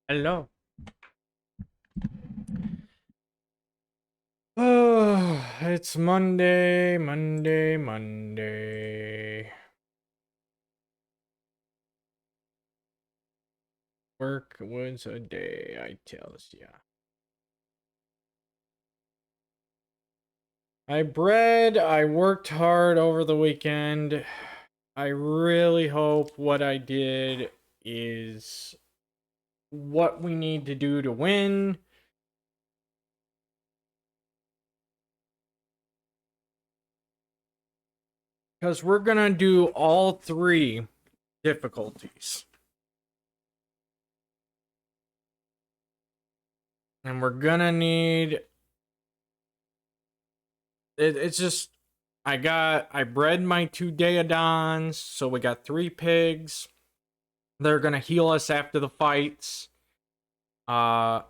Hello. Oh, it's Monday. Work was a day, I tells ya. I worked hard over the weekend. I really hope what I did is what we need to do to win. Because we're gonna do all three difficulties. And we're gonna need it's just I bred my 2 Daeodons, so we got 3 pigs. They're gonna heal us after the fights. Uh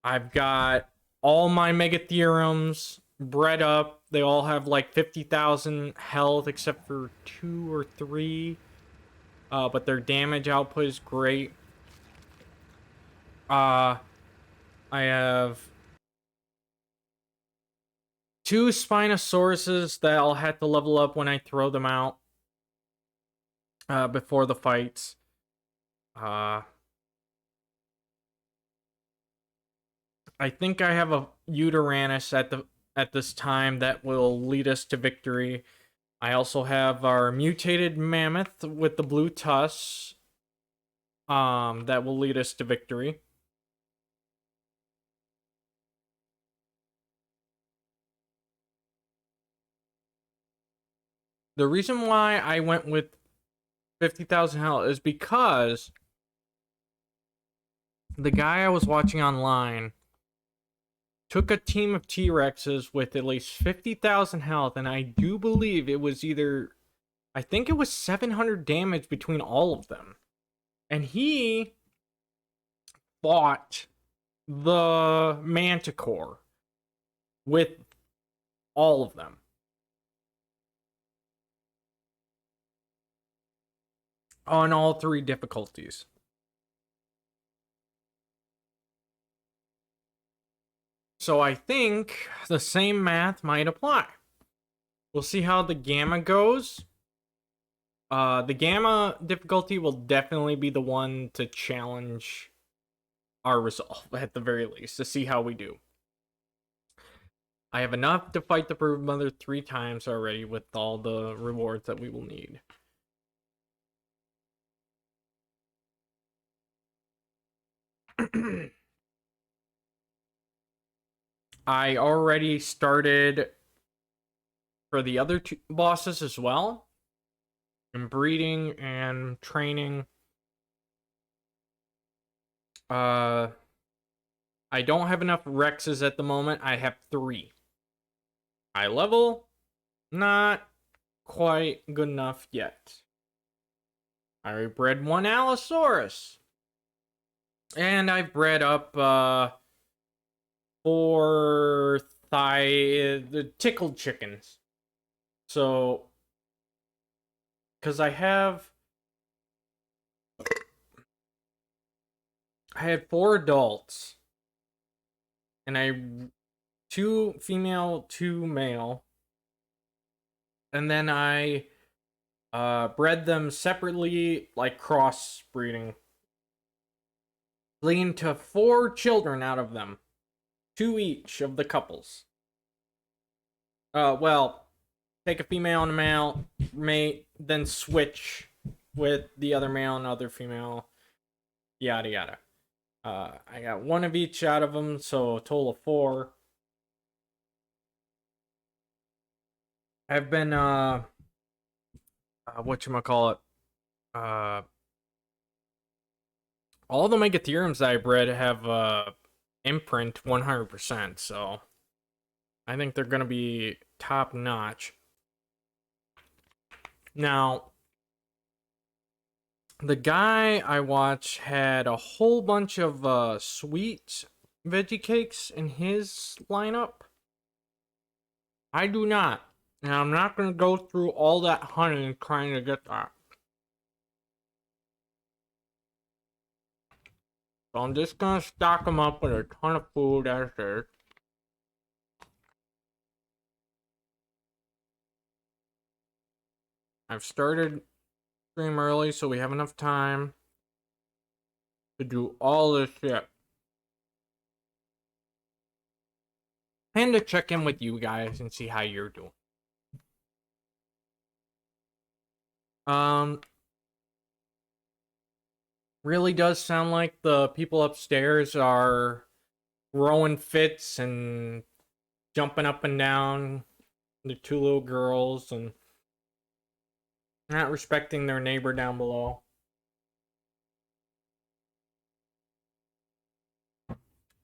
I've got all my Megatheriums bred up. They all have like 50,000 health except for 2 or 3. But their damage output is great. I have 2 Spinosauruses that I'll have to level up when I throw them out before the fights. I think I have a Uteranus at this time that will lead us to victory. I also have our mutated mammoth with the blue tusks. That will lead us to victory. The reason why I went with 50,000 health is because the guy I was watching online took a team of T-Rexes with at least 50,000 health, and I do believe it was I think it was 700 damage between all of them. And he fought the Manticore with all of them. On all 3 difficulties. So I think the same math might apply. We'll see how the Gamma goes. The Gamma difficulty will definitely be the one to challenge our resolve, at the very least, to see how we do. I have enough to fight the Broodmother 3 times already with all the rewards that we will need. I already started for the other 2 bosses as well. And breeding and training. I don't have enough Rexes at the moment. I have 3. High level, not quite good enough yet. I bred 1 Allosaurus. And I've bred up 4 the tickled chickens. So, because I had 4 adults, and 2 female, 2 male, and then I bred them separately, like crossbreeding, leading to 4 children out of them, 2 each of the couples. Well, take a female and a male, mate, then switch with the other male and other female, yada yada. I got 1 of each out of them, so a total of 4. I've been, whatchamacallit, all the Megatheriums that I bred have, imprint 100%, so I think they're gonna be top notch. Now, the guy I watched had a whole bunch of sweet veggie cakes in his lineup. I do not. And I'm not going to go through all that hunting trying to get that. So I'm just gonna stock them up with a ton of food as is. I've started stream early so we have enough time to do all this shit. And to check in with you guys and see how you're doing. Really does sound like the people upstairs are throwing fits and jumping up and down. The two little girls and not respecting their neighbor down below.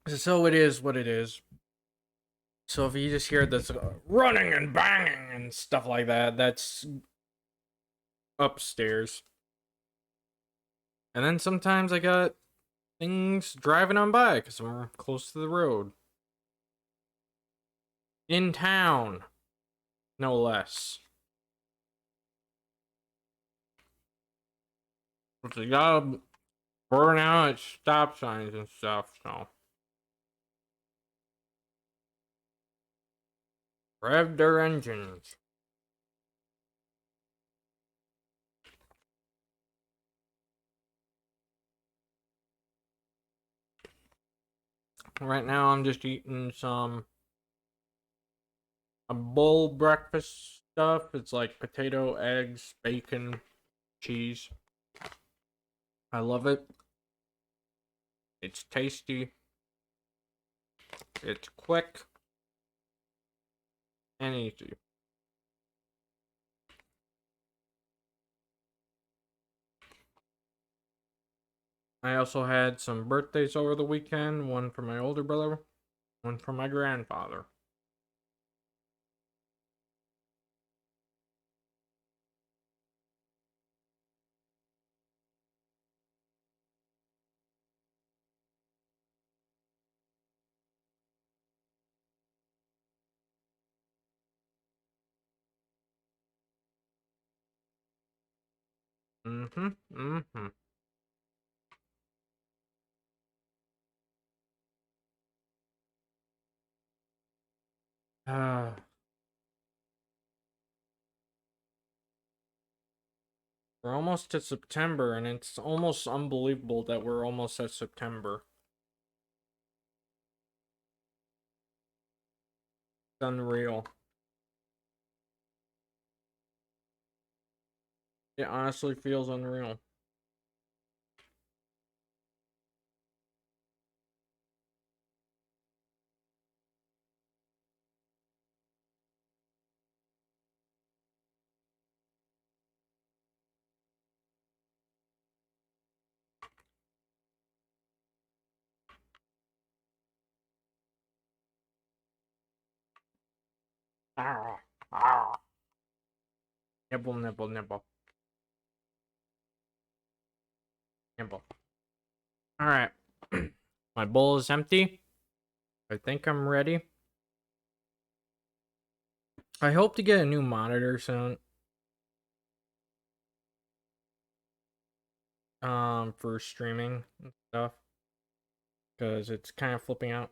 So it is what it is. So if you just hear this running and banging and stuff like that, that's upstairs. And then sometimes I got things driving on by because I'm close to the road. In town, no less. So you gotta burn out at stop signs and stuff, so. Rev their engines. Right now I'm just eating a bowl breakfast stuff. It's like potato, eggs, bacon, cheese. I love it. It's tasty. It's quick and easy. I also had some birthdays over the weekend. One for my older brother, one for my grandfather. Mm-hmm. Uh, we're almost to September, and it's almost unbelievable that we're almost at September. It's unreal. It honestly feels unreal. Ah, ah. Nibble, nibble, nibble. Nibble. Alright. My bowl is empty. I think I'm ready. I hope to get a new monitor soon. For streaming and stuff. Because it's kind of flipping out.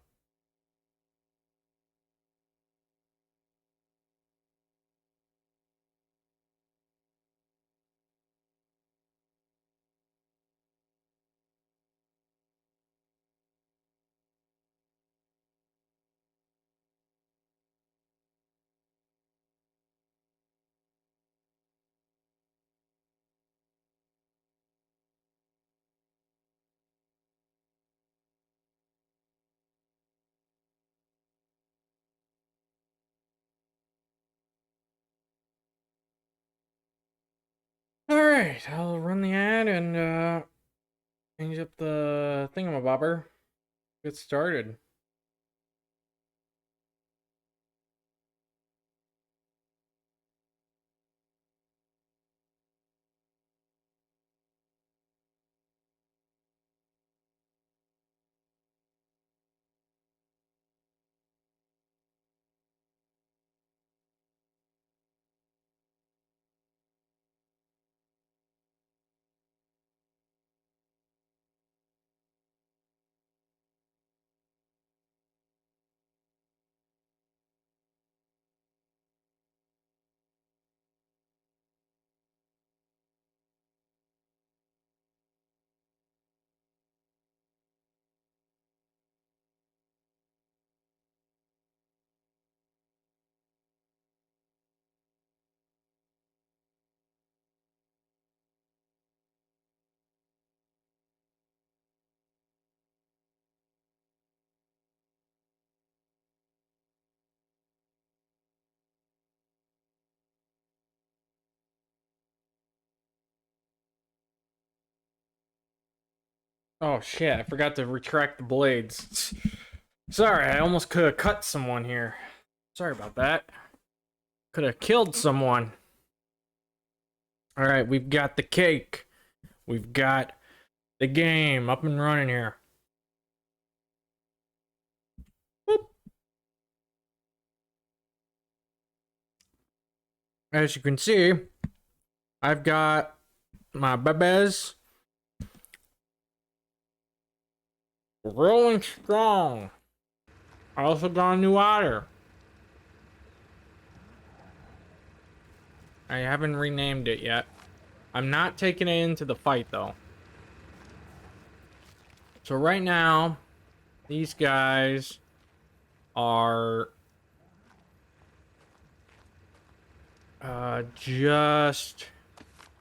Alright, I'll run the ad and change up the thingamabobber. Get started. Oh shit, I forgot to retract the blades. Sorry, I almost could have cut someone here. Sorry about that. Could have killed someone. Alright, we've got the cake. We've got the game up and running here. Boop. As you can see, I've got my bebes rolling strong. I also got a new otter. I haven't renamed it yet. I'm not taking it into the fight though. So right now, these guys are just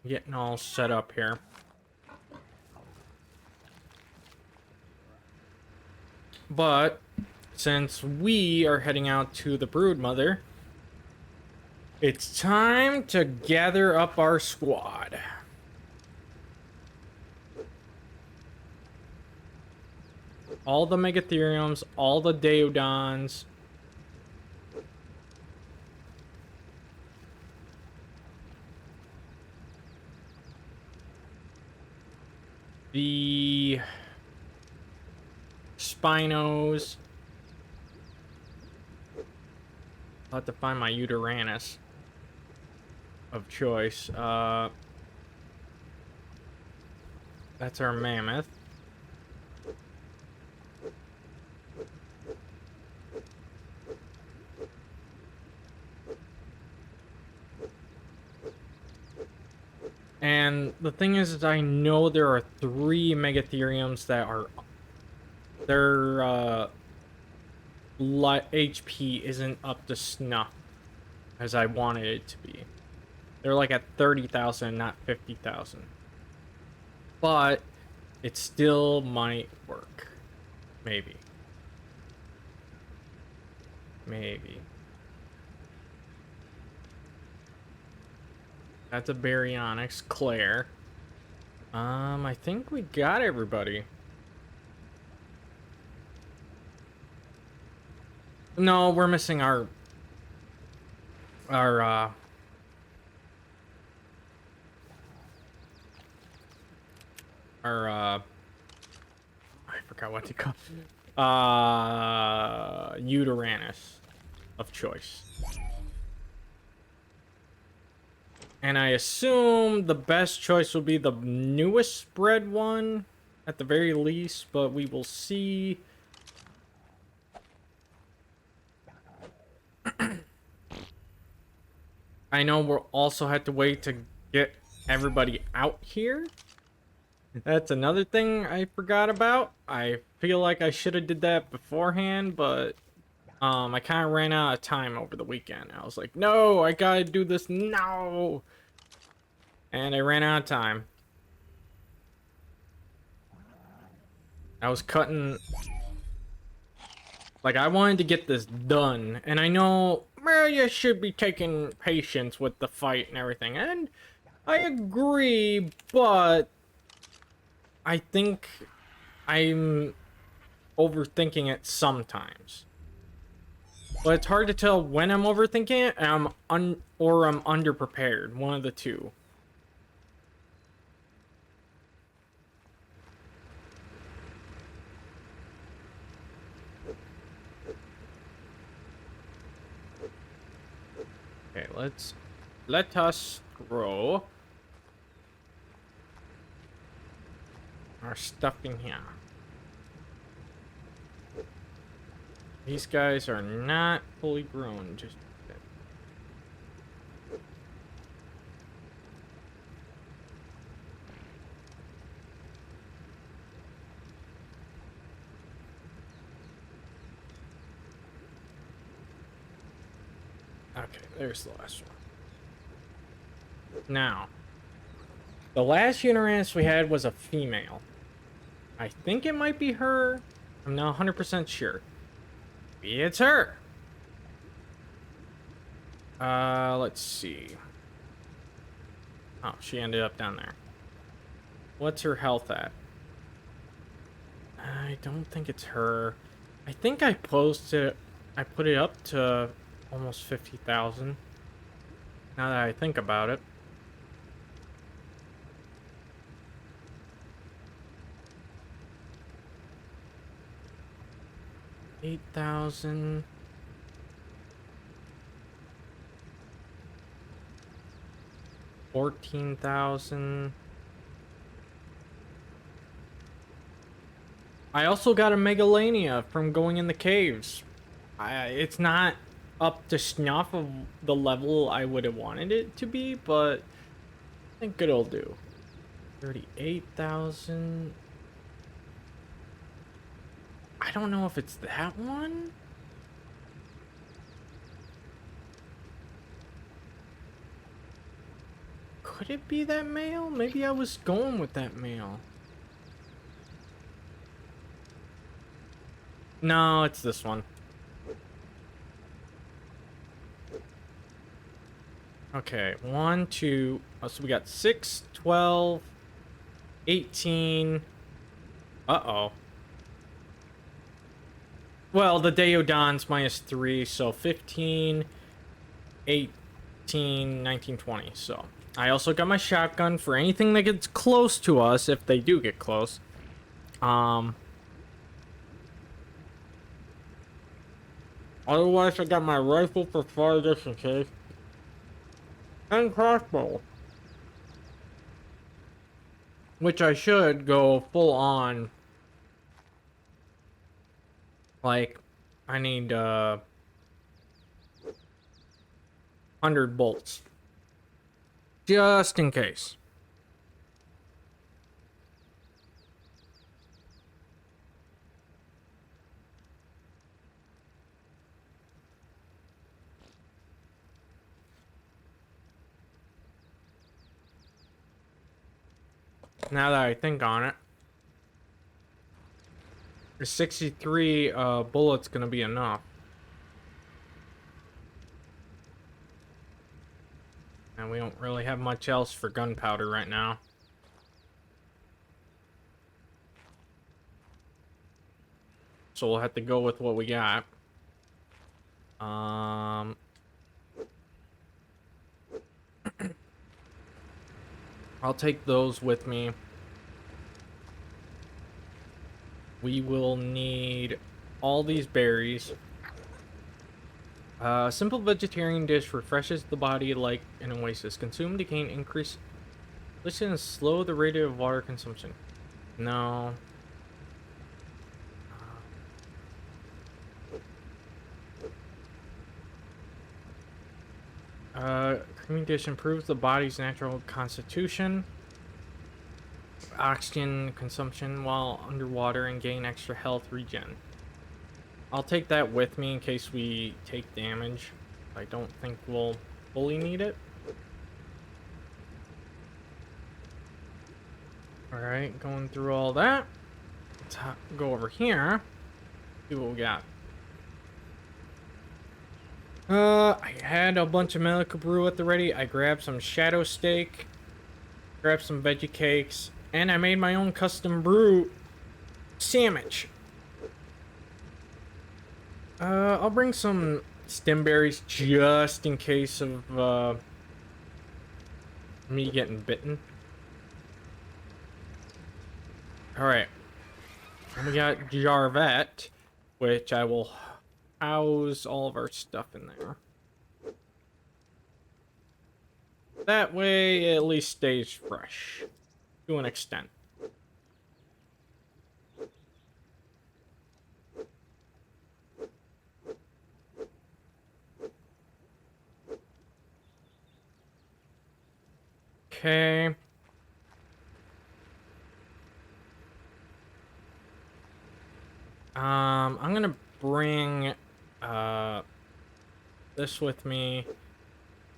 getting all set up here. But since we are heading out to the Broodmother, it's time to gather up our squad. All the Megatheriums, all the Deodons. The Spinos. I'll have to find my VTuberEN of choice. That's our mammoth. And the thing is I know there are 3 Megatheriums that are... Their, HP isn't up to snuff as I wanted it to be. They're like at 30,000, not 50,000. But it still might work. Maybe. Maybe. That's a Baryonyx, Claire. I think we got everybody. No, we're missing our I forgot what to call VTuberEN of choice. And I assume the best choice will be the newest bred one at the very least, but we will see. I know we'll also have to wait to get everybody out here. That's another thing I forgot about. I feel like I should have did that beforehand, but I kind of ran out of time over the weekend. I was like, no, I gotta do this now. And I ran out of time. I was cutting... Like, I wanted to get this done. And I know, well, you should be taking patience with the fight and everything. And I agree, but... I think I'm overthinking it sometimes. But it's hard to tell when I'm overthinking it and I'm underprepared. One of the two. Okay, let us grow our stuff in here. These guys are not fully grown just yet. Okay, there's the last one. Now, the last Uranus we had was a female. I think it might be her. I'm not 100% sure. Maybe it's her. Let's see. Oh, she ended up down there. What's her health at? I don't think it's her. I think I posted, I put it up to almost 50,000. Now that I think about it. $8,000. $14,000. I also got a Megalania from going in the caves. It's not up to snuff of the level I would have wanted it to be, but I think it'll do. 38,000. I don't know if it's that one. Could it be that male? Maybe I was going with that male. No, it's this one. Okay, 1, 2. Oh, so we got 6, 12, 18. Uh-oh. Well, the Deodon's minus 3, so 15, 18, 19, 20. So I also got my shotgun for anything that gets close to us, if they do get close. Otherwise, I got my rifle for far distances. And crossbow. Which I should go full on. Like, I need 100 bolts. Just in case. Now that I think on it. The 63 bullets gonna be enough. And we don't really have much else for gunpowder right now. So we'll have to go with what we got. I'll take those with me. We will need all these berries. A simple vegetarian dish refreshes the body like an oasis. Consume to gain increase. Listen and slow the rate of water consumption. No. Creamy dish improves the body's natural constitution. Oxygen consumption while underwater and gain extra health regen. I'll take that with me in case we take damage. I don't think we'll fully need it. Alright, going through all that. Let's go over here. See what we got. I had a bunch of medical brew at the ready. I grabbed some shadow steak, grabbed some veggie cakes, and I made my own custom brew sandwich. I'll bring some stem berries just in case of me getting bitten. Alright. And we got Jarvet, which I will house all of our stuff in there. That way it at least stays fresh to an extent. Okay. I'm gonna bring this with me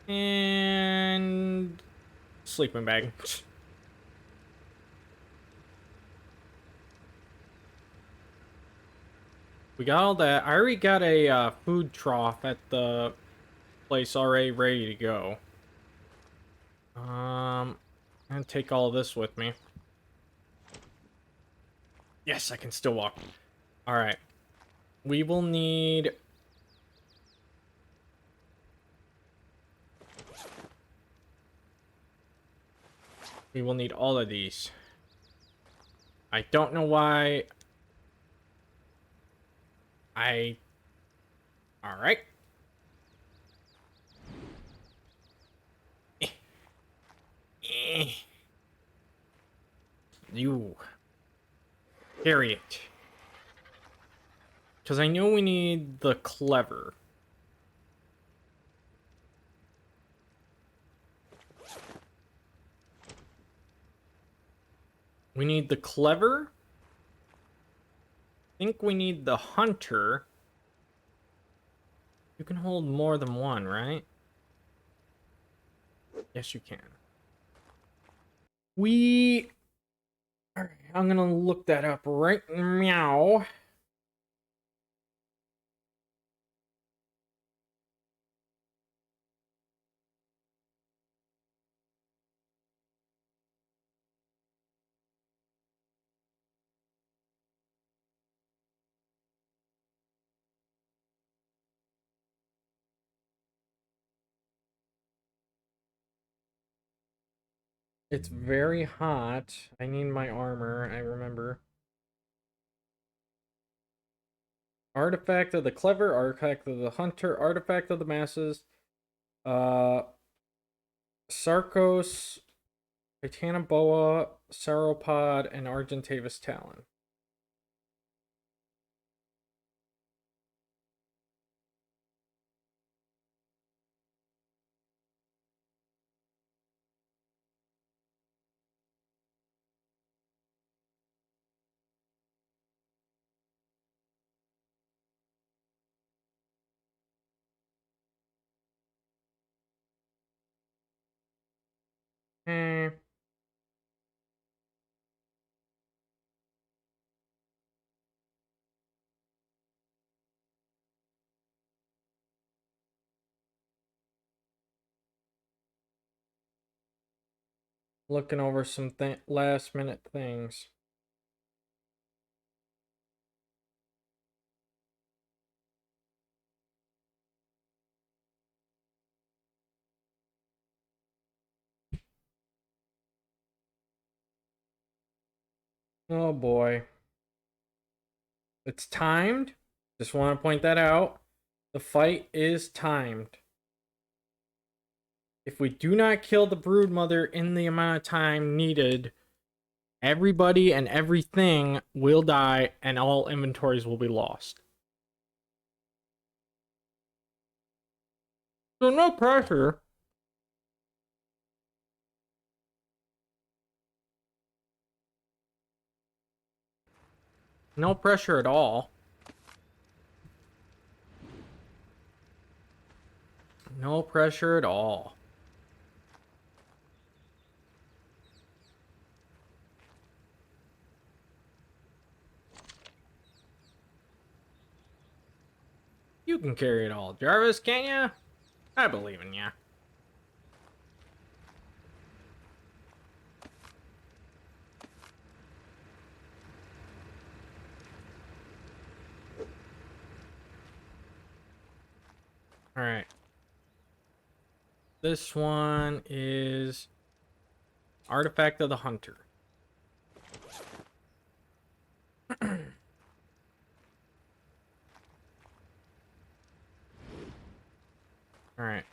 and sleeping bag. We got all that. I already got a food trough at the place already ready to go. I'm gonna take all of this with me. Yes, I can still walk. All right. We will need... We will need all of these. I don't know why... Alright. You. Carry it. Because I know we need the clever. We need the clever. I think we need the hunter. You can hold more than one, right? Yes, you can. Alright, I'm gonna look that up right now. It's very hot. I need my armor, I remember. Artifact of the clever, artifact of the hunter, artifact of the masses. Sarkos, Titanoboa, Sauropod, and Argentavis Talon. Eh. Looking over some last minute things. Oh boy. It's timed. Just want to point that out. The fight is timed. If we do not kill the Broodmother in the amount of time needed, everybody and everything will die and all inventories will be lost. So no pressure. No pressure at all. No pressure at all. You can carry it all. Jarvis, can ya? I believe in ya. Alright. This one is Artifact of the Hunter. Alright.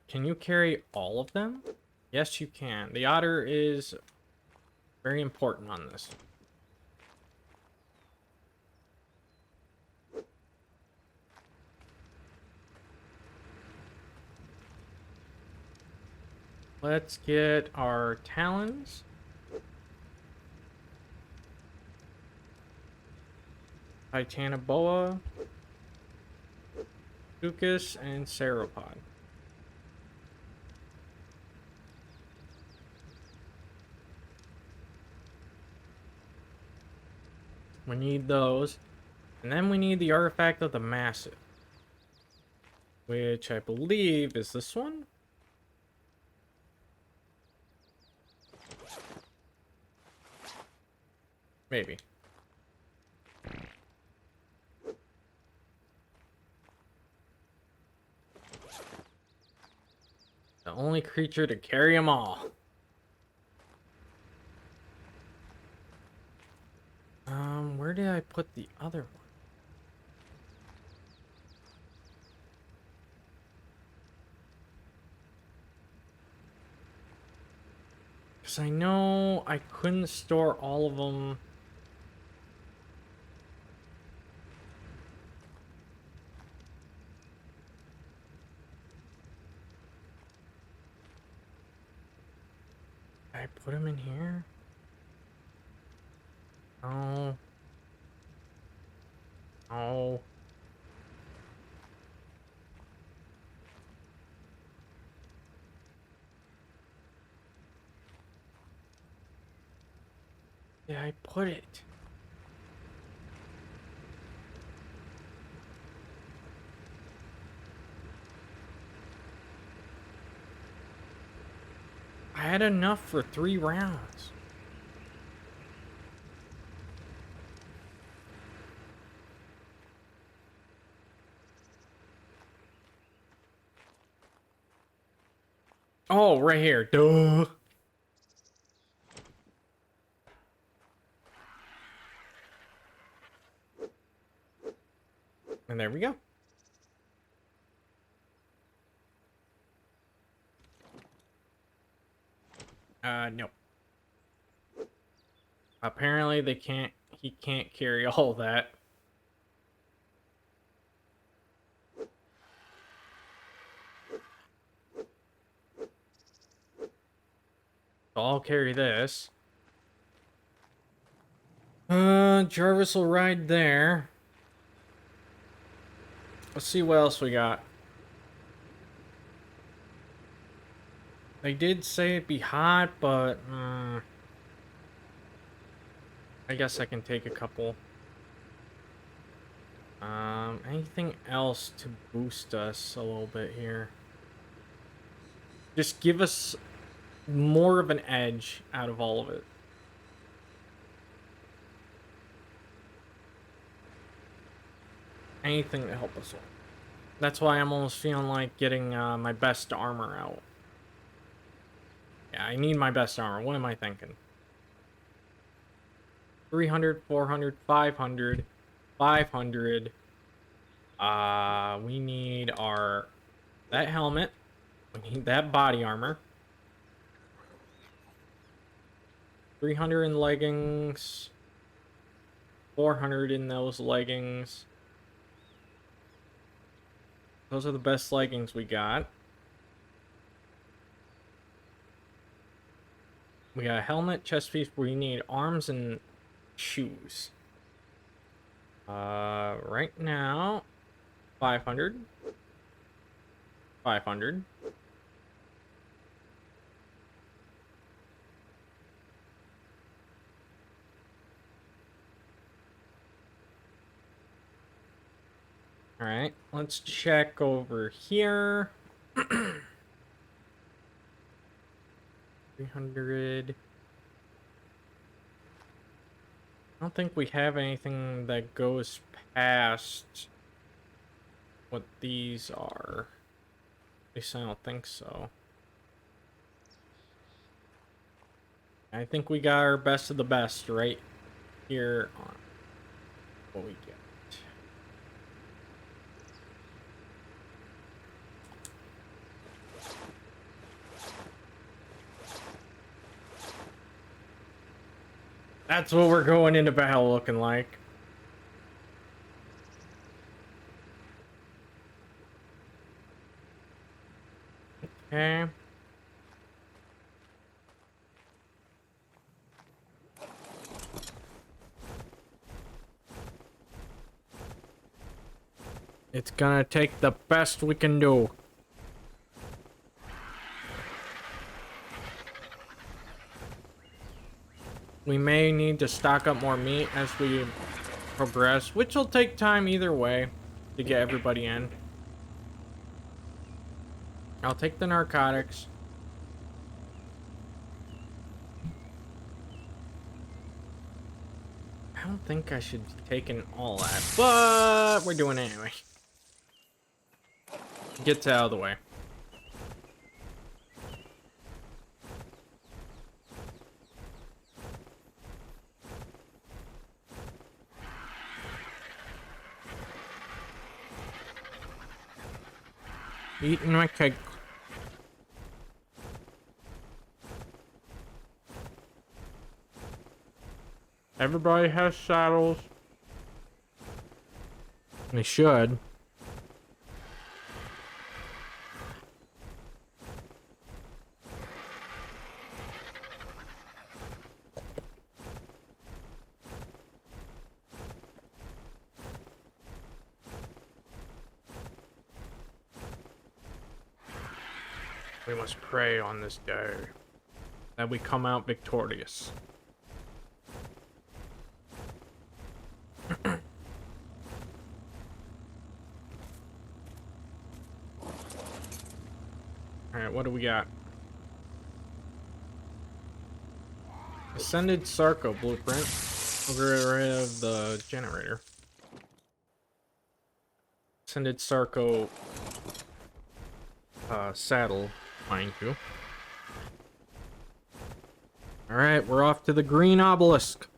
Can you carry all of them? Yes, you can. The otter is very important on this. Let's get our talons. Titanoboa, Lucas, and Sauropod. We need those. And then we need the Artifact of the Massive, which I believe is this one? Maybe. The only creature to carry them all. Where did I put the other one? Because I know I couldn't store all of them. Did I put them in here? Oh. Oh. Did I put it? I had enough for 3 rounds. Oh, right here. Duh. And there we go. No. Apparently he can't carry all that. So I'll carry this. Jarvis will ride there. Let's see what else we got. They did say it'd be hot, but I guess I can take a couple. Anything else to boost us a little bit here? Just give us more of an edge out of all of it. Anything to help us out. That's why I'm almost feeling like getting my best armor out. Yeah, I need my best armor. What am I thinking? 300, 400, 500, 500. We need that helmet. We need that body armor. 300 in leggings. 400 in those leggings. Those are the best leggings we got. We got a helmet, chest piece. We need arms and shoes. Right now, 500. 500. All right, let's check over here. 300. I don't think we have anything that goes past what these are. At least I don't think so. I think we got our best of the best right here on what we get. That's what we're going into battle looking like. Okay. It's gonna take the best we can do. We may need to stock up more meat as we progress, which will take time either way to get everybody in. I'll take the narcotics. I don't think I should be taking all that, but we're doing it anyway. Gets out of the way. Eating my cake. Everybody has saddles. They should. We must pray on this day that we come out victorious. Alright, what do we got? Ascended Sarco blueprint. We'll get rid of the generator. Ascended Sarco saddle, mind you. Alright, we're off to the green obelisk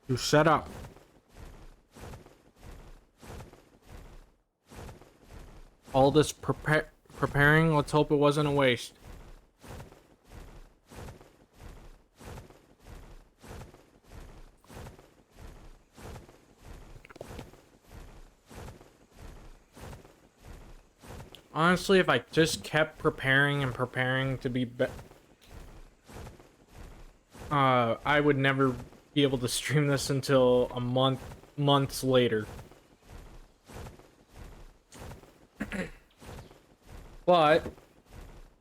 to set up. All this preparing, let's hope it wasn't a waste. Honestly, if I just kept preparing and preparing to be I would never be able to stream this until a months later. But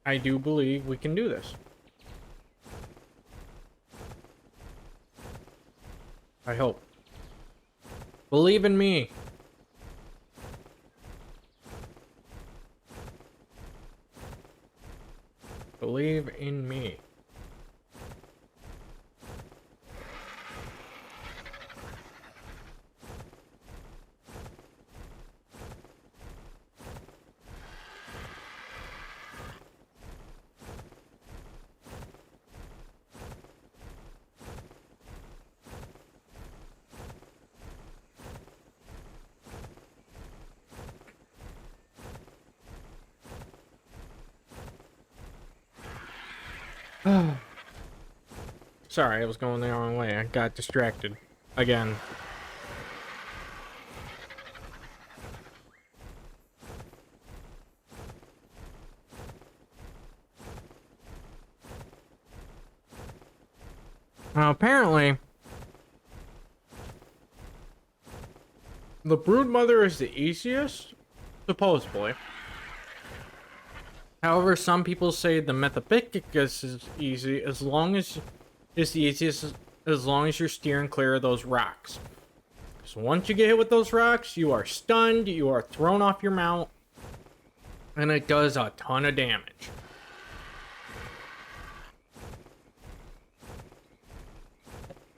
I do believe we can do this. I hope. Believe in me. Believe in me. Sorry, I was going the wrong way. I got distracted. Again. Now, apparently, the Broodmother is the easiest, supposedly. However, some people say the Methapicus is easy as long as it's the easiest as long as you're steering clear of those rocks. So once you get hit with those rocks, you are stunned, you are thrown off your mount, and it does a ton of damage.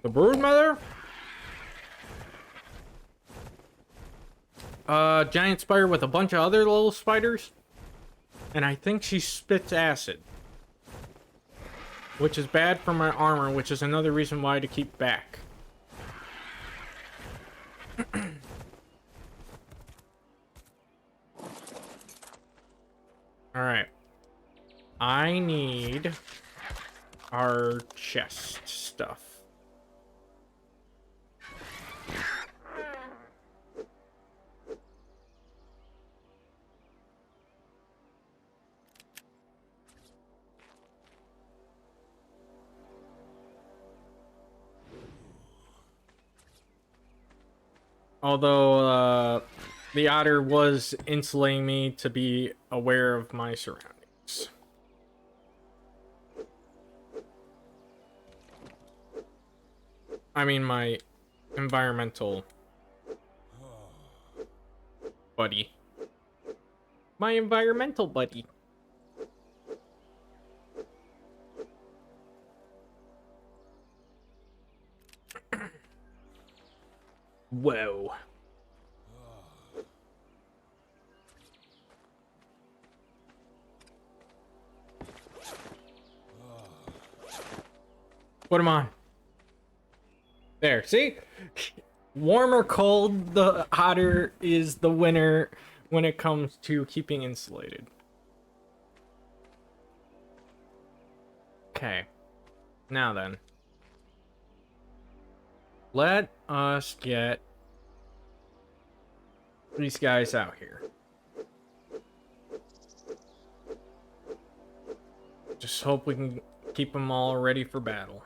The Broodmother? Giant spider with a bunch of other little spiders. And I think she spits acid. Which is bad for my armor, which is another reason why to keep back. Alright. I need our chest stuff. Although, the otter was insulating me to be aware of my surroundings. I mean, my environmental buddy. My environmental buddy. Whoa. Put him on. There, see? Warm or cold, the otter is the winner when it comes to keeping insulated. Okay. Now then. Let us get these guys out here. Just hope we can keep them all ready for battle.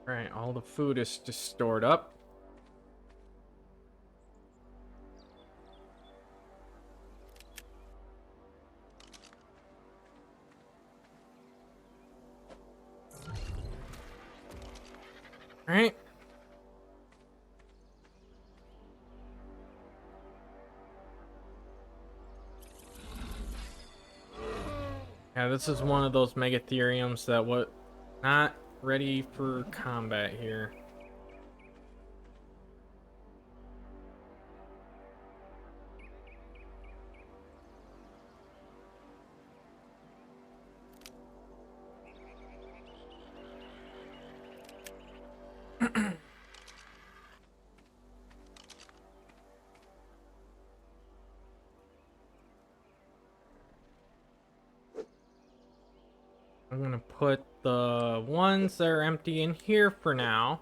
Alright, all the food is just stored up. Alright. Yeah, this is one of those Megatheriums that not ready for combat here. I'm gonna put the ones that are empty in here for now.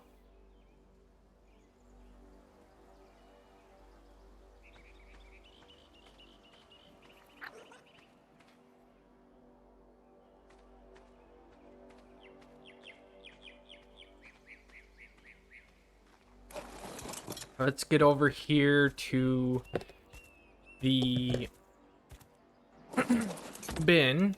Let's get over here to the bin.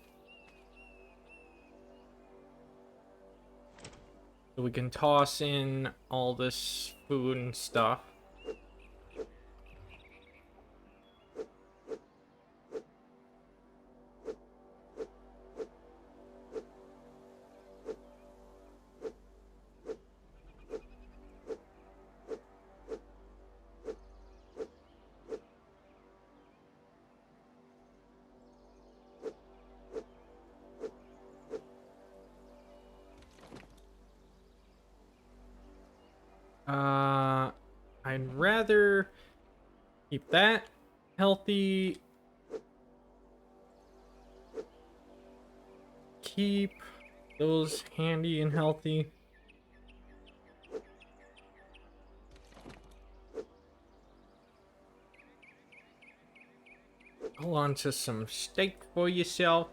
So we can toss in all this food and stuff. I'd rather keep that healthy. Keep those handy and healthy. Hold on to some steak for yourself.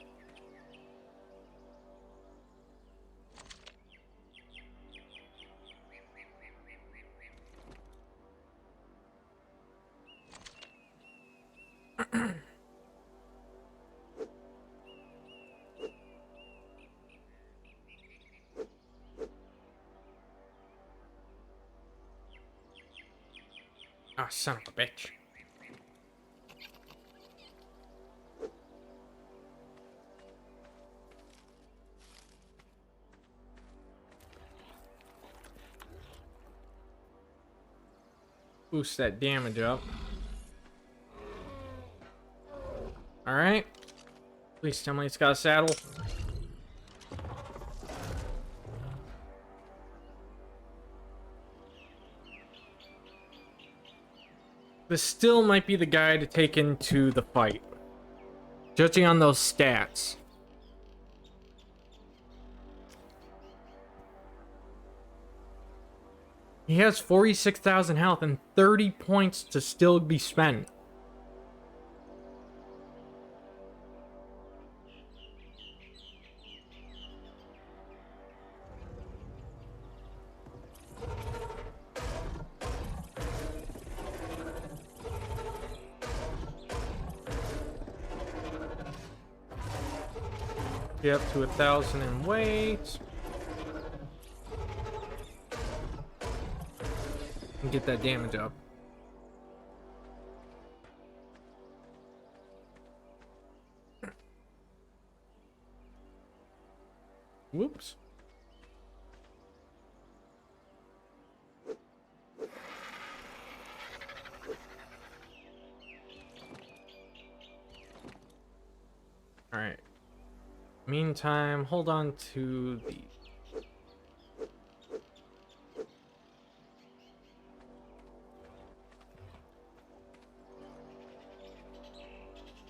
Ah, son of a bitch. Boost that damage up. Alright. Please tell me it's got a saddle. This still might be the guy to take into the fight, judging on those stats. He has 46,000 health and 30 points to still be spent. Get up to 1,000 in weight. And get that damage up. Whoops. Alright. Meantime, hold on to the...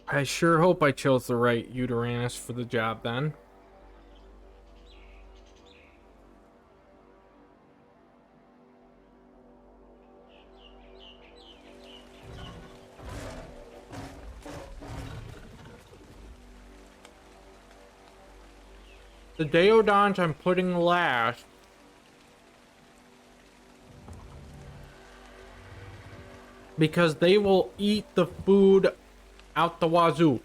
I sure hope I chose the right Uranus for the job then. The Deodons I'm putting last. Because they will eat the food out the wazoo.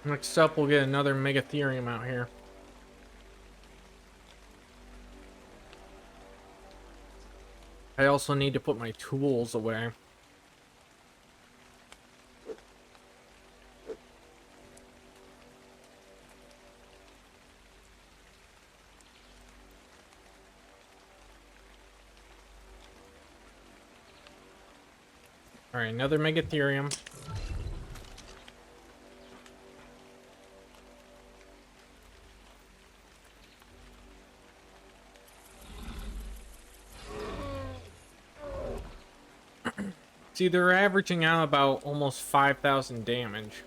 Next up, we'll get another Megatherium out here. I also need to put my tools away. Alright, another Megatherium. See, they're averaging out about almost 5,000 damage.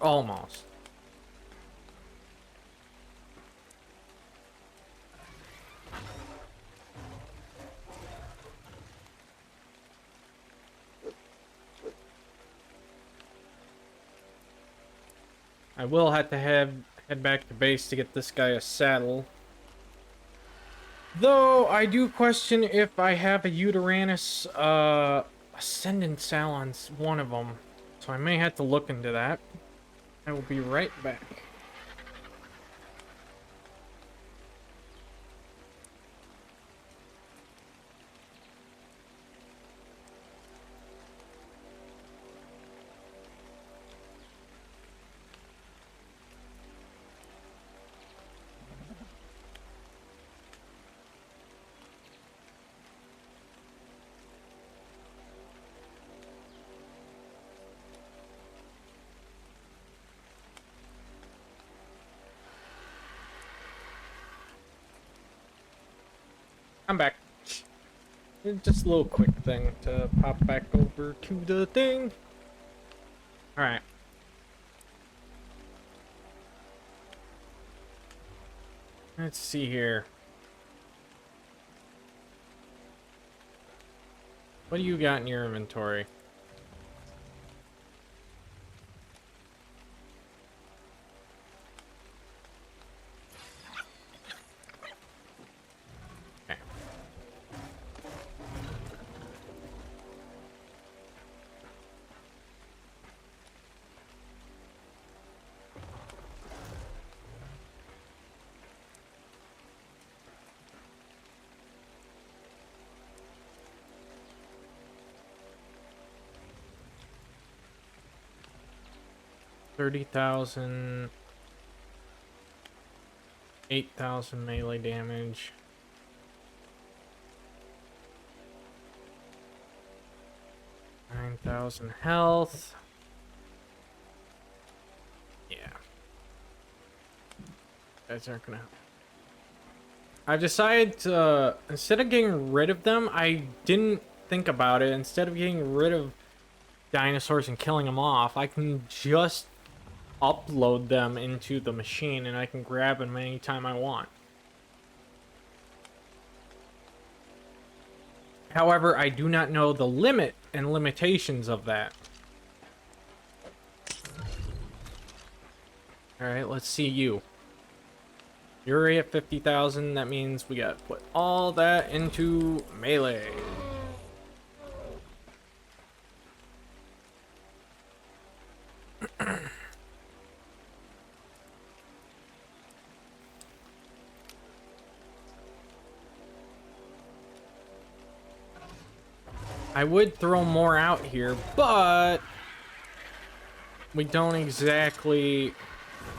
Almost. I will have to head back to base to get this guy a saddle. Though, I do question if I have a Uranus Ascendant Saddle on one of them. So I may have to look into that. I will be right back. I'm back. Just a little quick thing to pop back over to the thing. Alright. Let's see here. What do you got in your inventory? Okay. $30,000, 8,000 melee damage. $9,000 health. Yeah. Guys aren't gonna. I've decided to, instead of getting rid of them, I didn't think about it. Instead of getting rid of dinosaurs and killing them off, I can just upload them into the machine and I can grab them anytime I want. However, I do not know the limit and limitations of that. Alright, let's see you. You're already at 50,000, that means we gotta put all that into melee. I would throw more out here, but we don't exactly...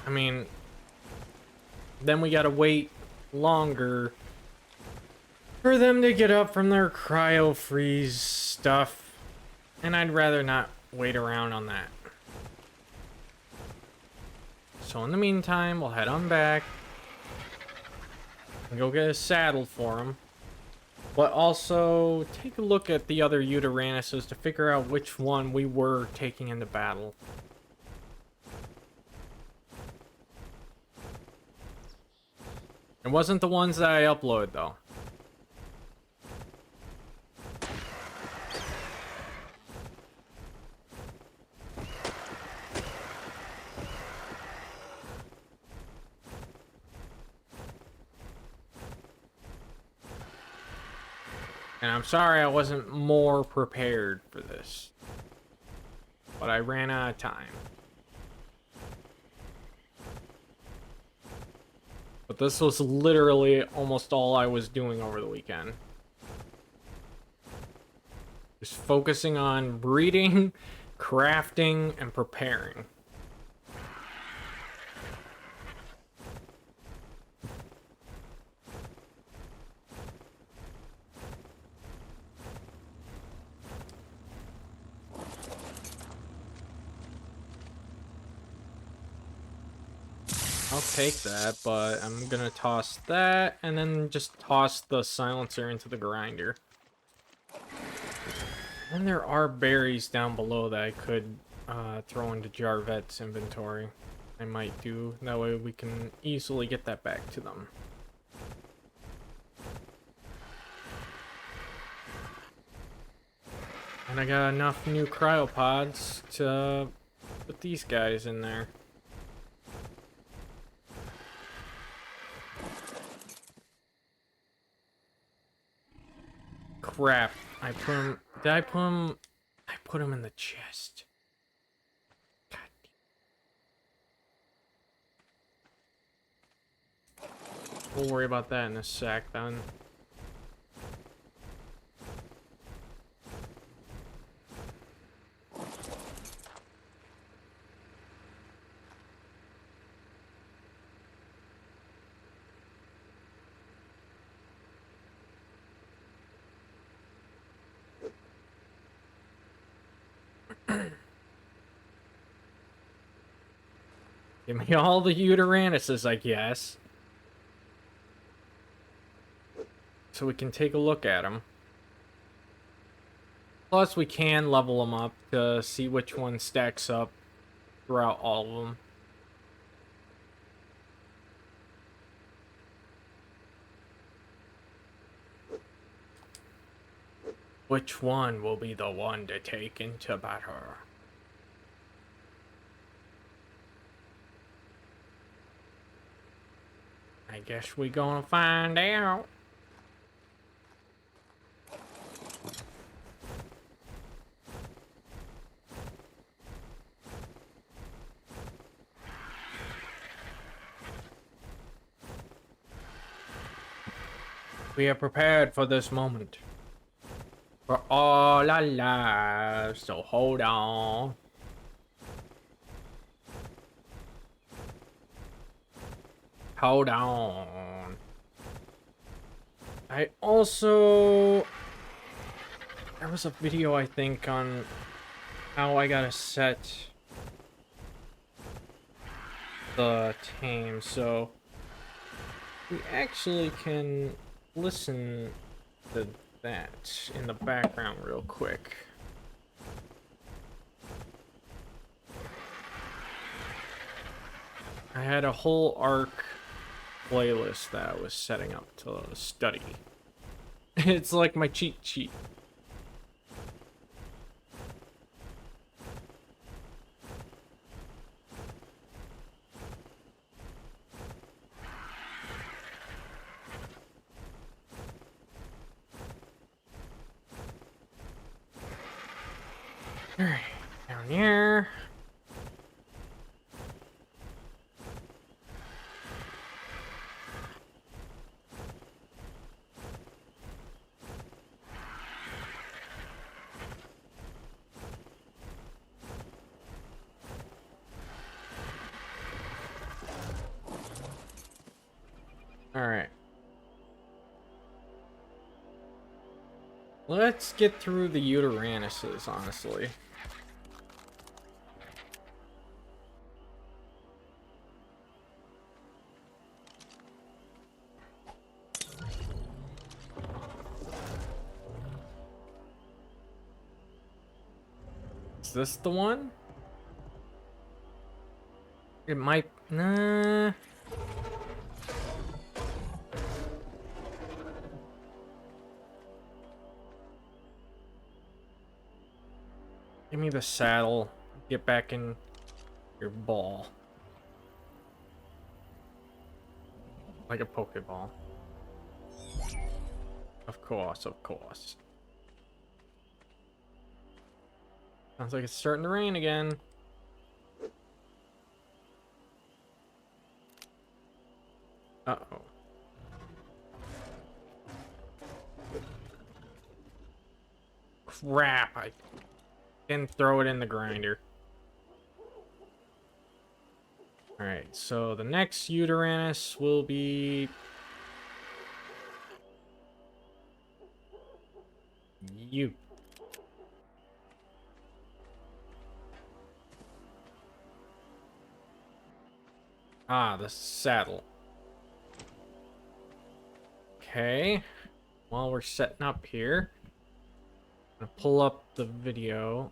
I mean, then we gotta wait longer for them to get up from their cryo freeze stuff, and I'd rather not wait around on that. So in the meantime, we'll head on back and go get a saddle for them. But also take a look at the other Yutyrannus's to figure out which one we were taking into battle. It wasn't the ones that I uploaded, though. And I'm sorry I wasn't more prepared for this. But I ran out of time. But this was literally almost all I was doing over the weekend. Just focusing on breeding, crafting, and preparing. I'll take that, but I'm gonna toss that, and then just toss the silencer into the grinder. And there are berries down below that I could throw into Jarvet's inventory. I might do. That way we can easily get that back to them. And I got enough new cryopods to put these guys in there. Crap. I put him... Did I put him... I put him in the chest. God damn. We'll worry about that in a sec, then. Give me all the Yutyrannus's, I guess. So we can take a look at them. Plus, we can level them up to see which one stacks up throughout all of them. Which one will be the one to take into battle? I guess we gonna find out. We are prepared for this moment. We're all alive, so hold on. Hold on. I also... There was a video, I think, on how I gotta set the tame, so we actually can listen to that in the background real quick. I had a whole arc playlist that I was setting up to study. It's like my cheat sheet. Alright, down here. Alright. Let's get through the Uteranuses, honestly. Is this the one? It might... Nah... Give me the saddle. Get back in your ball. Like a Pokeball. Of course, of course. Sounds like it's starting to rain again. Uh-oh. Crap, I didn't throw it in the grinder. Alright, so the next Uteranus will be... you. Ah, the saddle. Okay. While we're setting up here, I'm gonna pull up the video.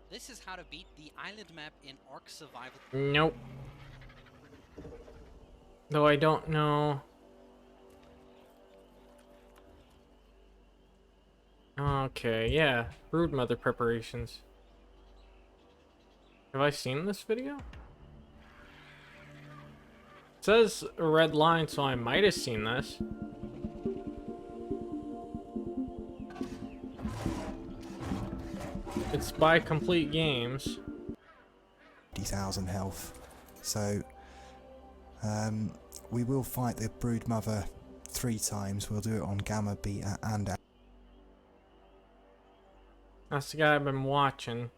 This is how to beat the island map in Ark Survival. Nope. Though I don't know. Okay, yeah. Broodmother preparations. Have I seen this video? It says a red line, so I might have seen this. It's by Complete Games. 50,000 health. So, we will fight the Broodmother 3 times. We'll do it on Gamma, Beta, and Alpha. That's the guy I've been watching.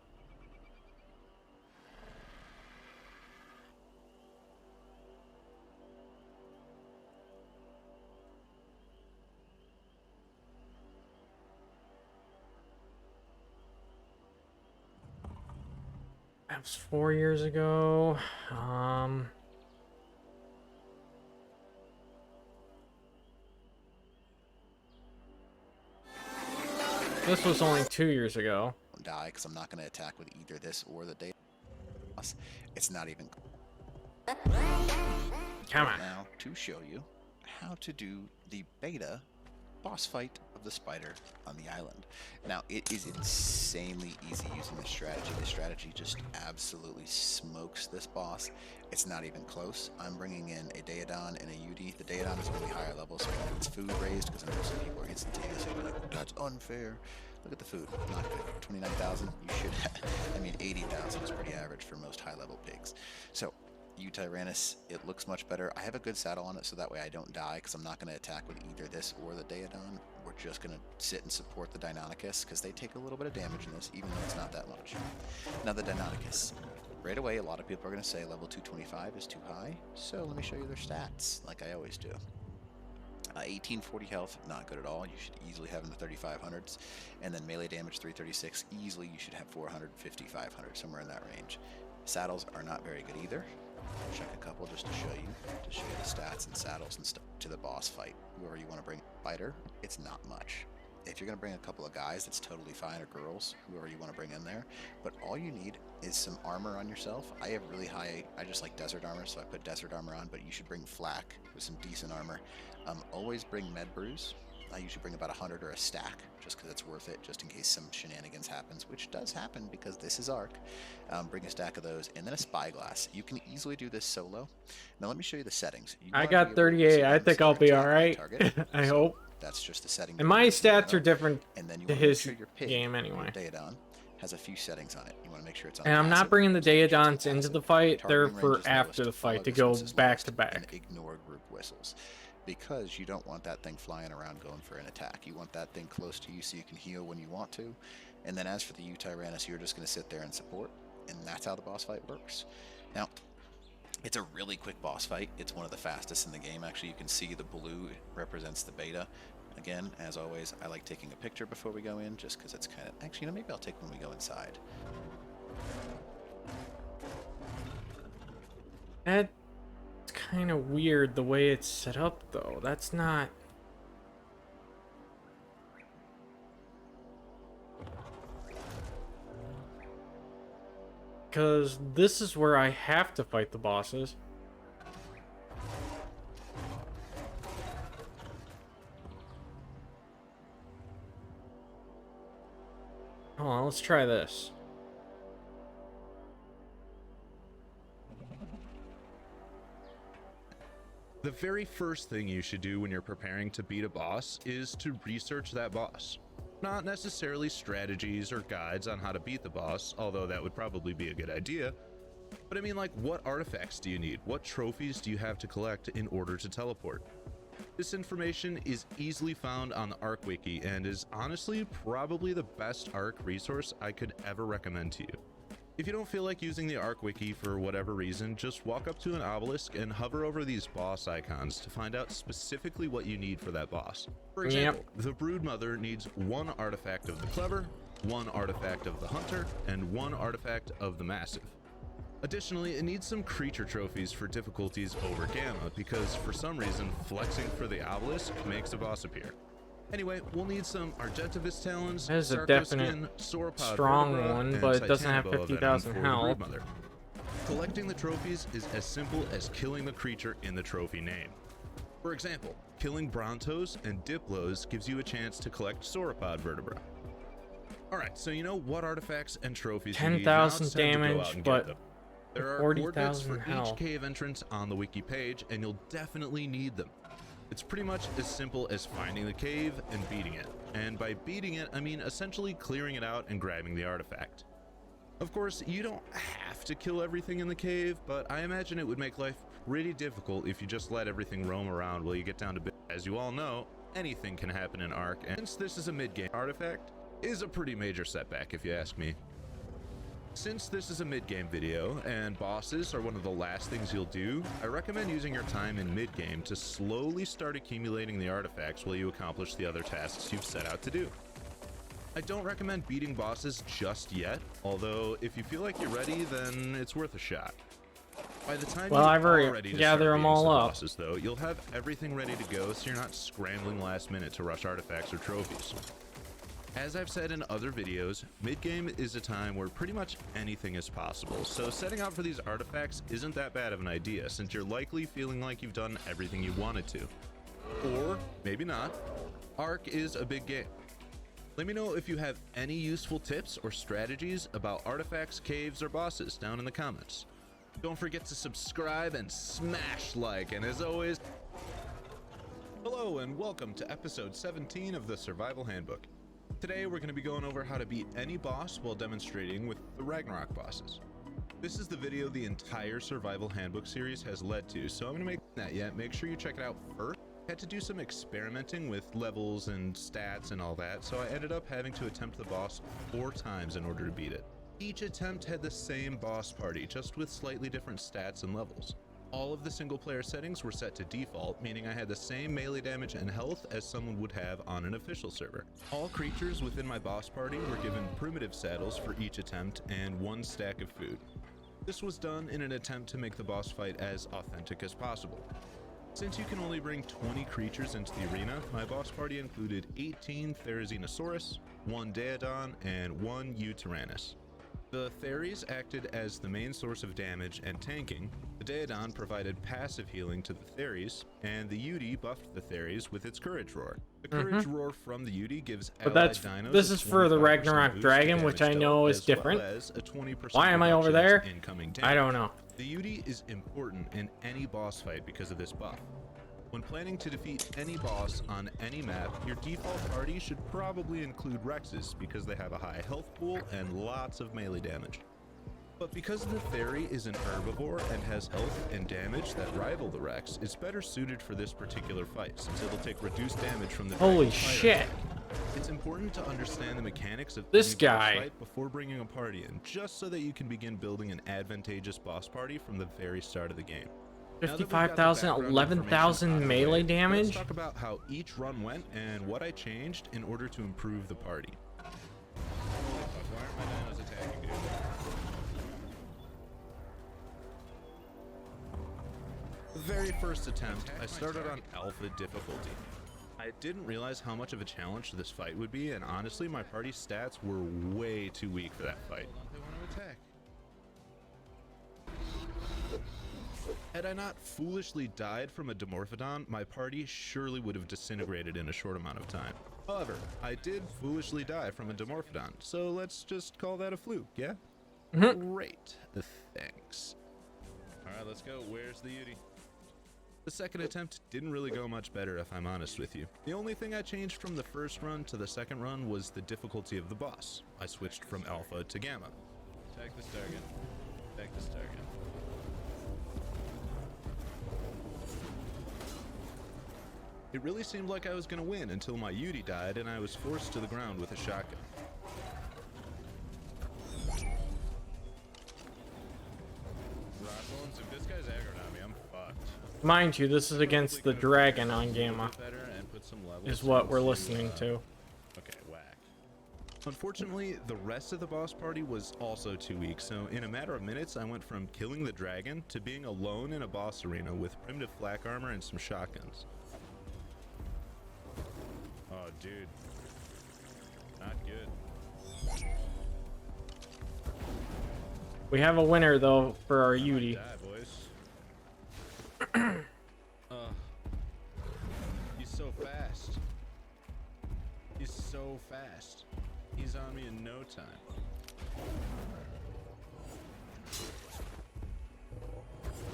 That was 4 years ago. This was only 2 years ago. Die because I'm not going to attack with either this or the data. It's not even. Come on. Now to show you how to do the beta boss fight of the spider on the island. Now it is insanely easy using this strategy. The strategy just absolutely smokes this boss. It's not even close. I'm bringing in a Daedon and a UD. The Daedon is only higher level, so it's food raised because I know some people are instantaneously like, that's unfair. Look at the food, not good. 29,000, you should have, I mean 80,000 is pretty average for most high level pigs. So Uteranis, it looks much better. I have a good saddle on it so that way I don't die because I'm not going to attack with either this or the Daedon. We're just going to sit and support the Deinonychus because they take a little bit of damage in this, even though it's not that much. Now the Deinonychus. Right away, a lot of people are going to say level 225 is too high, so let me show you their stats, like I always do. 1840 health, not good at all. You should easily have in the 3500s. And then melee damage 336, easily you should have 450, 500, somewhere in that range. Saddles are not very good either. I'll check a couple just to show you the stats and saddles and stuff to the boss fight. Whoever you want to bring fighter, it's not much. If you're going to bring a couple of guys, that's totally fine, or girls, whoever you want to bring in there. But all you need is some armor on yourself. I have really high, I just like desert armor, so I put desert armor on, but you should bring flak with some decent armor. Always bring med brews. I usually bring about 100 or a stack, just because it's worth it, just in case some shenanigans happens, which does happen because this is Ark. Bring a stack of those, and then a spyglass. You can easily do this solo. Now let me show you the settings. I got 38. I think I'll be all right. I hope. That's just the setting. And my that you stats set are up. different And then you to want to make his sure your pig, game your anyway. Daedon, has a few settings on it. You want to make sure it's on And I'm not passive, bringing the so make sure it's on Daedons into passive. the fight. They're Targeting range for is after lowest, the fight follow to go distance is back lowest, to back. and ignore group whistles. Because you don't want that thing flying around going for an attack. You want that thing close to you so you can heal when you want to. And then as for the Tyrannus, you're just going to sit there and support. And that's how the boss fight works. Now, it's a really quick boss fight. It's one of the fastest in the game. Actually, you can see the blue represents the beta. Again, as always, I like taking a picture before we go in, just because it's kind of... Actually, maybe I'll take when we go inside. That's kind of weird the way it's set up, though. That's not... Because this is where I have to fight the bosses. Hold on, let's try this. The very first thing you should do when you're preparing to beat a boss is to research that boss. Not necessarily strategies or guides on how to beat the boss, although that would probably be a good idea. But I mean, like, what artifacts do you need? What trophies do you have to collect in order to teleport? This information is easily found on the Arc Wiki and is honestly probably the best Arc resource I could ever recommend to you. If you don't feel like using the Arc Wiki for whatever reason, just walk up to an obelisk and hover over these boss icons to find out specifically what you need for that boss. For example, the Broodmother needs one artifact of the Clever, one artifact of the Hunter, and one artifact of the Massive. Additionally, it needs some creature trophies for difficulties over Gamma, because for some reason, flexing for the obelisk makes a boss appear. Anyway, we'll need some Argentavis talons, That is a Sarco definite skin, Sauropod strong vertebra, one, and but it doesn't have Titanoboa 50,000 venom for the health. Broodmother. Collecting the trophies is as simple as killing the creature in the trophy name. For example, killing Brontos and Diplos gives you a chance to collect Sauropod vertebra. Alright, so you know what artifacts and trophies you need. Now it's 10,000 time to go damage, out and but get them. There are 40,000 coordinates for health. each cave entrance on the wiki page, and you'll definitely need them. It's pretty much as simple as finding the cave and beating it. And by beating it, I mean essentially clearing it out and grabbing the artifact. Of course, you don't have to kill everything in the cave, but I imagine it would make life pretty difficult if you just let everything roam around while you get down to business. As you all know, anything can happen in Ark, and since this is a mid-game artifact, is a pretty major setback if you ask me. Since this is a mid-game video, and bosses are one of the last things you'll do, I recommend using your time in mid-game to slowly start accumulating the artifacts while you accomplish the other tasks you've set out to do. I don't recommend beating bosses just yet, although if you feel like you're ready, then it's worth a shot. By the time Well, I've you are already ready to gathered start them beating all some up. bosses, though, you'll have everything ready to go, so you're not scrambling last minute to rush artifacts or trophies. As I've said in other videos, mid-game is a time where pretty much anything is possible, so setting out for these artifacts isn't that bad of an idea, since you're likely feeling like you've done everything you wanted to. Or, maybe not. Ark is a big game. Let me know if you have any useful tips or strategies about artifacts, caves, or bosses down in the comments. Don't forget to subscribe and smash like, and as always, hello and welcome to episode 17 of the Survival Handbook. Today we're going to be going over how to beat any boss while demonstrating with the Ragnarok bosses. This is the video the entire Survival Handbook series has led to, so I'm going to make that yet. Make sure you check it out first. I had to do some experimenting with levels and stats and all that, so I ended up having to attempt the boss 4 times in order to beat it. Each attempt had the same boss party, just with slightly different stats and levels. All of the single player settings were set to default, meaning I had the same melee damage and health as someone would have on an official server. All creatures within my boss party were given primitive saddles for each attempt and 1 stack of food. This was done in an attempt to make the boss fight as authentic as possible. Since you can only bring 20 creatures into the arena, my boss party included 18 Therizinosaurus, 1 Daedon, and 1 Tyrannus. The Theres acted as the main source of damage and tanking, the Daedon provided passive healing to the Theres, and the Yudi buffed the Theres with its Courage Roar. The Courage Roar from the Yudi gives But allied that's dinos this a is for the 25% Ragnarok boost Dragon, to which I damage know dealt, is as well different. as a 20% Why am I over reduction there? to incoming I damage. don't know. The Yudi is important in any boss fight because of this buff. When planning to defeat any boss on any map, your default party should probably include Rexes because they have a high health pool and lots of melee damage. But because the Fairy is an herbivore and has health and damage that rival the Rex, it's better suited for this particular fight since it'll take reduced damage from the Holy Dragon's fire shit. attack. It's important to understand the mechanics of This any boss guy. fight before bringing a party in, just so that you can begin building an advantageous boss party from the very start of the game. Now that we've got the 55,000, background 11,000 information out of the melee way, damage? Let's talk about how each run went and what I changed in order to improve the party. Why aren't my dinos attacking, dude? The very first attempt, I started on alpha difficulty. I didn't realize how much of a challenge this fight would be, and honestly, my party stats were way too weak for that fight. They want to attack. Had I not foolishly died from a Dimorphodon, my party surely would have disintegrated in a short amount of time. However, I did foolishly die from a Dimorphodon, so let's just call that a fluke, yeah? Great. Thanks. Alright, let's go. Where's the Yudi? The second attempt didn't really go much better, if I'm honest with you. The only thing I changed from the first run to the second run was the difficulty of the boss. I switched from alpha to gamma. Attack this target. Attack this target. It really seemed like I was gonna win until my Yudi died and I was forced to the ground with a shotgun. Rockbones, if this guy's aggroed on me, I'm fucked. Mind you, this is against the dragon on Gamma, is what we're listening to. Okay, whack. Unfortunately, the rest of the boss party was also too weak, so in a matter of minutes, I went from killing the dragon to being alone in a boss arena with primitive flak armor and some shotguns. Oh, dude. Not good. We have a winner, though, for our Yudi. Die, boys. He's so fast. He's so fast. He's on me in no time.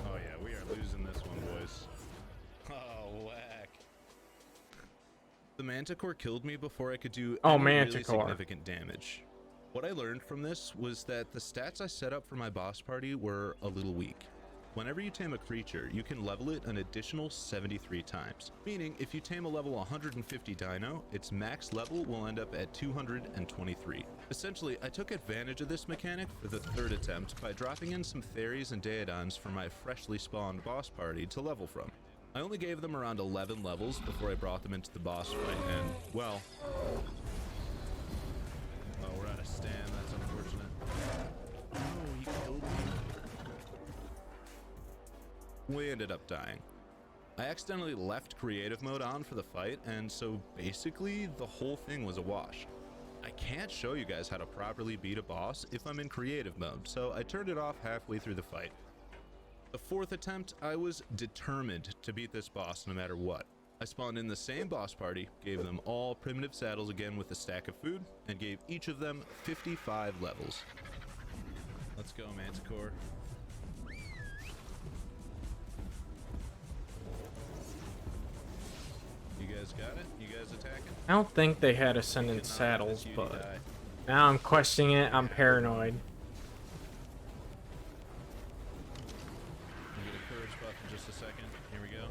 Oh yeah, we are losing this one, boys. Oh, whack. The Manticore killed me before I could do any really Manticore. significant damage. What I learned from this was that the stats I set up for my boss party were a little weak. Whenever you tame a creature, you can level it an additional 73 times. Meaning, if you tame a level 150 dino, its max level will end up at 223. Essentially, I took advantage of this mechanic for the third attempt by dropping in some Theries and Daedons for my freshly spawned boss party to level from. I only gave them around 11 levels before I brought them into the boss fight, and, well... Oh, we're out of stam, that's unfortunate. No, he killed me. We ended up dying. I accidentally left creative mode on for the fight, and so basically the whole thing was a wash. I can't show you guys how to properly beat a boss if I'm in creative mode, so I turned it off halfway through the fight. The fourth attempt, I was determined to beat this boss no matter what. I spawned in the same boss party, gave them all primitive saddles again with a stack of food, and gave each of them 55 levels. Let's go, Manticore. You guys got it? You guys attacking? I don't think they had Ascendant saddles, but now I'm questioning it. I'm paranoid. We'll get a courage buff in just a second. Here we go.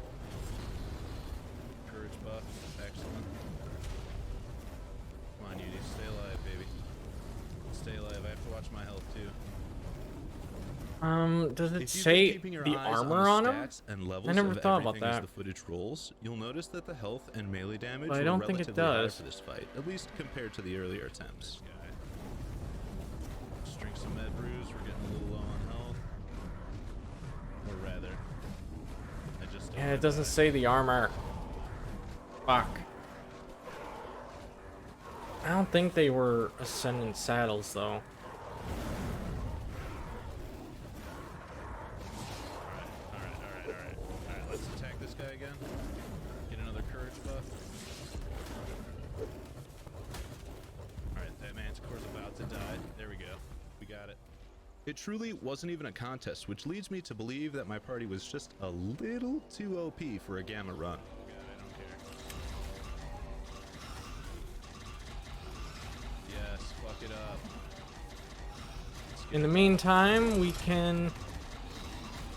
Courage buff. Excellent. Come on, Yudi. Stay alive, baby. Stay alive. I have to watch my health, too. Does it If you're say just keeping your the eyes armor on on the him? stats and levels I never of thought about everything as that. the footage rolls, you'll notice that the health and melee damage But I were don't think it relatively high does. for this fight, at least compared to the earlier attempts. Let's drink some med brews. We're getting a little low on health. Or rather, I just don't Yeah, wanna it doesn't die. say the armor. Fuck. I don't think they were Ascendant saddles, though. Alright, let's attack this guy again. Get another courage buff. Alright, that Manticore's about to die. There we go. We got it. It truly wasn't even a contest, which leads me to believe that my party was just a little too OP for a gamma run. Oh god, I don't care. Yes, fuck it up. In the meantime, we can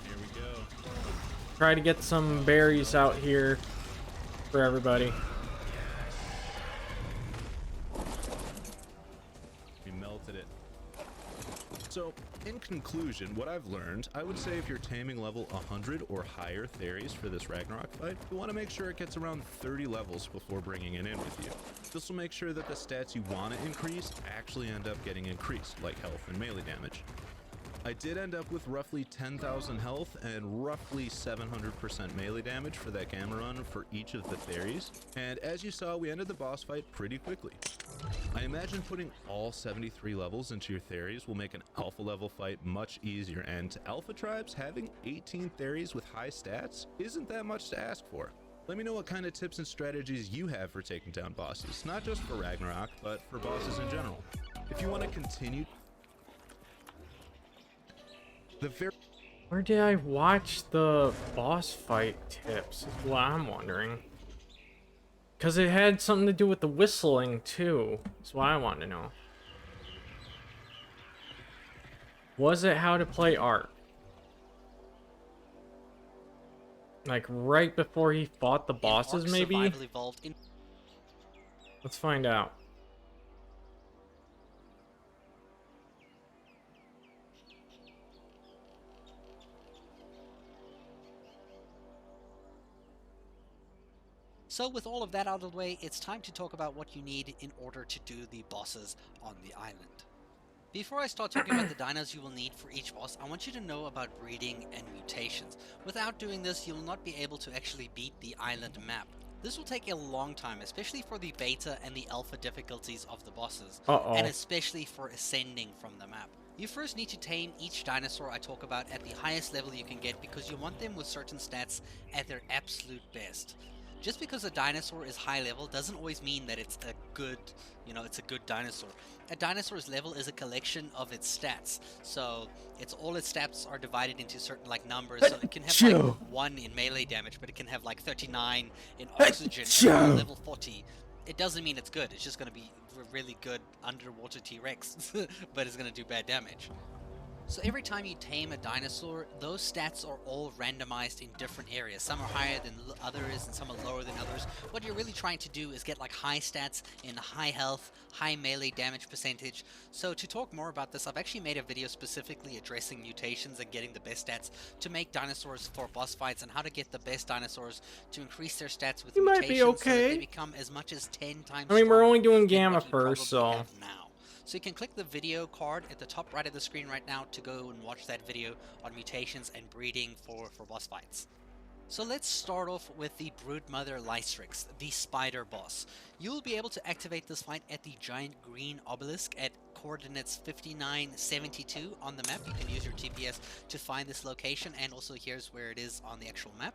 Here we go. try to get some berries out here for everybody. We melted it. So, in conclusion, what I've learned, I would say if you're taming level 100 or higher Theries for this Ragnarok fight, you want to make sure it gets around 30 levels before bringing it in with you. This will make sure that the stats you want to increase actually end up getting increased, like health and melee damage. I did end up with roughly 10,000 health and roughly 700% melee damage for that gamma run for each of the Theries, and as you saw, we ended the boss fight pretty quickly. I imagine putting all 73 levels into your Theries will make an alpha level fight much easier, and to alpha tribes, having 18 Theries with high stats isn't that much to ask for. Let me know what kind of tips and strategies you have for taking down bosses, not just for Ragnarok, but for bosses in general. If you want to continue Where did I watch the boss fight tips? Is what I'm wondering. Because it had something to do with the whistling, too. That's what I want to know. Was it how to play Ark? Like, right before he fought the bosses, Ark maybe? Survival Evolved in Let's find out. So with all of that out of the way, it's time to talk about what you need in order to do the bosses on the island. Before I start talking about the dinos you will need for each boss, I want you to know about breeding and mutations. Without doing this, you will not be able to actually beat the island map. This will take a long time, especially for the beta and the alpha difficulties of the bosses, and especially for ascending from the map. You first need to tame each dinosaur I talk about at the highest level you can get, because you want them with certain stats at their absolute best. Just because a dinosaur is high level doesn't always mean that it's a good, it's a good dinosaur. A dinosaur's level is a collection of its stats. So it's all its stats are divided into certain numbers. So it can have like 1 in melee damage, but it can have like 39 in oxygen and level 40. It doesn't mean it's good. It's just going to be a really good underwater T-Rex, but it's going to do bad damage. So every time you tame a dinosaur, those stats are all randomized in different areas. Some are higher than others and some are lower than others. What you're really trying to do is get high stats in high health, high melee damage percentage. So to talk more about this, I've actually made a video specifically addressing mutations and getting the best stats to make dinosaurs for boss fights, and how to get the best dinosaurs to increase their stats with mutations so that they become as much as 10 times I mean, we're only doing stronger gamma than what you first, probably so... have now. So you can click the video card at the top right of the screen right now to go and watch that video on mutations and breeding for boss fights. So let's start off with the Broodmother Lystrix, the spider boss. You will be able to activate this fight at the giant green obelisk at coordinates 5972 on the map. You can use your TPS to find this location, and also here's where it is on the actual map.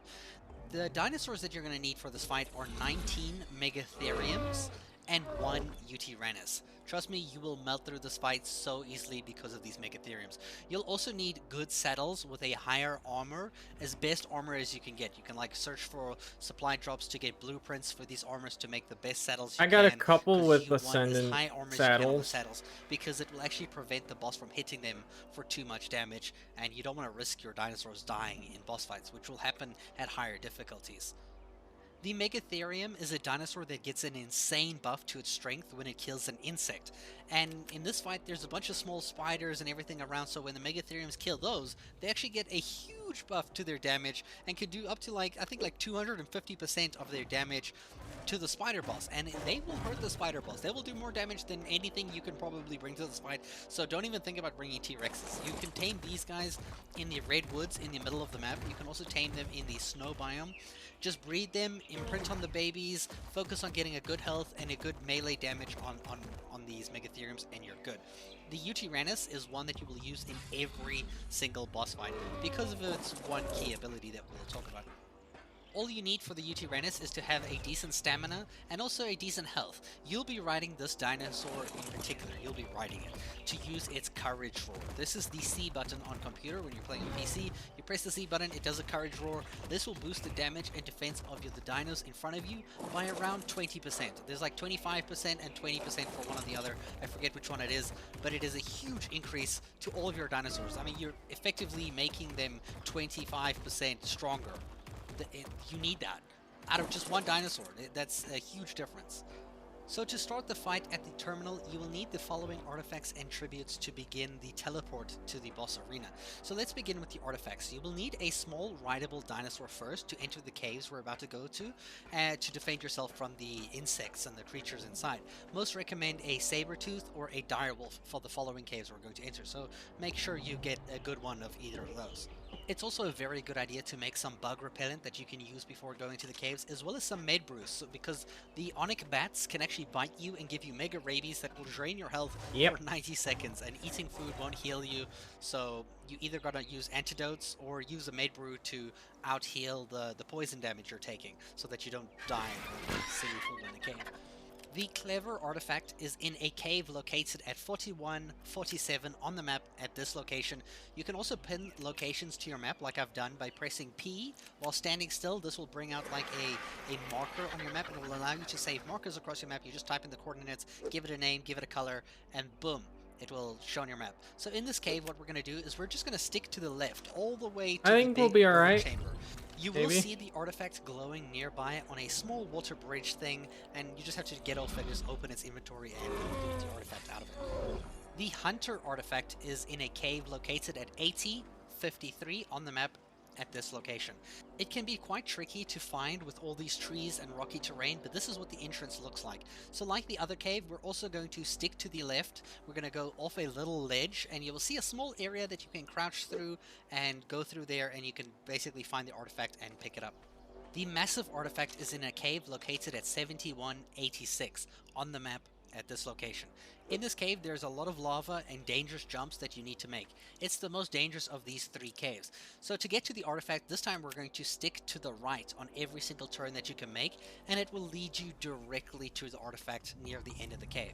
The dinosaurs that you're going to need for this fight are 19 Megatheriums and 1 Vtuber. Trust me, you will melt through this fight so easily because of these Megatheriums. You'll also need good saddles with a higher armor, as best armor as you can get. You can search for supply drops to get blueprints for these armors to make the best saddles you I got can, a couple with you want ascendant as high armor as you can on the saddles. saddles, because it will actually prevent the boss from hitting them for too much damage, and you don't want to risk your dinosaurs dying in boss fights, which will happen at higher difficulties. The Megatherium is a dinosaur that gets an insane buff to its strength when it kills an insect. And in this fight, there's a bunch of small spiders and everything around, so when the Megatheriums kill those, they actually get a huge buff to their damage and can do up to I think 250% of their damage to the spider boss. And they will hurt the spider boss. They will do more damage than anything you can probably bring to this fight, so don't even think about bringing T-Rexes. You can tame these guys in the redwoods in the middle of the map. You can also tame them in the snow biome. Just breed them, imprint on the babies, focus on getting a good health and a good melee damage on these Megatheriums, and you're good. The Vtuber is one that you will use in every single boss fight because of its one key ability that we'll talk about. All you need for the VTuberEN is to have a decent stamina and also a decent health. You'll be riding this dinosaur in particular, you'll be riding it to use its courage roar. This is the C button on computer when you're playing on PC. You press the C button, it does a courage roar. This will boost the damage and defense of the dinos in front of you by around 20%. There's like 25% and 20% for one or the other. I forget which one it is, but it is a huge increase to all of your dinosaurs. I mean, you're effectively making them 25% stronger. You need that out of just one dinosaur. That's a huge difference. So to start the fight at the terminal, you will need the following artifacts and tributes to begin the teleport to the boss arena. So let's begin with the artifacts. You will need a small rideable dinosaur first to enter the caves we're about to go to defend yourself from the insects and the creatures inside. Most recommend a saber-tooth or a direwolf for the following caves we're going to enter, so make sure you get a good one of either of those. It's also a very good idea to make some bug repellent that you can use before going to the caves, as well as some med brews, because the onyx bats can actually bite you and give you mega rabies that will drain your health for 90 seconds, and eating food won't heal you, so you either gotta use antidotes or use a med brew to out heal the poison damage you're taking, so that you don't die or silly food in the cave. The clever artifact is in a cave located at 4147 on the map at this location. You can also pin locations to your map like I've done by pressing P while standing still. This will bring out like a marker on your map and it will allow you to save markers across your map. You just type in the coordinates, give it a name, give it a color, and boom, it will show on your map. So in this cave, what we're going to do is we're just going to stick to the left all the way to the big chamber. You will see the artifact glowing nearby on a small water bridge thing, and you just have to get off and just open its inventory and loot the artifact out of it. The Hunter artifact is in a cave located at 8053 on the map at this location. It can be quite tricky to find with all these trees and rocky terrain, but this is what the entrance looks like. So like the other cave, we're also going to stick to the left. We're going to go off a little ledge, and you will see a small area that you can crouch through and go through there, and you can basically find the artifact and pick it up. The massive artifact is in a cave located at 7186 on the map at this location. In this cave, there's a lot of lava and dangerous jumps that you need to make. It's the most dangerous of these three caves. So to get to the artifact, this time we're going to stick to the right on every single turn that you can make, and it will lead you directly to the artifact near the end of the cave.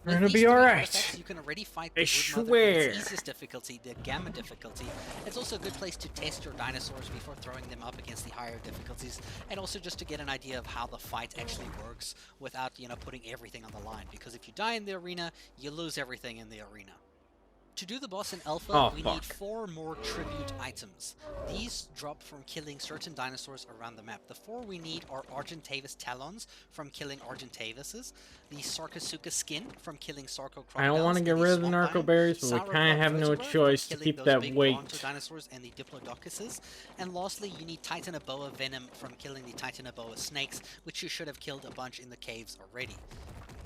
We're gonna be alright. You can already fight I the swear. Broodmother in its easiest difficulty, the Gamma difficulty. It's also a good place to test your dinosaurs before throwing them up against the higher difficulties, and also just to get an idea of how the fight actually works without, putting everything on the line. Because if you die in the arena, you lose everything in the arena. To do the boss in Alpha, we need 4 more tribute items. These drop from killing certain dinosaurs around the map. The 4 we need are Argentavis Talons from killing Argentavises, the Sarcosuchus Skin from killing Sarco Crocodiles. I don't want to get rid of the narco berries, but we kind of have no choice to keep that weight. Dinosaurs and the Diplodocuses. And lastly, you need Titanoboa Venom from killing the Titanoboa Snakes, which you should have killed a bunch in the caves already.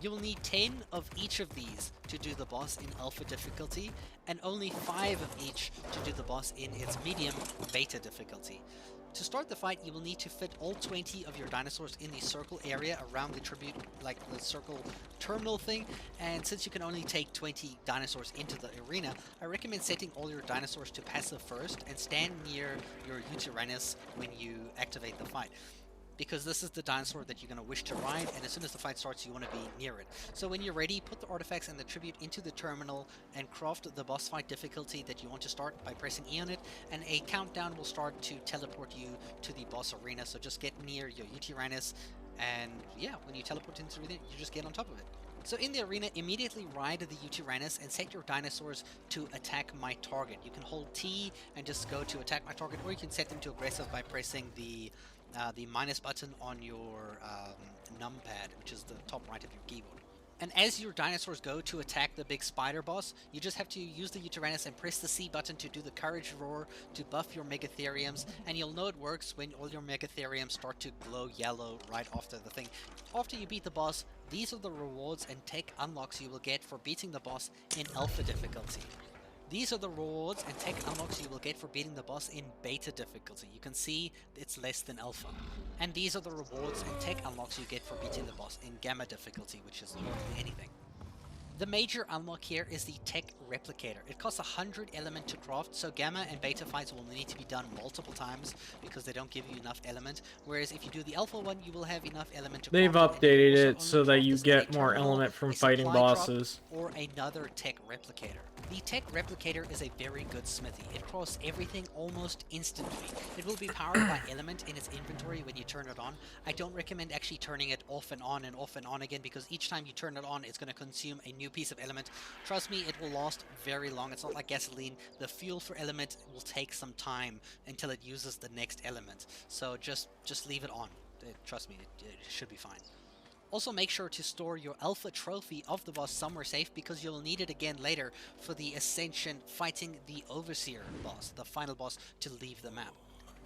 You will need 10 of each of these to do the boss in Alpha difficulty, and only 5 of each to do the boss in its medium Beta difficulty. To start the fight, you will need to fit all 20 of your dinosaurs in the circle area around the tribute, like the circle terminal thing, and since you can only take 20 dinosaurs into the arena, I recommend setting all your dinosaurs to passive first and stand near your VTuberEN when you activate the fight. Because this is the dinosaur that you're going to wish to ride, and as soon as the fight starts, you want to be near it. So when you're ready, put the artifacts and the tribute into the terminal and craft the boss fight difficulty that you want to start by pressing E on it, and a countdown will start to teleport you to the boss arena. So just get near your VTuberEN, and yeah, when you teleport into it, you just get on top of it. So in the arena, immediately ride the VTuberEN and set your dinosaurs to attack my target. You can hold T and just go to attack my target, or you can set them to aggressive by pressing the minus button on your numpad, which is the top right of your keyboard. And as your dinosaurs go to attack the big spider boss, you just have to use the VTuberEN and press the C button to do the courage roar to buff your Megatheriums, and you'll know it works when all your Megatheriums start to glow yellow right after the thing. After you beat the boss, these are the rewards and tech unlocks you will get for beating the boss in Alpha difficulty. These are the rewards and tech unlocks you will get for beating the boss in Beta difficulty. You can see it's less than Alpha. And these are the rewards and tech unlocks you get for beating the boss in Gamma difficulty, which is hardly anything. The major unlock here is the Tech Replicator. It costs 100 element to craft, so Gamma and Beta fights will need to be done multiple times because they don't give you enough element, whereas if you do the Alpha one, you will have enough element to They've craft it, and you updated can also it only so that craft you this at a get more terminal, element from a fighting supply drop, bosses. or another Tech Replicator. The Tech Replicator is a very good smithy. It crafts everything almost instantly. It will be powered by element in its inventory when you turn it on. I don't recommend actually turning it off and on and off and on again, because each time you turn it on, it's going to consume a new piece of element. Trust me, it will last very long. It's not like gasoline. The fuel for element will take some time until it uses the next element. So just leave it on. Trust me, it should be fine. Also, make sure to store your alpha trophy of the boss somewhere safe, because you'll need it again later for the Ascension fighting the Overseer boss, the final boss to leave the map.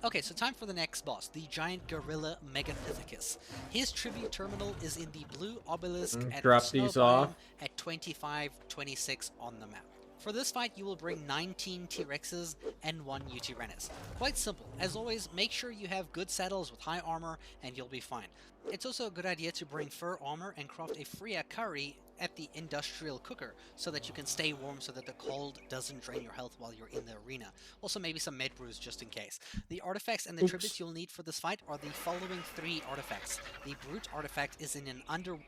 Okay, so time for the next boss, the giant gorilla Megaphysicus. His tribute terminal is in the blue obelisk at Drop the snow these biome off. at 2526 on the map. For this fight, you will bring 19 T-Rexes and 1 Utyranus. Quite simple. As always, make sure you have good saddles with high armor and you'll be fine. It's also a good idea to bring fur armor and craft a Freya curry at the industrial cooker so that you can stay warm, so that the cold doesn't drain your health while you're in the arena. Also maybe some med brews just in case. The artifacts and the tributes you'll need for this fight are the following 3 artifacts. The Brute artifact is in an under...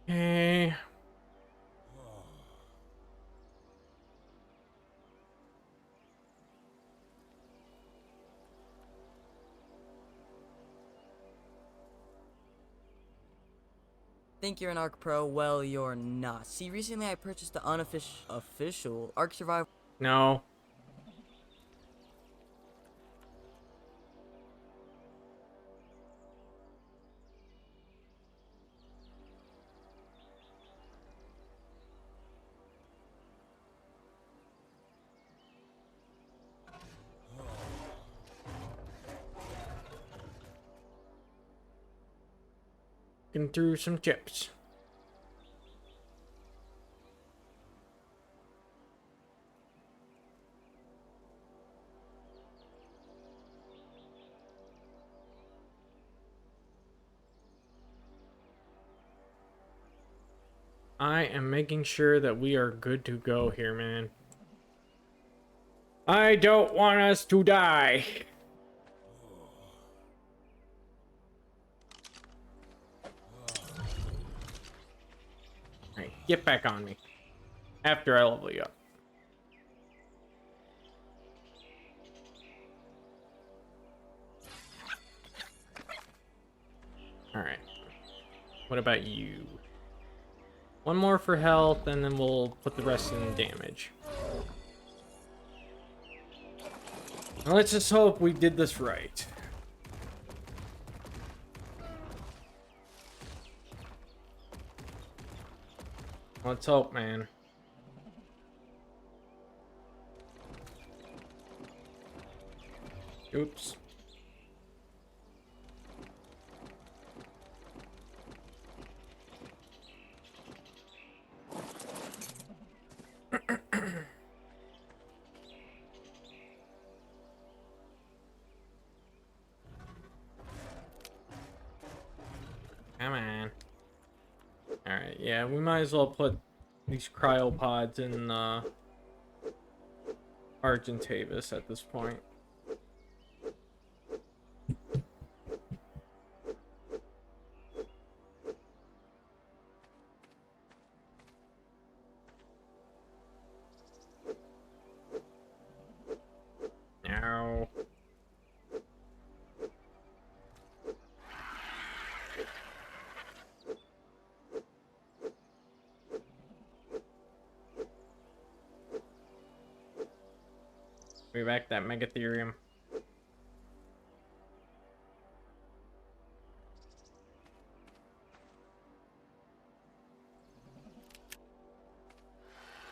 Okay. Think you're an Arc Pro? Well, you're not. See, recently I purchased the unofficial Arc Survival. No. Looking through some chips. I am making sure that we are good to go here, man. I don't want us to die. Alright, get back on me. After I level you up. Alright. What about you? One more for health, and then we'll put the rest in damage. Now let's just hope we did this right. Let's hope, man. Oops. Come on. Alright, yeah, we might as well put these cryopods in Argentavis at this point. No. We back that Megatherium.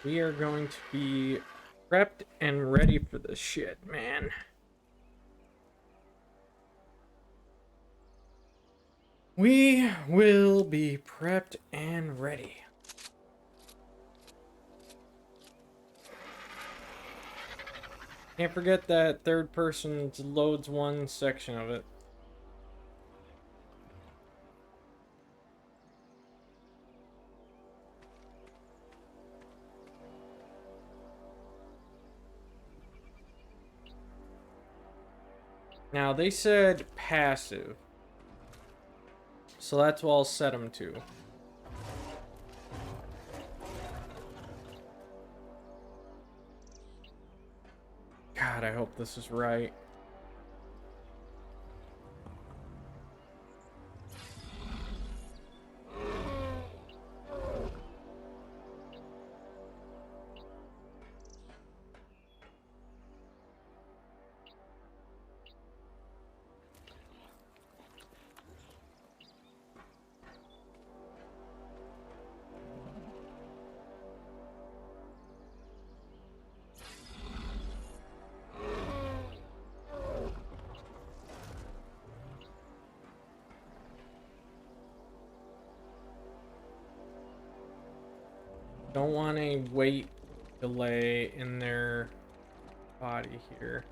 We are going to be prepped and ready for this shit, man. We will be prepped and ready. Can't forget that third person loads one section of it. Now, they said passive. So that's what I'll set them to. God, I hope this is right. Don't want a weight delay in their body here.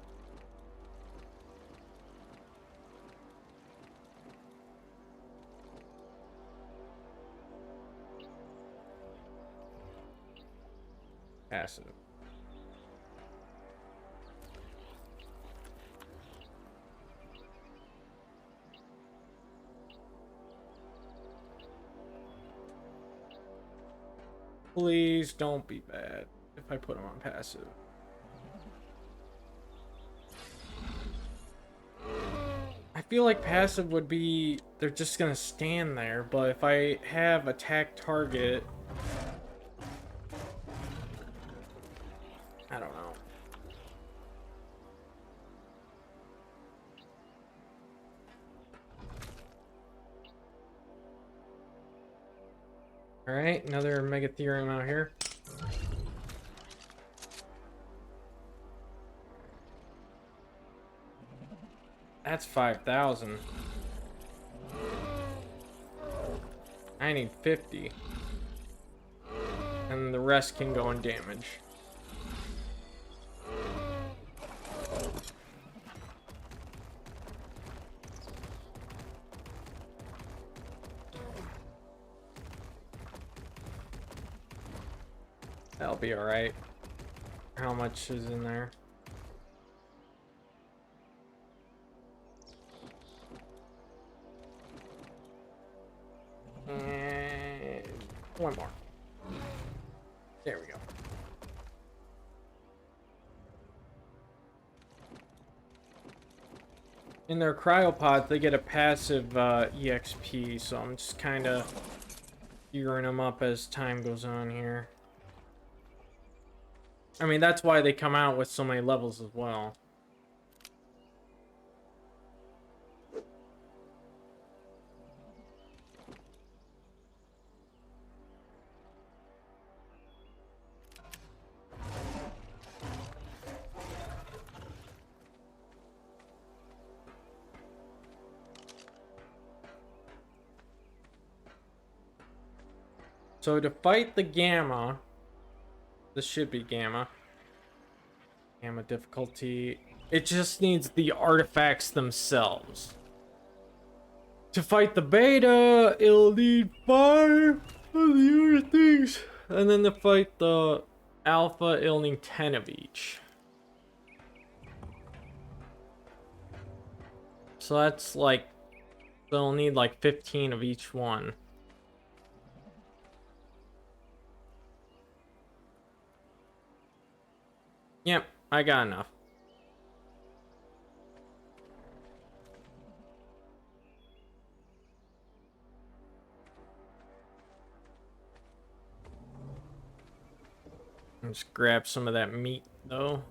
Passive. Please don't be bad if I put them on passive. I feel like passive would be, they're just gonna stand there, but if I have attack target, I don't know. Alright, another Mega Theorem out here. That's 5,000. I need 50. And the rest can go in damage. That'll be alright. How much is in there? And one more. There we go. In their cryopods, they get a passive EXP, so I'm just kind of gearing them up as time goes on here. I mean, that's why they come out with so many levels as well. So to fight the Gamma, this should be Gamma. Gamma difficulty. It just needs the artifacts themselves. To fight the Beta, it'll need 5 of the other things. And then to fight the Alpha, it'll need 10 of each. So that's like, they'll need like 15 of each one. Yep, I got enough. Let's grab some of that meat, though.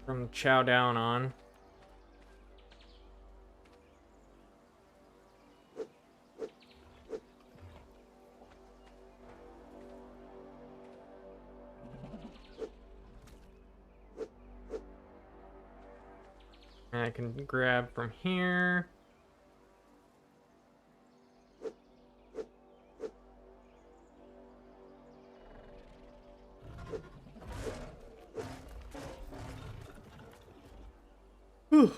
From chow down on. And I can grab from here. Whew.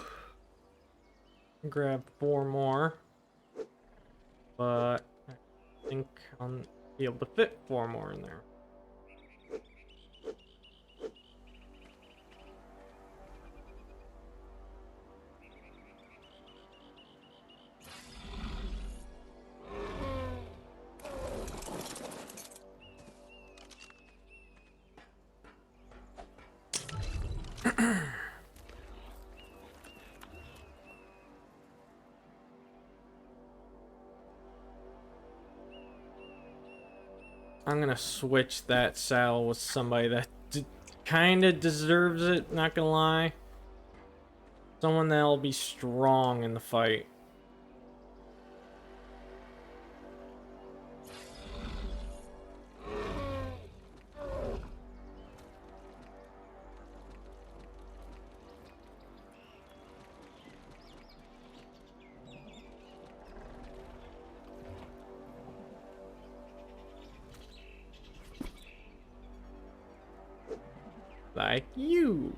Grab 4 more. But I think I'll be able to fit 4 more in there. I'm gonna switch that saddle with somebody that kind of deserves it, not gonna lie. Someone that'll be strong in the fight. Like you.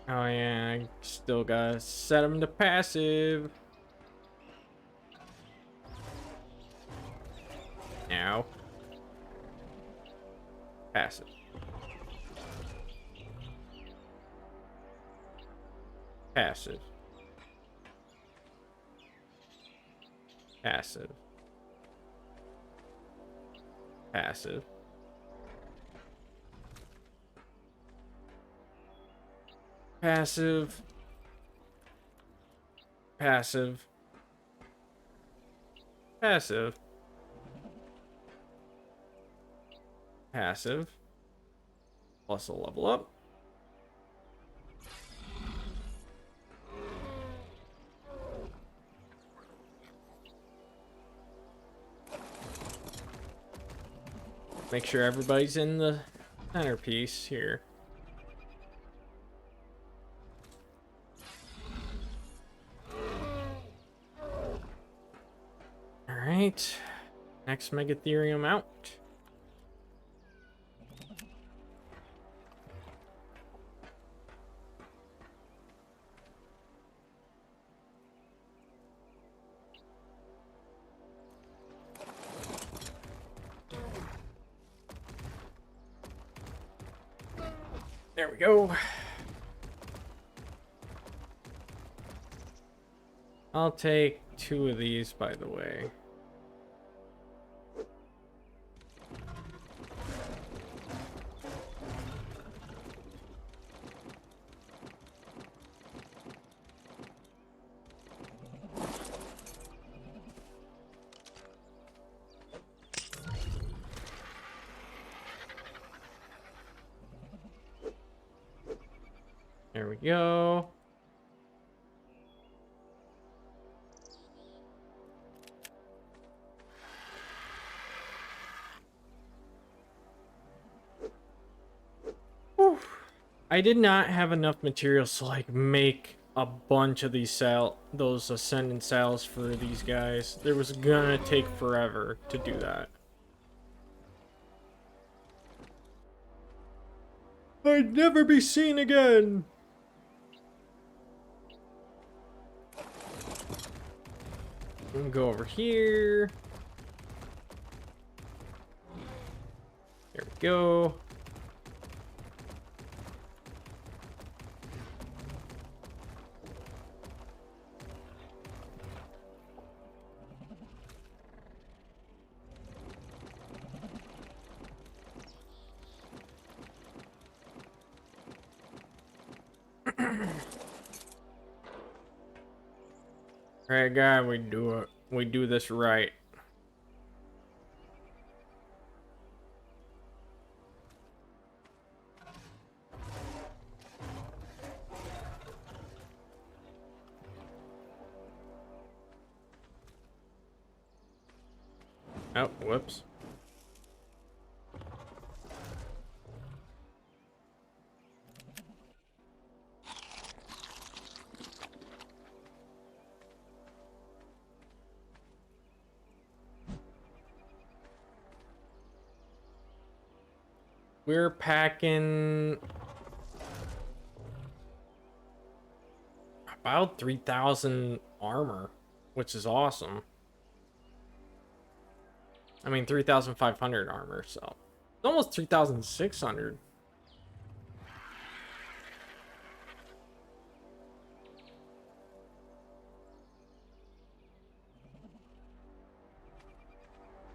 Oh yeah, I still gotta set him to passive. Now. Passive. Passive. Passive. Passive. Passive. Passive. Passive. Passive. Plus a level up. Make sure everybody's in the centerpiece here. Alright. Next Megatherium out. There we go. I'll take 2 of these, by the way. There we go. Whew. I did not have enough materials to like make a bunch of these those ascendant saddles for these guys. There was gonna take forever to do that. I'd never be seen again. I'm gonna go over here. There we go. Alright, guy, we do it. We do this right. Oh, whoops. We're packing about 3,000 armor, which is awesome. I mean, 3,500 armor, so it's almost 3,600.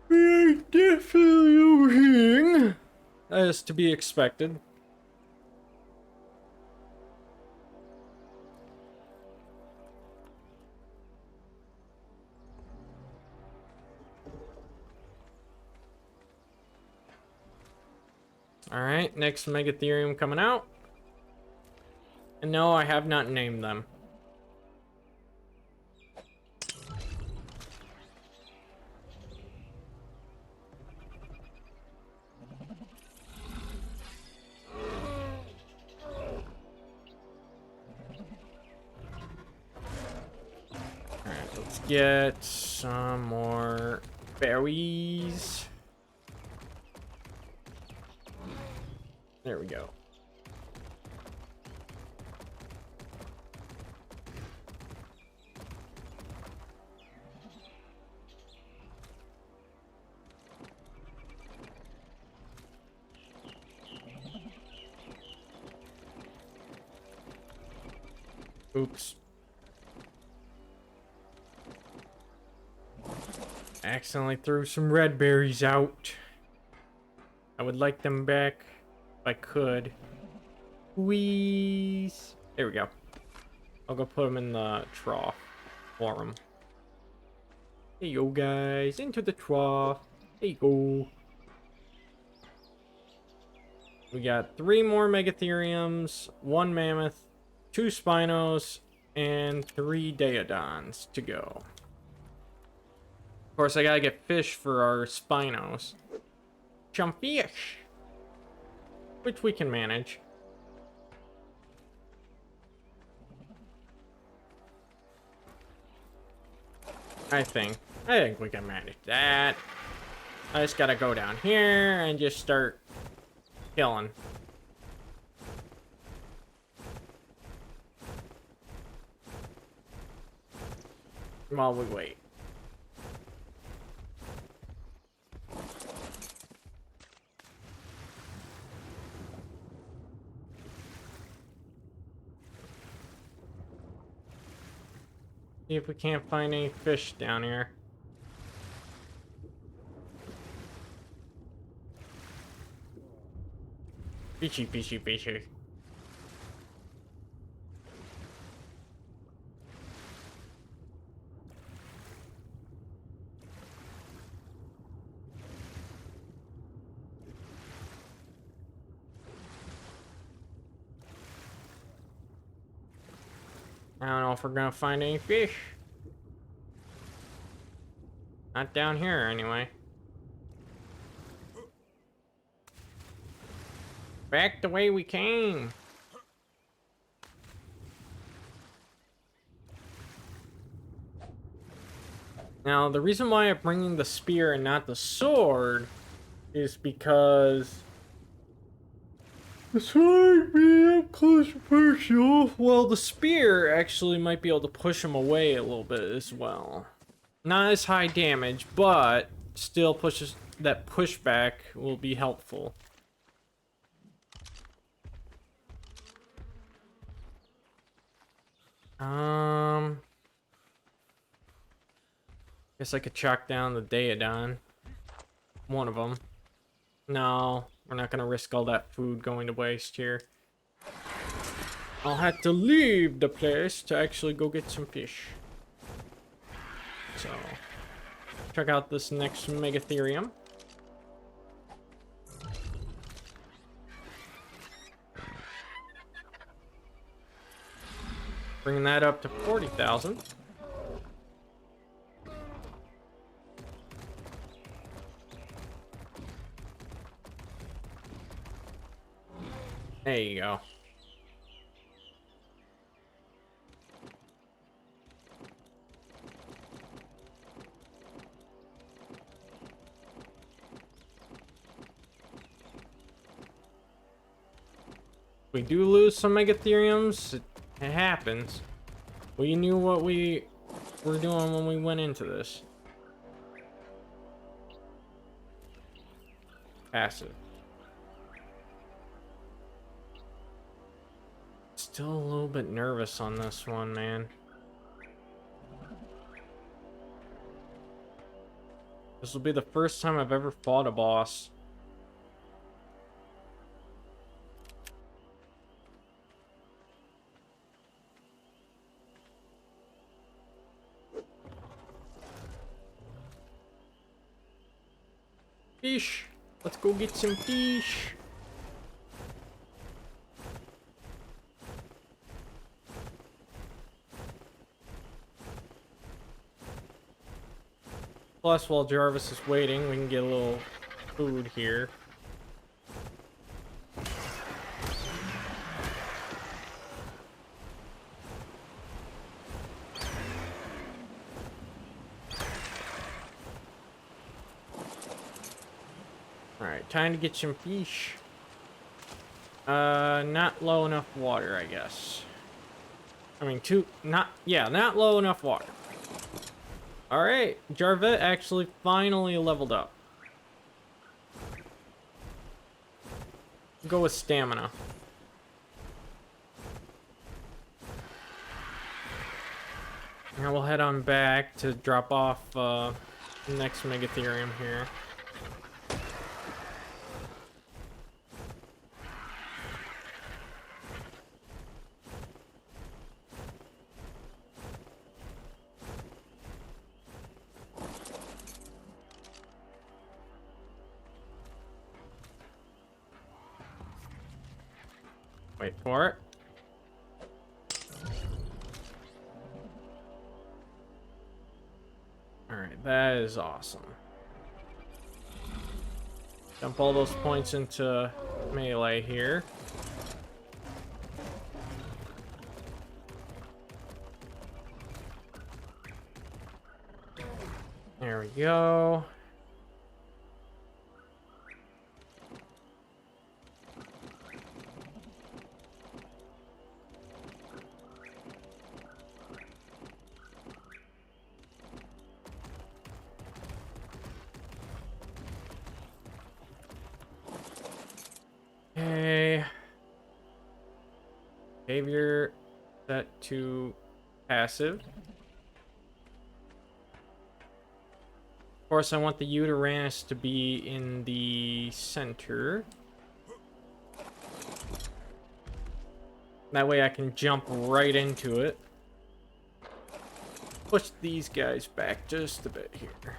We're definitely overheating. That is to be expected. Alright, next Megatherium coming out. And no, I have not named them. Alright, let's get some more berries. There we go. Oops. Accidentally threw some red berries out. I would like them back if I could. Wheeze. There we go. I'll go put them in the trough for them. There you go, guys. Into the trough. There you go. We got 3 more Megatheriums, 1 Mammoth, 2 Spinos, and 3 Daeodons to go. Of course, I gotta get fish for our Spinos. Some fish! Which we can manage. I think we can manage that. I just gotta go down here and just start killing. While we wait. See if we can't find any fish down here. Fishy, fishy, fishy. I don't know if we're gonna find any fish. Not down here, anyway. Back the way we came. Now, the reason why I'm bringing the spear and not the sword is because the sword being up close and personal, well, the spear actually might be able to push him away a little bit as well. Not as high damage, but still pushes that pushback will be helpful. Guess I could chalk down the Daeodon. One of them. No, we're not gonna risk all that food going to waste here. I'll have to leave the place to actually go get some fish. So, check out this next Megatherium. Bringing that up to 40,000. There you go. We do lose some megatheriums. It happens. We knew what we were doing when we went into this. Passive. Still a little bit nervous on this one, man. This will be the first time I've ever fought a boss. Fish! Let's go get some fish! Plus, while Jarvis is waiting, we can get a little food here. Alright, time to get some fish. Not low enough water, I guess. I mean, not low enough water. Alright, Jarvet actually finally leveled up. Go with stamina. Now we'll head on back to drop off the next Megatherium here. Wait for it. Alright, that is awesome. Dump all those points into melee here. There we go. Okay. Behavior set to passive. Of course, I want the Uranus to be in the center. That way I can jump right into it. Push these guys back just a bit here.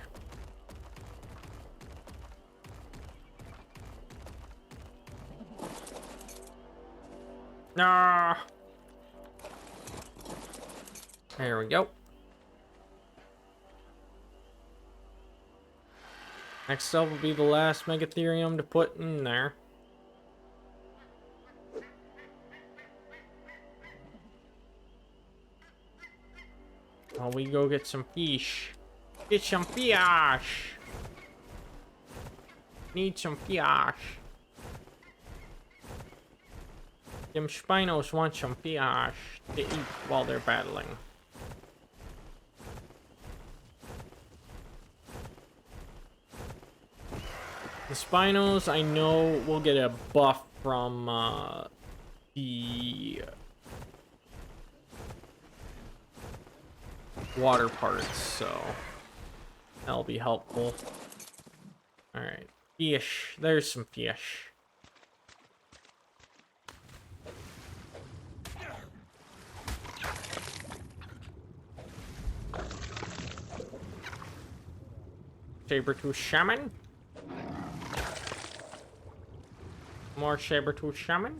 Nah. There we go. Next up will be the last Megatherium to put in there. While we go get some fish. Get some fish! Need some fish. Them Spinos want some fish to eat while they're battling. The Spinos, I know, will get a buff from the water parts, so that'll be helpful. Alright, fish. There's some fish. Sabertooth Shaman. More Sabertooth Shaman.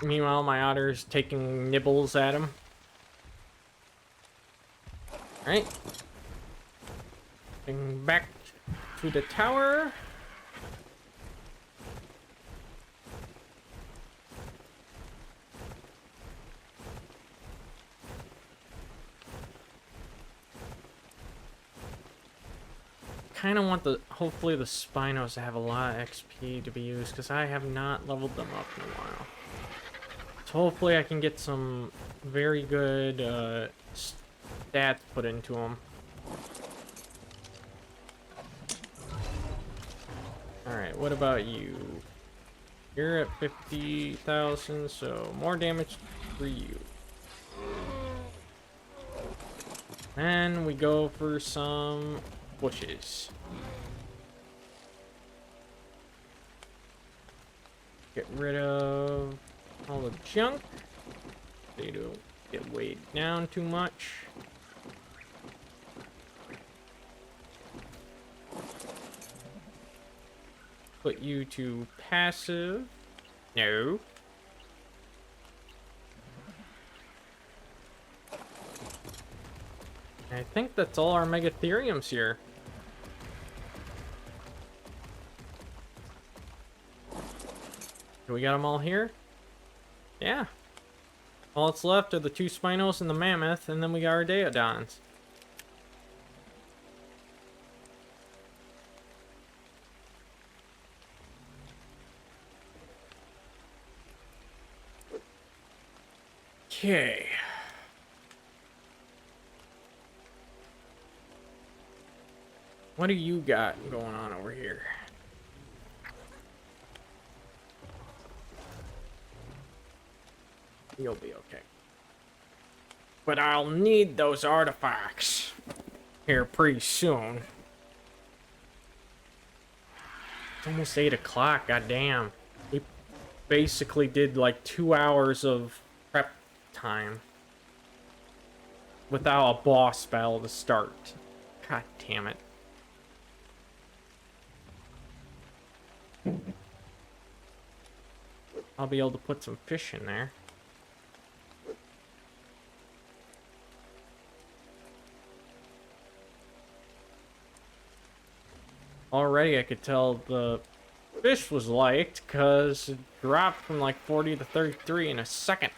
Meanwhile, my otter's taking nibbles at him. Alright. Bring back to the tower. Kind of want hopefully the Spinos to have a lot of XP to be used, because I have not leveled them up in a while. So hopefully I can get some very good stats put into them. Alright, what about you? You're at 50,000, so more damage for you. And we go for some bushes. Get rid of all the junk. They don't get weighed down too much. Put you to passive. No. I think that's all our Megatheriums here. Do we got them all here? Yeah. All that's left are the 2 Spinos and the Mammoth, and then we got our Daeodons. Okay. What do you got going on over here? You'll be okay. But I'll need those artifacts here pretty soon. It's almost 8 o'clock, goddamn. We basically did like 2 hours of prep time without a boss battle to start. God damn it. I'll be able to put some fish in there. Already I could tell the fish was liked because it dropped from like 40 to 33 in a second.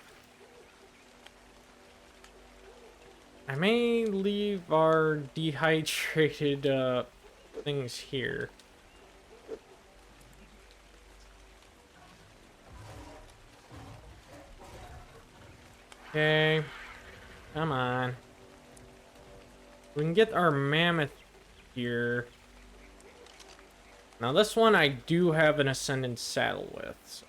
I may leave our dehydrated things here. Okay, come on. We can get our mammoth here. Now this one I do have an ascendant saddle with, so.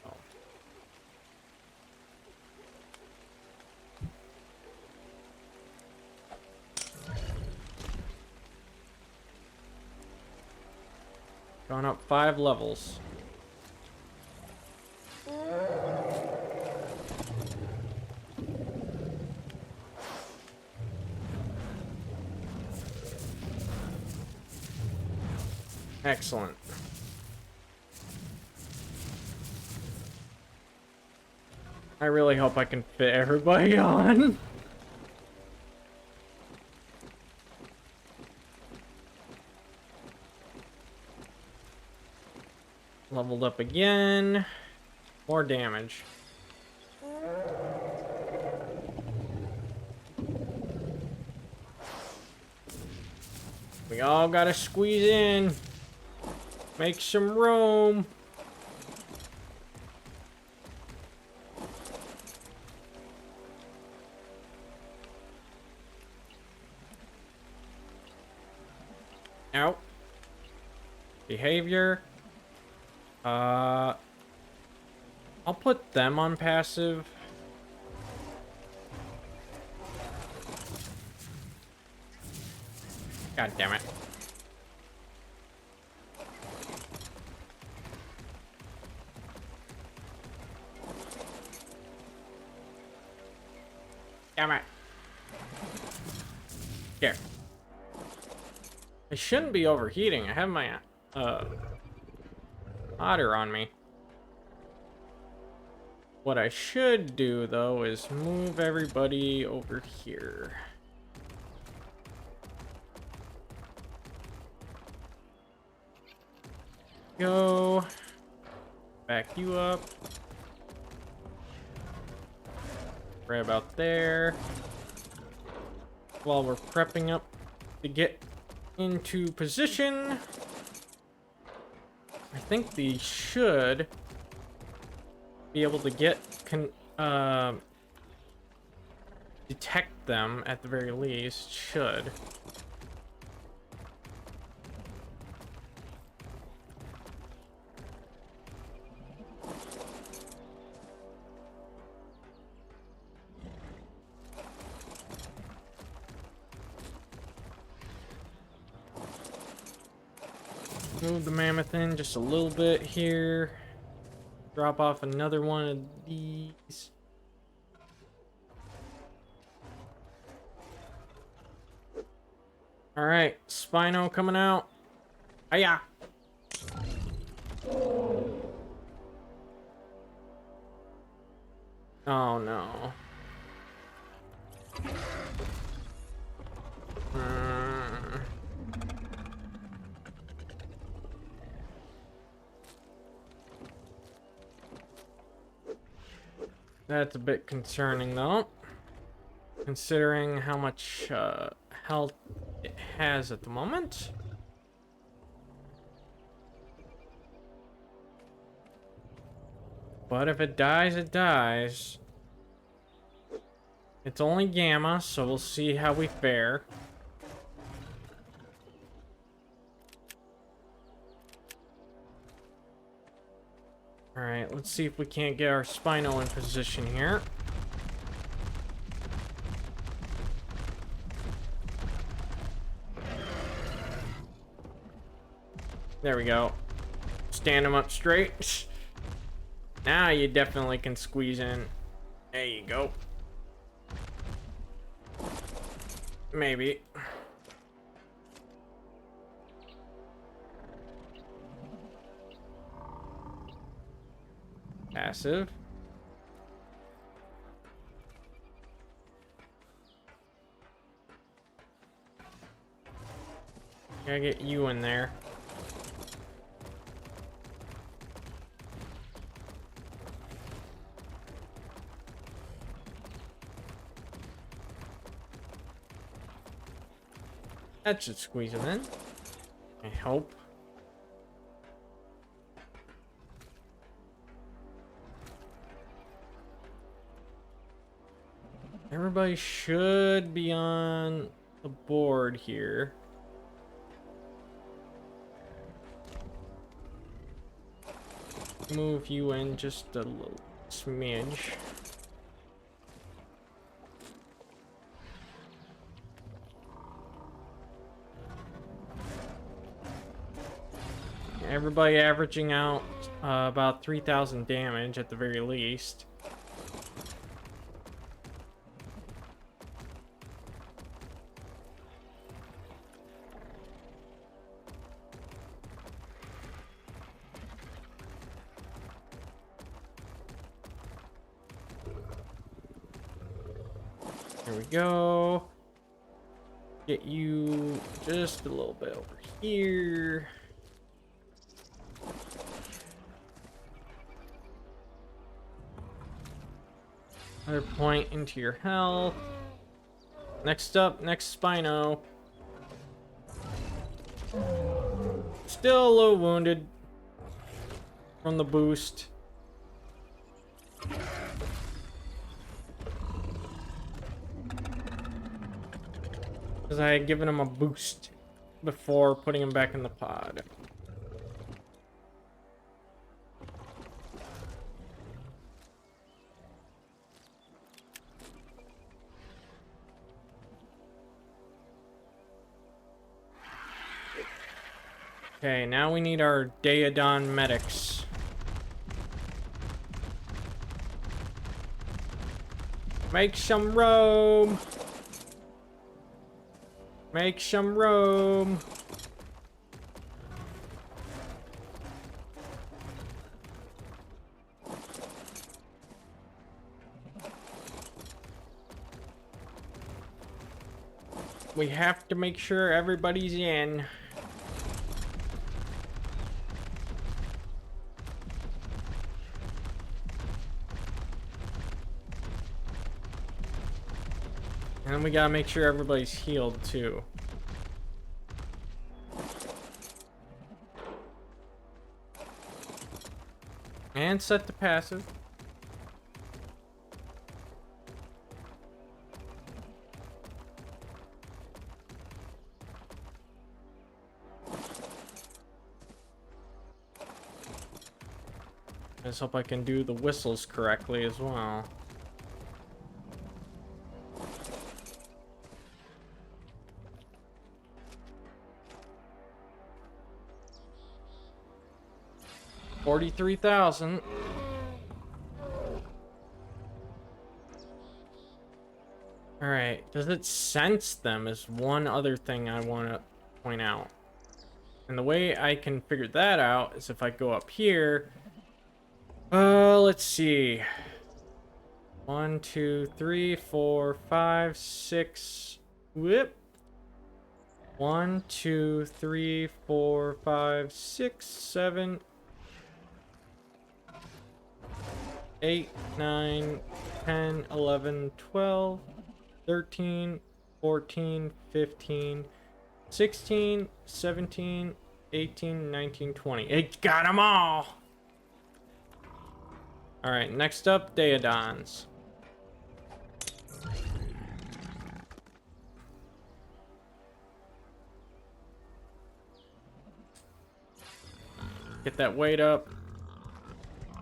Going up 5 levels. Excellent. I really hope I can fit everybody on. Leveled up again. More damage. We all gotta squeeze in. Make some room. Out. Behavior. I'll put them on passive. God damn it. Damn it. Here. I shouldn't be overheating. I have my otter on me. What I should do though is move everybody over here. Go. Back you up. Right about there. While we're prepping up to get into position. I think these should be able to get detect them at the very least. Should. Move the mammoth in just a little bit here. Drop off another one of these. All right, Spino coming out. Hiya. Oh no. That's a bit concerning though, considering how much health it has at the moment. But if it dies, it dies. It's only gamma, so we'll see how we fare. Alright, let's see if we can't get our Spino in position here. There we go. Stand him up straight. Now you definitely can squeeze in. There you go. Maybe. Passive. Gotta get you in there. That should squeeze him in. I hope. Everybody should be on the board here. Move you in just a little smidge. Everybody averaging out about 3,000 damage at the very least. There we go. Get you just a little bit over here. Another point into your health. Next up, next Spino. Still a little wounded from the boost. Because I had given him a boost before putting him back in the pod. Okay, now we need our Daedon medics. Make some room! Make some room! We have to make sure everybody's in. And we gotta make sure everybody's healed too. And set the passive. I just hope I can do the whistles correctly as well. $43,000. All right. Does it sense them is one other thing I want to point out. And the way I can figure that out is if I go up here. Let's see. 1, 2, 3, 4, 5, 6. Whoop. 1, 2, 3, 4, 5, 6, 7, 8, 9, 10, 11, 12, 13, 14, 15, 16, 17, 18, 19, 20. It got them all! Alright, next up, Daedons. Get that weight up.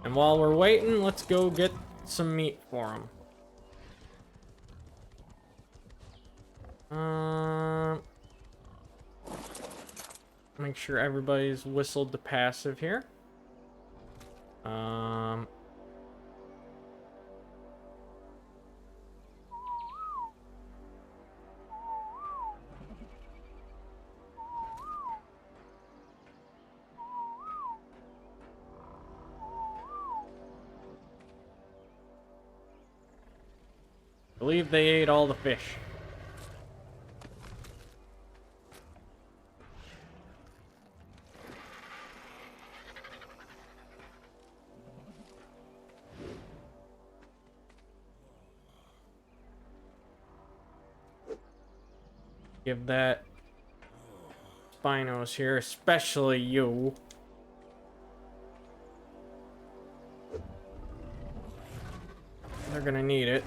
And while we're waiting, let's go get some meat for them. Make sure everybody's whistled the passive here. I believe they ate all the fish. Give that Spinos here, especially you. They're gonna need it.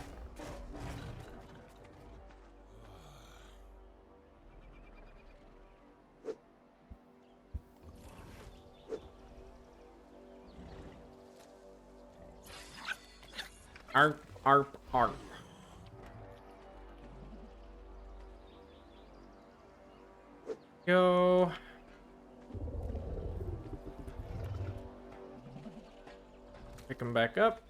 Arp, arp, arp. Go. Pick them back up.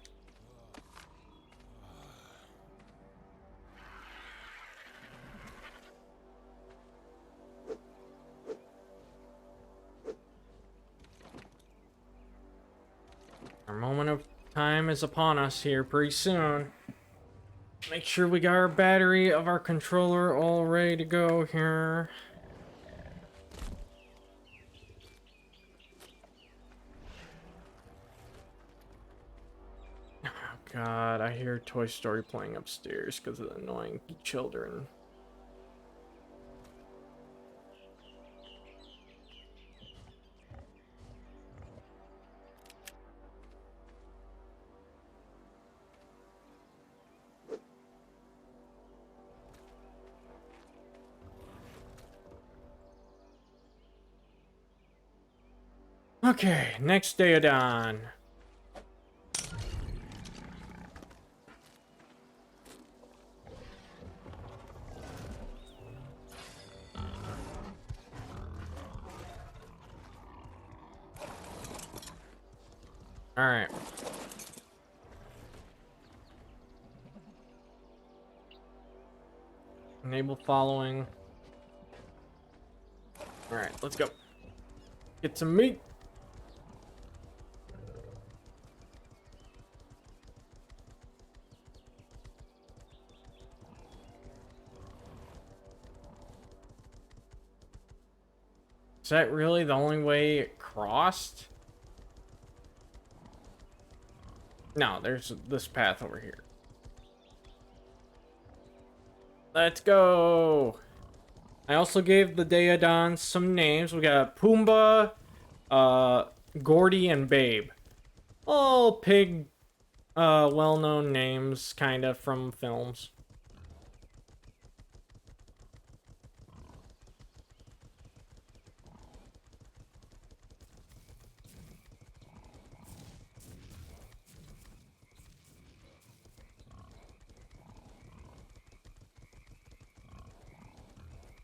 Our moment of time is upon us here pretty soon. Make sure we got our battery of our controller all ready to go here. Oh God, I hear Toy Story playing upstairs because of the annoying children. Okay, next Daedon. All right. Enable following. All right, let's go. Get some meat. Is that really the only way it crossed? No, there's this path over here. Let's go. I also gave the Daeodons some names. We got Pumbaa, Gordy, and Babe. All pig, well-known names, kind of, from films.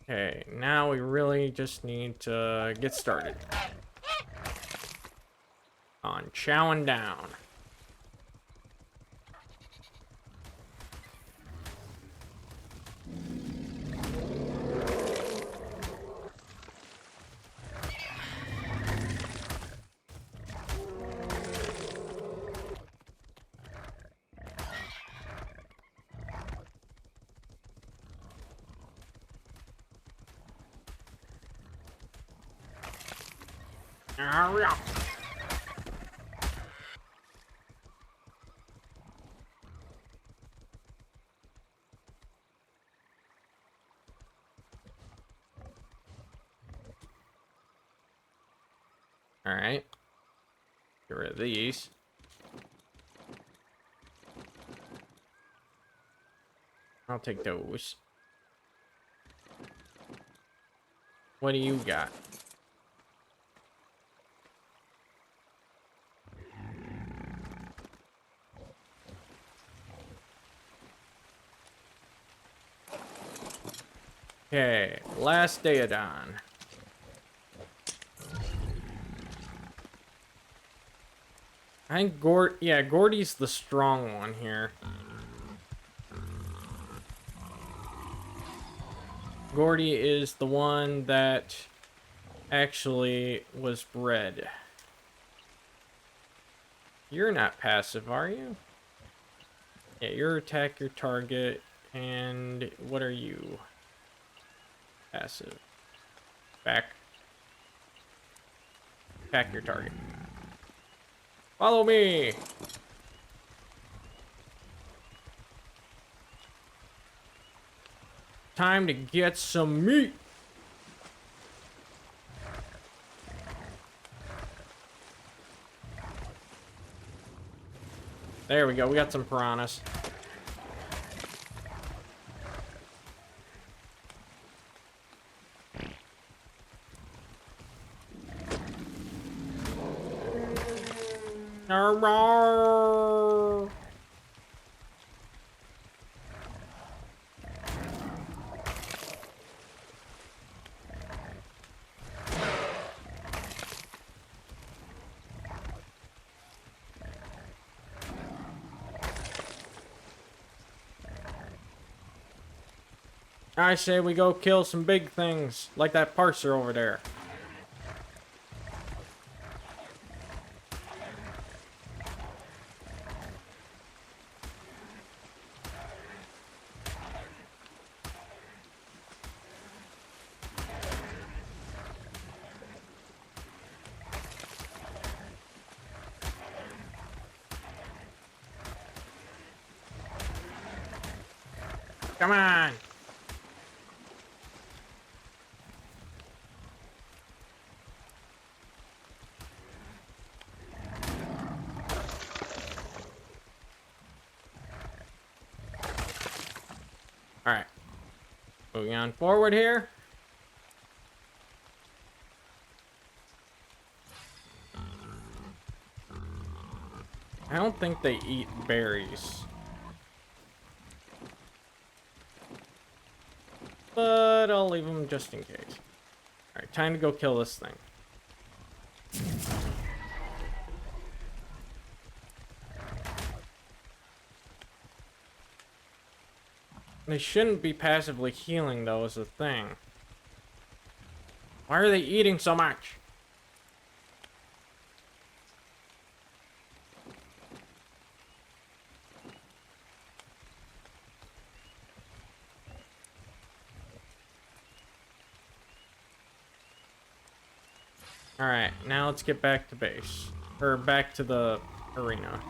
Okay, now we really just need to get started on chowing down. Hurry up. All right. Get rid of these. I'll take those. What do you got? Okay, last Daeodon. I think Gordy's the strong one here. Gordy is the one that actually was bred. You're not passive, are you? Yeah, you're attack your target, and what are you? Passive. Back. Attack your target. Follow me! Time to get some meat! There we go, we got some piranhas. Arrgh. I say we go kill some big things, like that parser over there. Come on! Alright. Moving on forward here. I don't think they eat berries. But I'll leave them just in case. Alright, time to go kill this thing. They shouldn't be passively healing, though, is the thing. Why are they eating so much? Alright, now let's get back to base. Or back to the arena.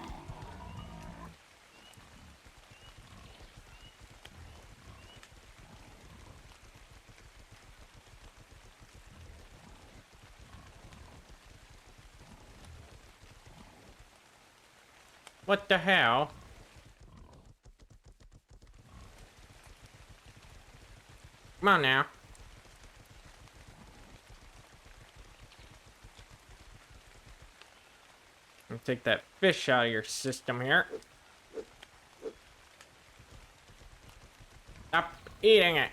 What the hell? Come on now. Let me take that fish out of your system here. Stop eating it.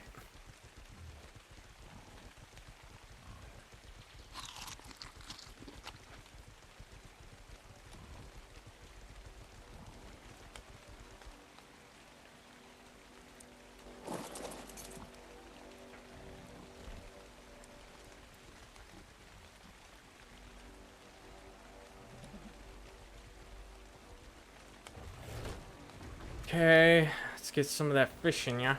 Okay, let's get some of that fish in ya.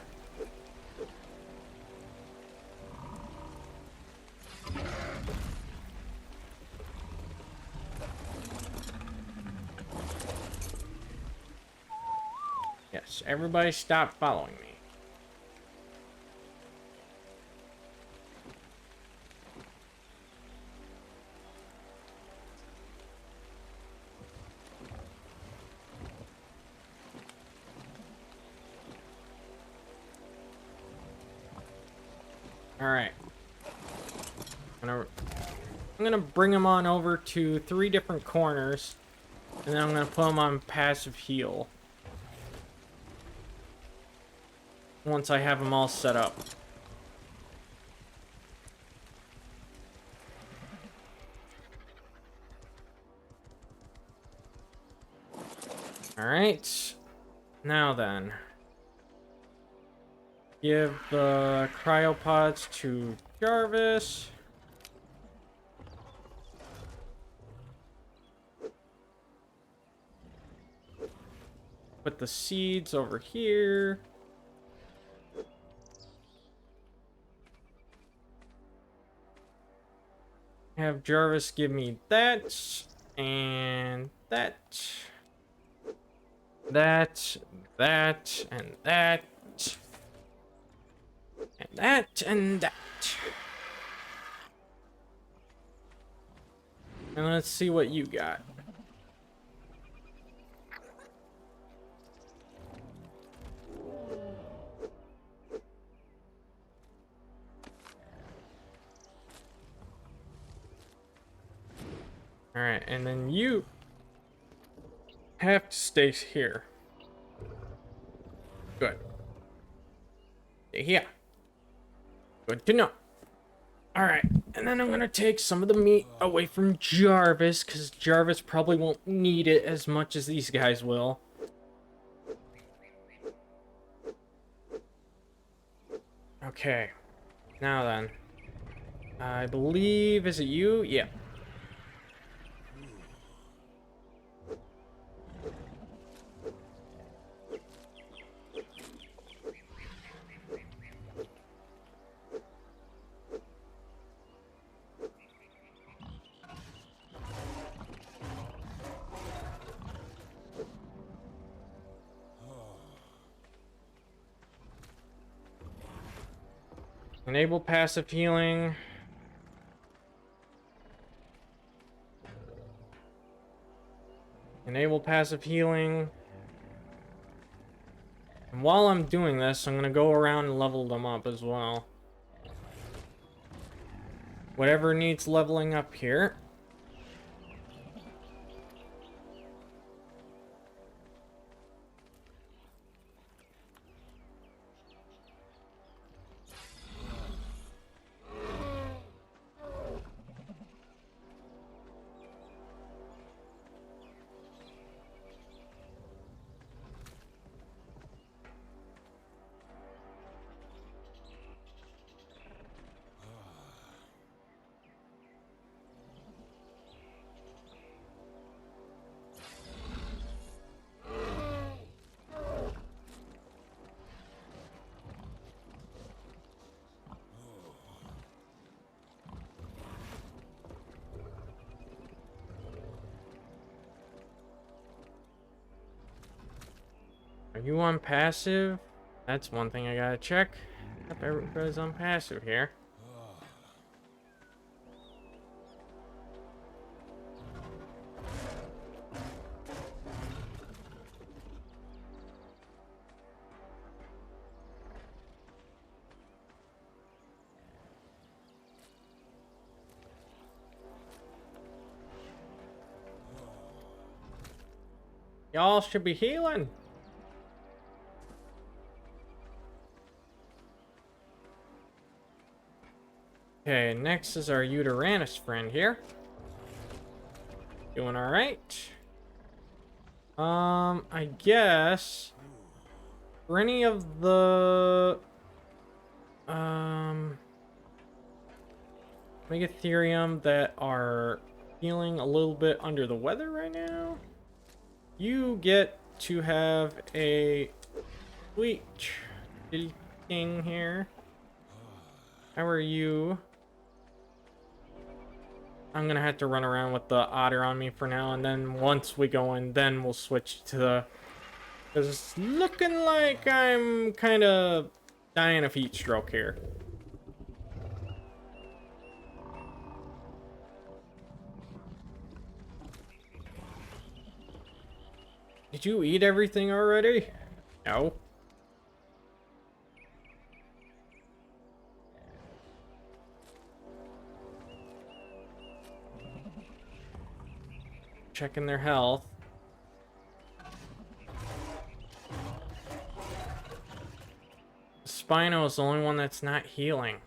Yes, everybody stop following me. Alright. I'm gonna bring them on over to 3 different corners, and then I'm gonna put them on passive heal. Once I have them all set up. Alright. Now then. Give the cryopods to Jarvis. Put the seeds over here. Have Jarvis give me that, and that, that, that, and that, and that, and that. And let's see what you got. Alright, and then you have to stay here. Good. Stay here. Good to know. Alright, and then I'm gonna take some of the meat away from Jarvis, because Jarvis probably won't need it as much as these guys will. Okay. Now then. I believe, is it you? Yeah. Enable passive healing. Enable passive healing. And while I'm doing this, I'm gonna go around and level them up as well. Whatever needs leveling up here. Are you on passive? That's one thing I gotta check. Yep, everybody's on passive here. Y'all should be healing. Okay, next is our Uteranus friend here. Doing alright. I guess for any of the Megatherium that are feeling a little bit under the weather right now, you get to have a sweet kitty thing here. How are you? I'm gonna have to run around with the otter on me for now, and then once we go in, then we'll switch to the... Because it's looking like I'm kind of dying of heat stroke here. Did you eat everything already? No. Checking their health. Spino is the only one that's not healing.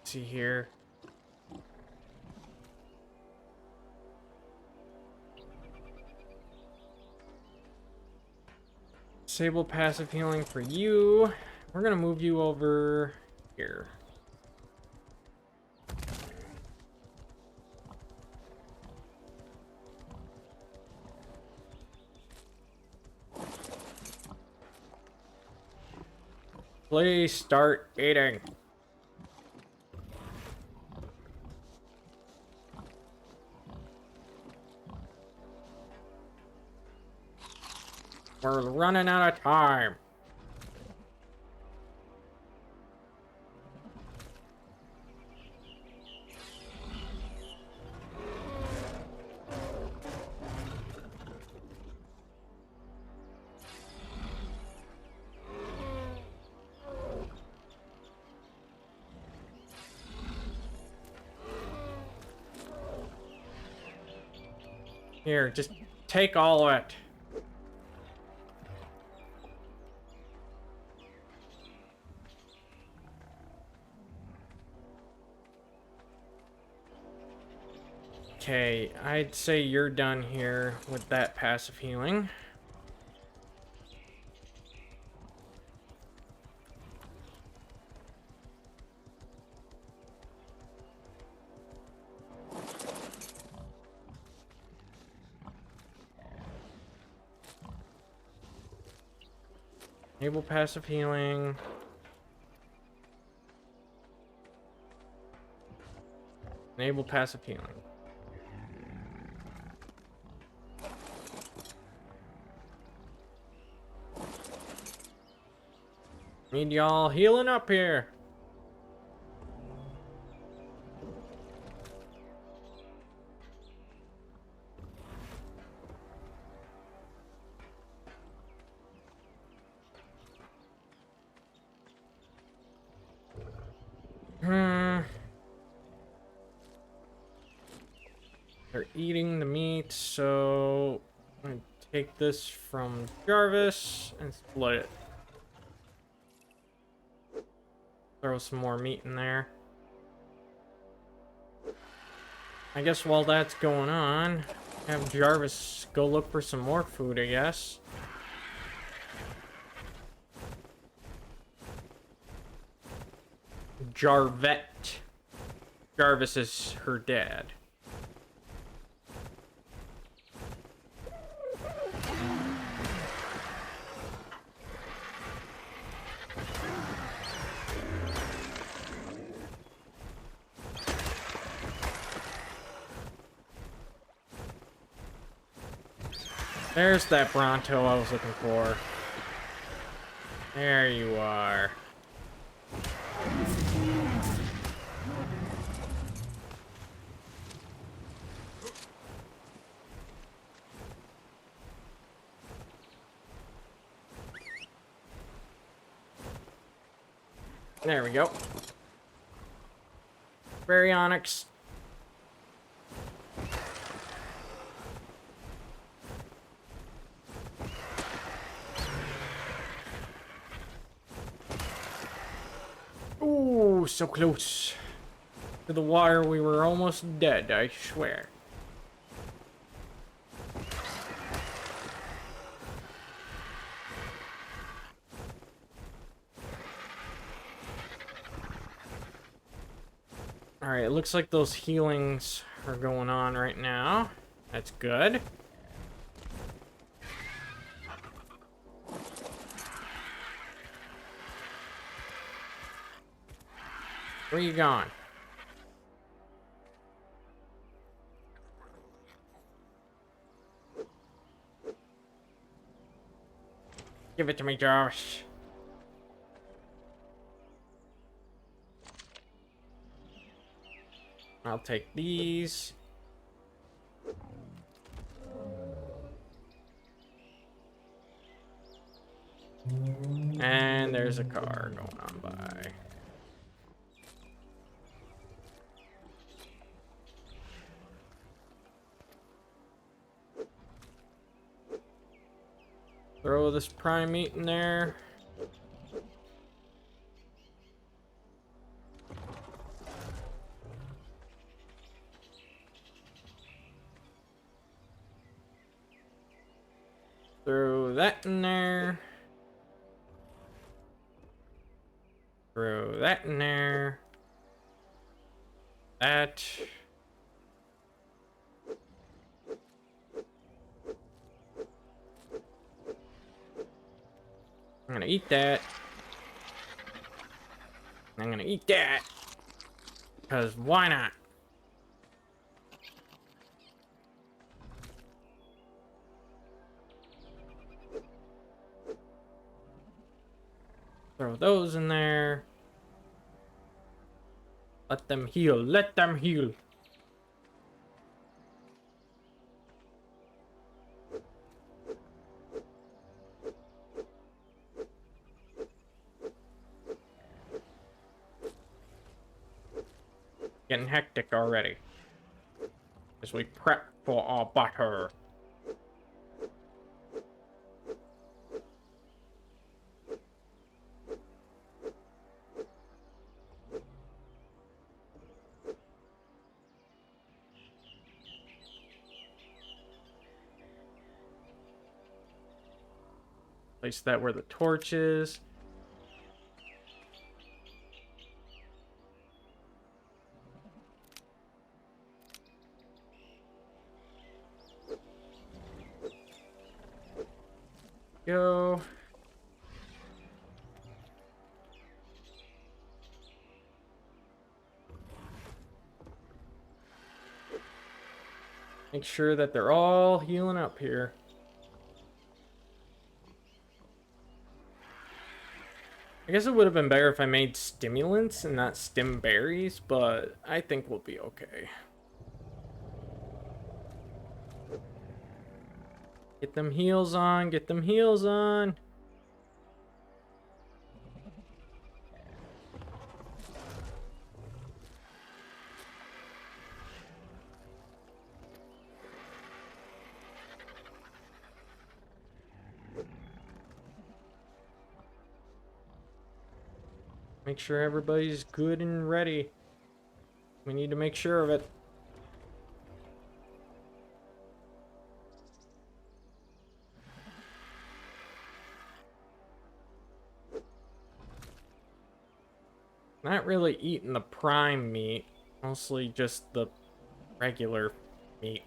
See here. Disable passive healing for you. We're gonna move you over here. Please start eating. We're running out of time. Here, just take all of it. Okay, I'd say you're done here with that passive healing. Enable passive healing. Enable passive healing. Need y'all healing up here. They're eating the meat, so I'm gonna take this from Jarvis and split it. Throw some more meat in there. I guess while that's going on, have Jarvis go look for some more food, I guess. Jarvette. Jarvis is her dad. There's that Bronto I was looking for. There you are. There we go. Baryonyx. Ooh, so close. To the water, we were almost dead, I swear. Alright, it looks like those healings are going on right now. That's good. Where you going? Give it to me, Josh. I'll take these. And there's a car going on by. Throw this prime meat in there. Throw that in there. Throw that in there. That. I'm gonna eat that. I'm gonna eat that. Because why not? Throw those in there. Let them heal. Let them heal. Getting hectic already. As we prep for our butter. Place that where the torch is. Go. Make sure that they're all healing up here. I guess it would have been better if I made stimulants and not stim berries, but I think we'll be okay. Get them heals on, get them heals on. Make sure everybody's good and ready. We need to make sure of it. Not really eating the prime meat, mostly just the regular meat.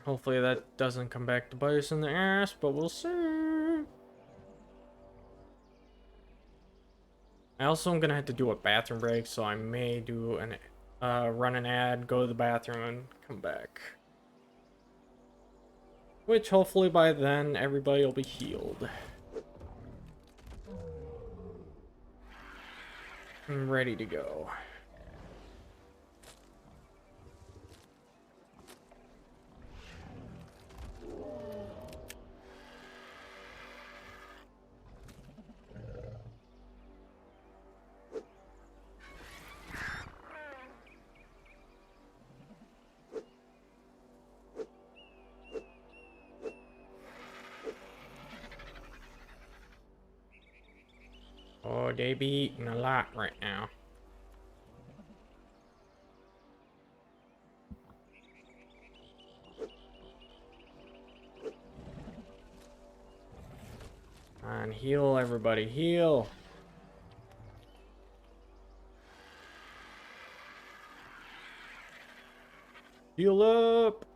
Hopefully that doesn't come back to bite us in the ass, but we'll see. I also am gonna have to do a bathroom break, so I may do an run an ad, go to the bathroom, and come back. Which hopefully by then everybody will be healed. I'm ready to go. Oh, they be eating a lot right now. And heal, everybody, heal. Heal up.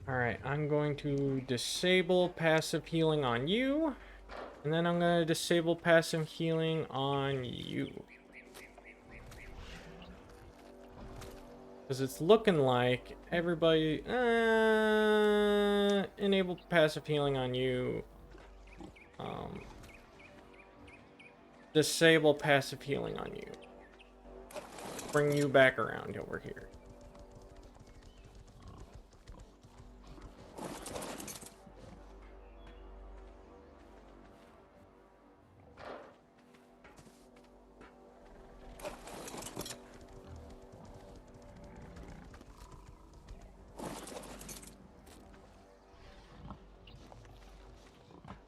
Alright, I'm going to disable passive healing on you. And then I'm going to disable passive healing on you. Because it's looking like everybody... enable passive healing on you. Disable passive healing on you. Bring you back around over here.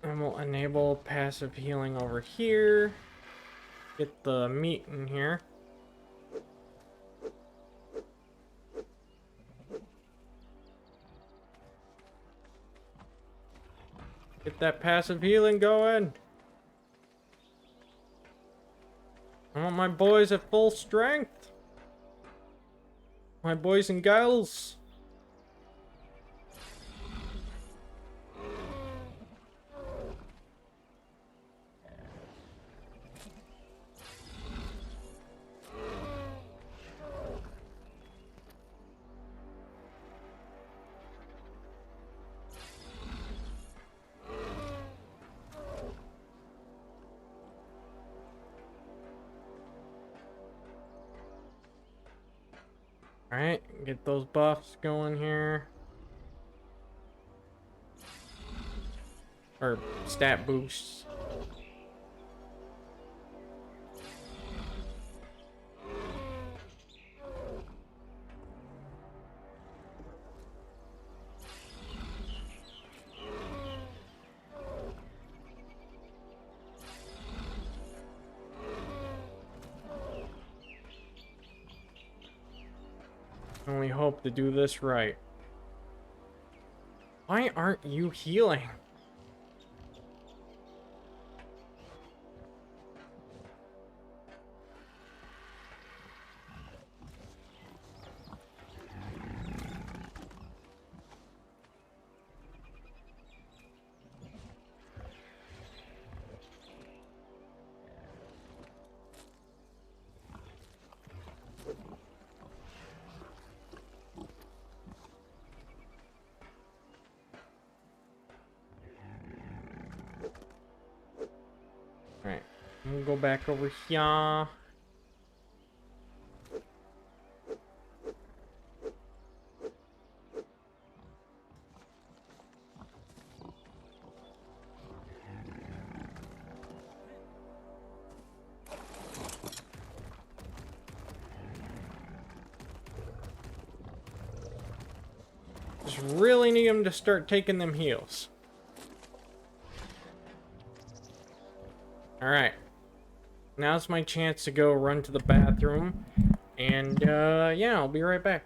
And we'll enable passive healing over here. Get the meat in here. Get that passive healing going. I want my boys at full strength. My boys and girls. Alright, get those buffs going here. Or stat boosts. Only hope to do this right. Why aren't you healing? Alright, I'm gonna go back over here. Just really need him to start taking them heals. Alright. Now's my chance to go run to the bathroom. And, yeah, I'll be right back.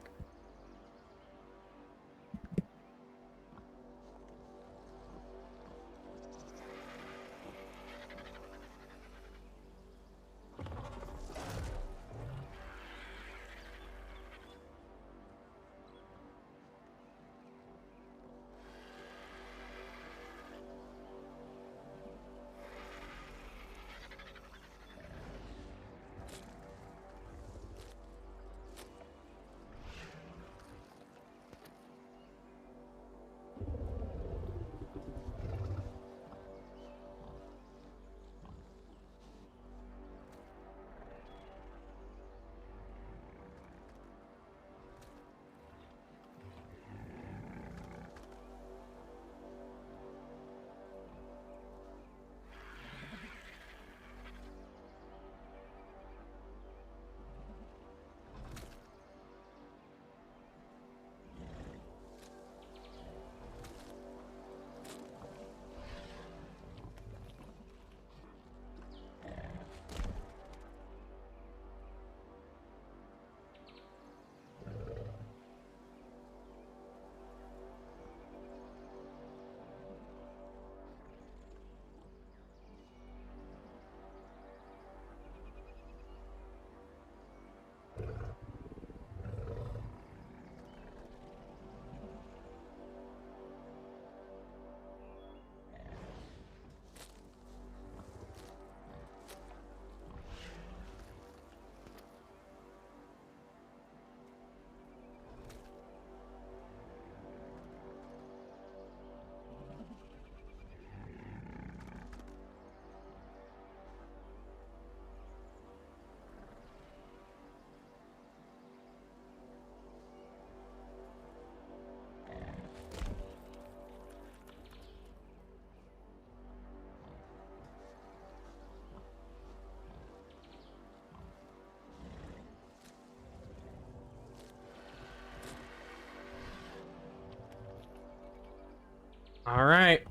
All right.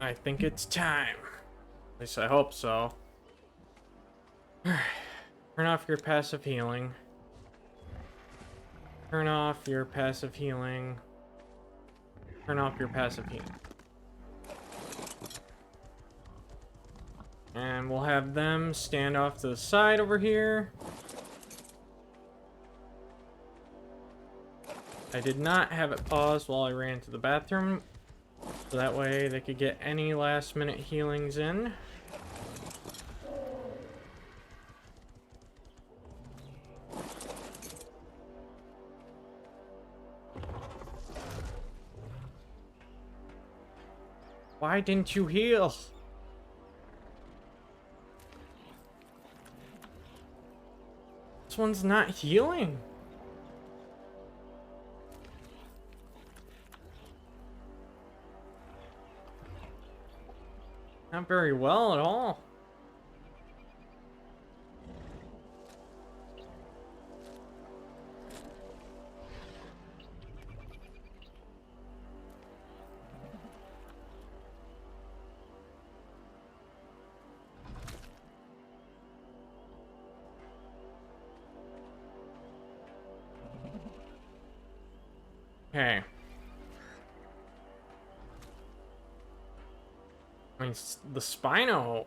I think it's time. At least I hope so. All right. Turn off your passive healing. Turn off your passive healing. Turn off your passive healing. And we'll have them stand off to the side over here. I did not have it paused while I ran to the bathroom, so that way they could get any last minute healings in. Why didn't you heal? This one's not healing. Not very well at all. Okay. I mean, the Spino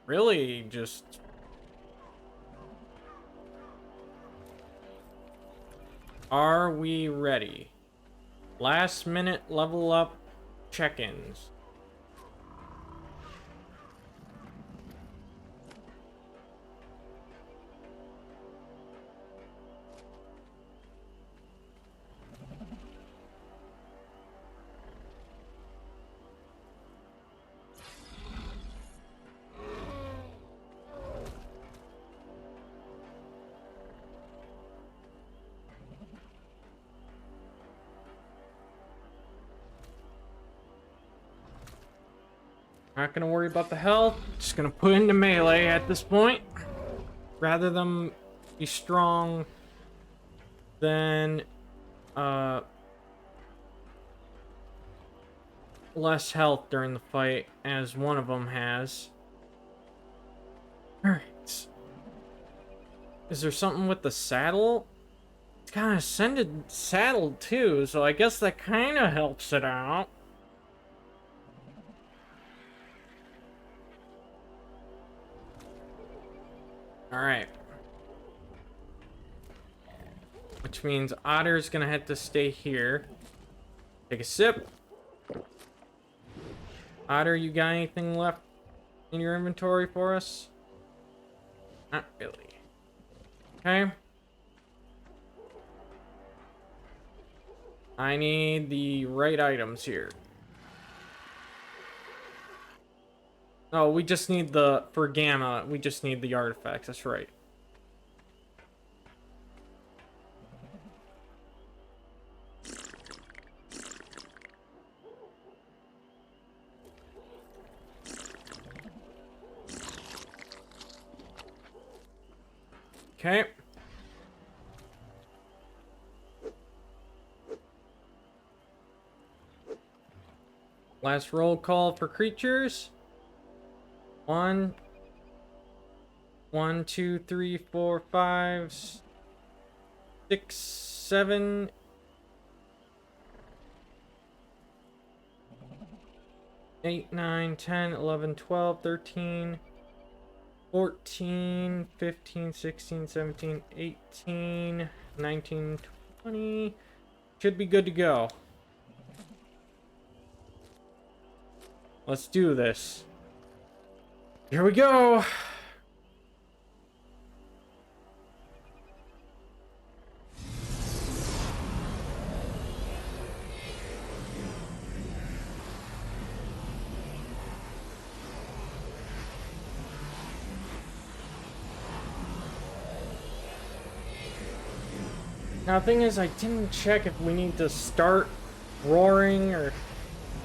really just... Are we ready? Last minute level up check-ins. Not gonna worry about the health. Just gonna put into melee at this point. Rather than be strong than less health during the fight, as one of them has. Alright. Is there something with the saddle? It's kind of ascended saddle too, so I guess that kind of helps it out. Alright. Which means Otter's gonna have to stay here. Take a sip. Otter, you got anything left in your inventory for us? Not really. Okay. I need the right items here. Oh, we just need for Gamma, we just need the artifacts, that's right. Okay. Last roll call for creatures. 1, 2, 3, 4, 5, 6, 7, 8, 9, 10, 11, 12, 13, 14, 15, 16, 17, 18, 19, 20. Should be good to go. Let's do this. Here we go. Now, the thing is, I didn't check if we need to start roaring or...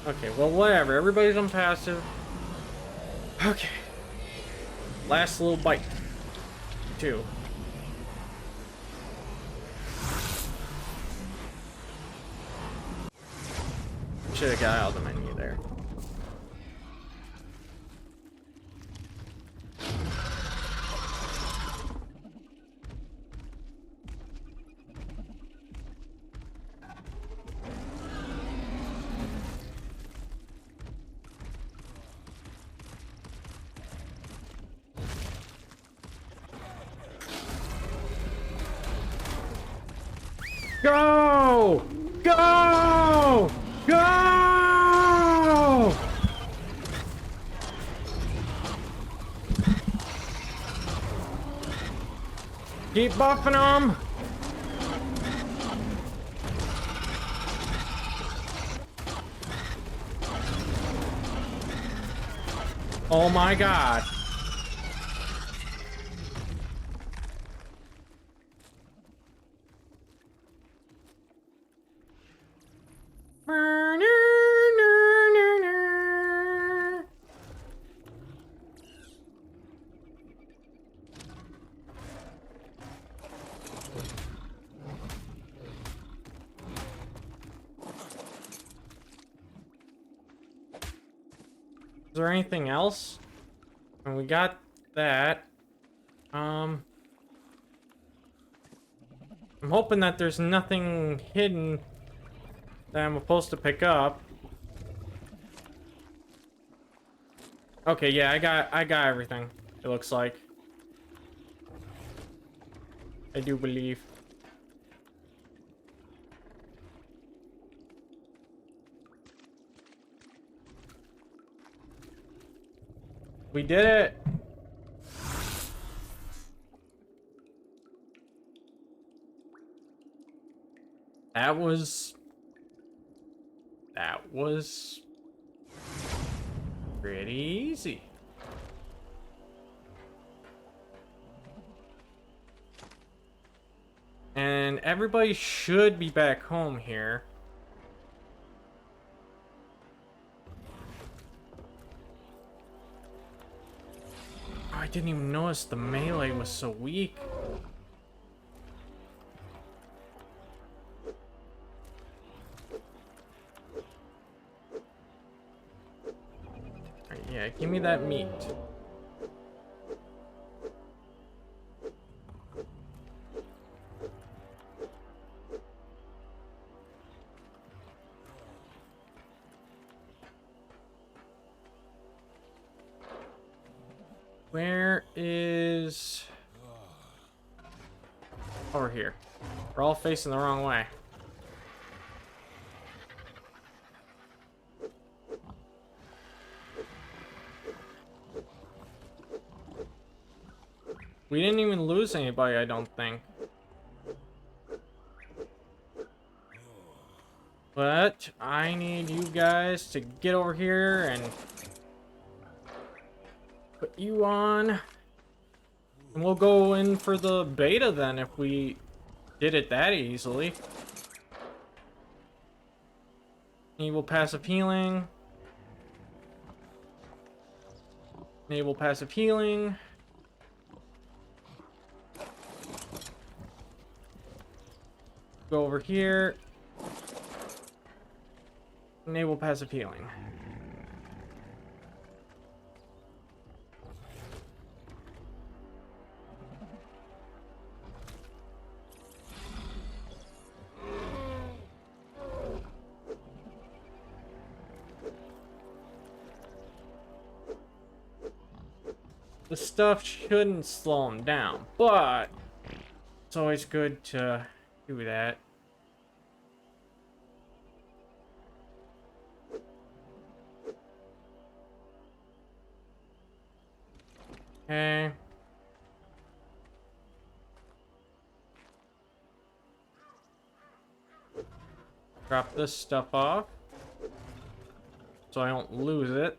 Okay, well, whatever. Everybody's on passive. Okay. Last little bite. 2. should have got out of the menu there. Go! Go! Go! Keep buffing them! Oh my god. Is there anything else? And we got that. I'm hoping that there's nothing hidden that I'm supposed to pick up. Okay, yeah, I got everything. It looks like. I do believe. We did it. That was pretty easy. And everybody should be back home here. Oh, I didn't even notice the melee was so weak. Alright, yeah, give me that meat. Where is... Over here. We're all facing the wrong way. We didn't even lose anybody, I don't think. But I need you guys to get over here and put you on. And we'll go in for the beta then if we did it that easily. Enable passive healing. Enable passive healing. Go over here. Enable passive healing. The stuff shouldn't slow him down, but it's always good to do that. Okay. Drop this stuff off so I don't lose it.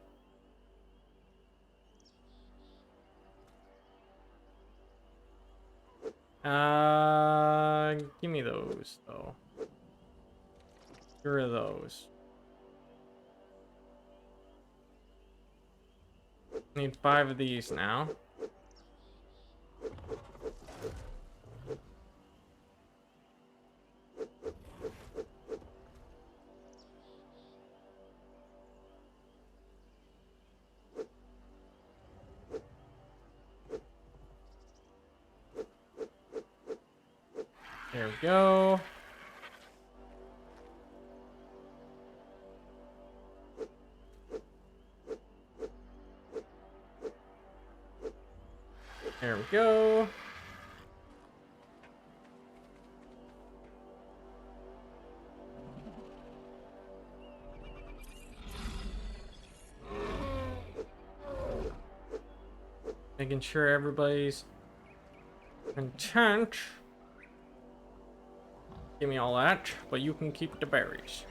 Give me those though. Get rid of those. Need 5 of these now. There we go. There we go. Making sure everybody's content. Give me all that, but you can keep the berries.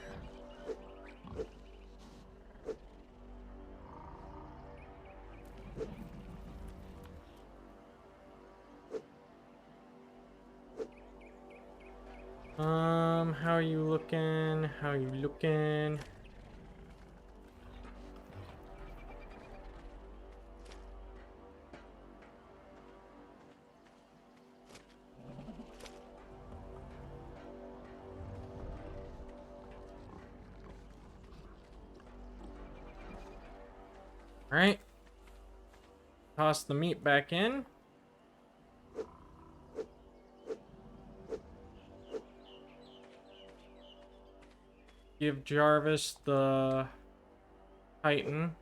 How are you looking? How are you looking? All right. Toss the meat back in. Give Jarvis the Titan.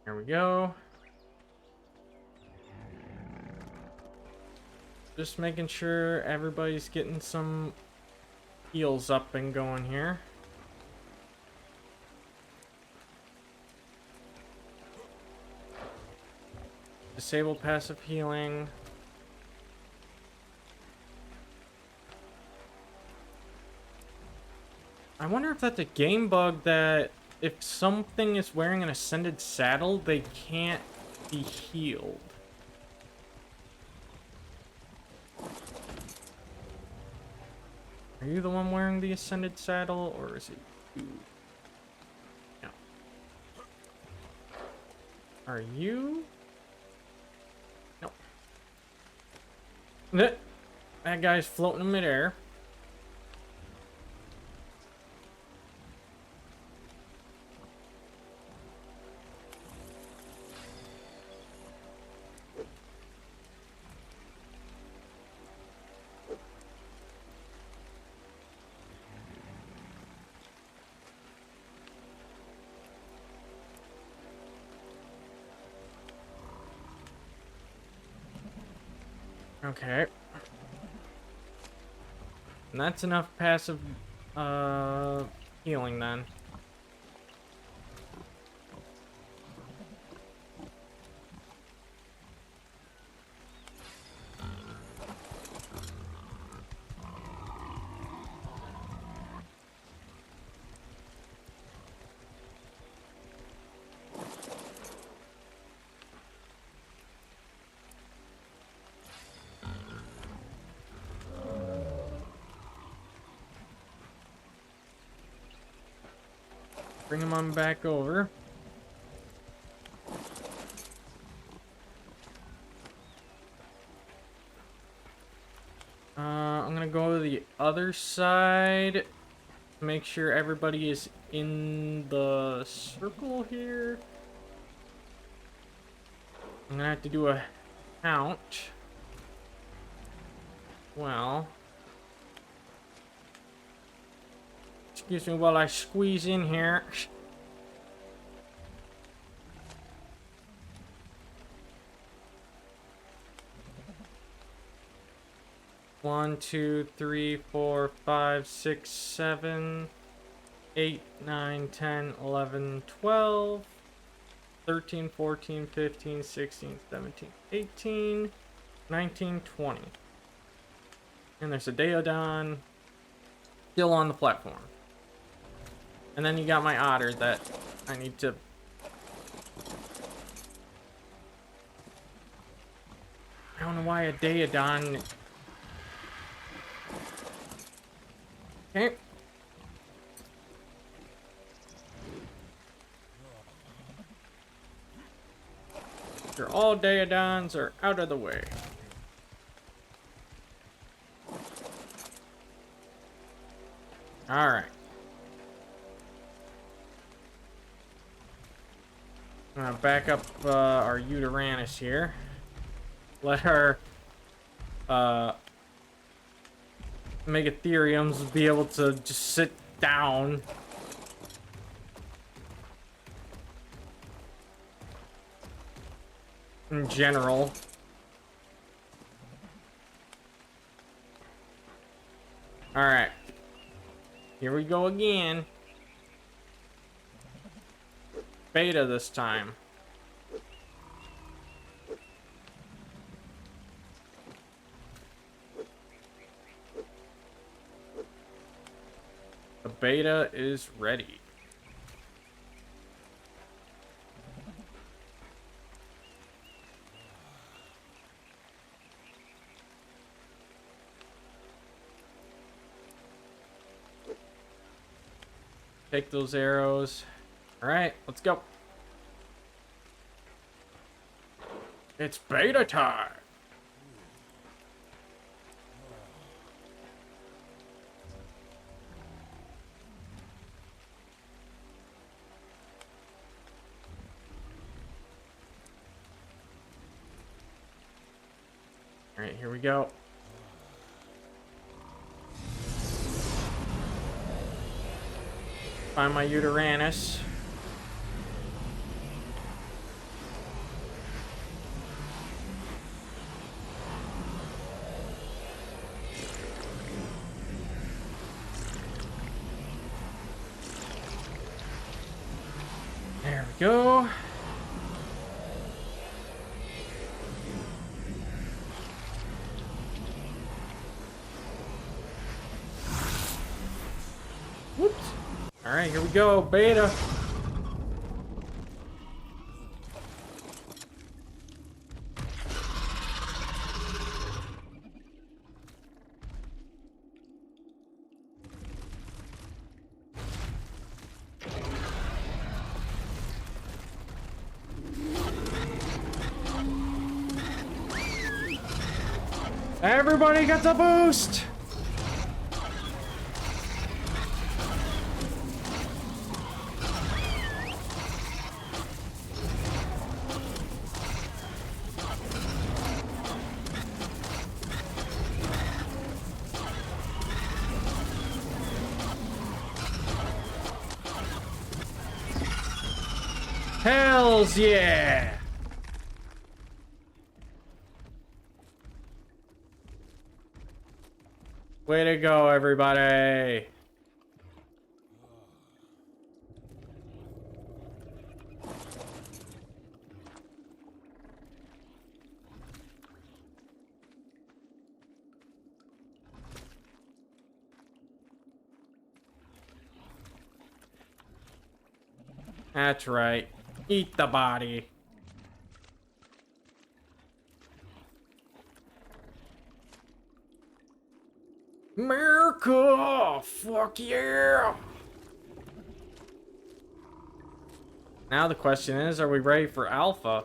There we go. Just making sure everybody's getting some heals up and going here. Disable passive healing. I wonder if that's a game bug that if something is wearing an ascended saddle, they can't be healed. Are you the one wearing the ascended saddle, or is it you? No. Are you? No. That guy's floating in midair. Okay. And that's enough passive healing then. Bring him on back over. I'm gonna go to the other side. Make sure everybody is in the circle here. I'm gonna have to do a count. Well. Excuse me while I squeeze in here. One, 2, 3, 4, 5, 6, 7, 8, 9, 10, 11, 12, 13, 14, 15, 16, 17, 18, 19, 20. And there's a Daeodon still on the platform. And then you got my otter that I need to... I don't know why a Daeodon... Okay. After all Daedons are out of the way. Alright. I'm gonna back up our Uteranus here. Let our Megatheriums be able to just sit down. In general. Alright. Here we go again. Beta this time. The beta is ready. Take those arrows. All right, let's go. It's beta time. All right, here we go. Find my Uteranus. There we go. Whoops. All right, here we go, beta. Everybody gets a boost. Hells yeah! Way to go, everybody! That's right. Eat the body. America! Fuck yeah! Now the question is, are we ready for Alpha?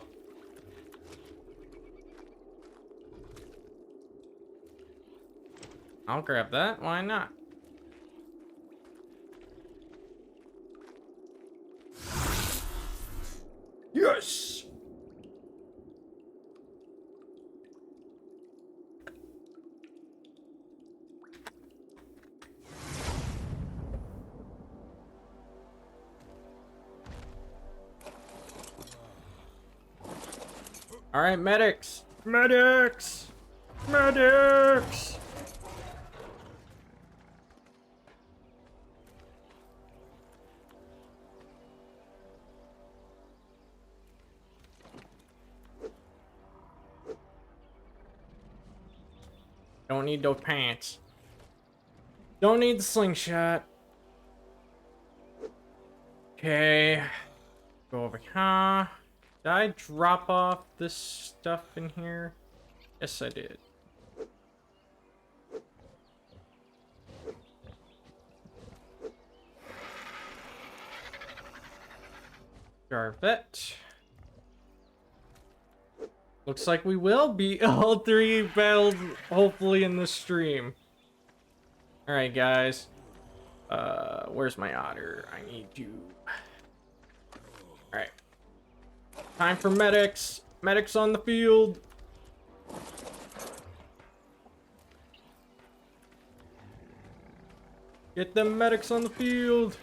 I'll grab that. Why not? Yes! All right, medics! Medics! Medics! Don't need those pants. Don't need the slingshot. Okay. Go over here. Did I drop off this stuff in here? Yes, I did. Jarvet. Looks like we will beat all 3 battles, hopefully, in the stream. Alright, guys. Where's my otter? I need you. Alright. Time for medics. Medics on the field. Get them medics on the field.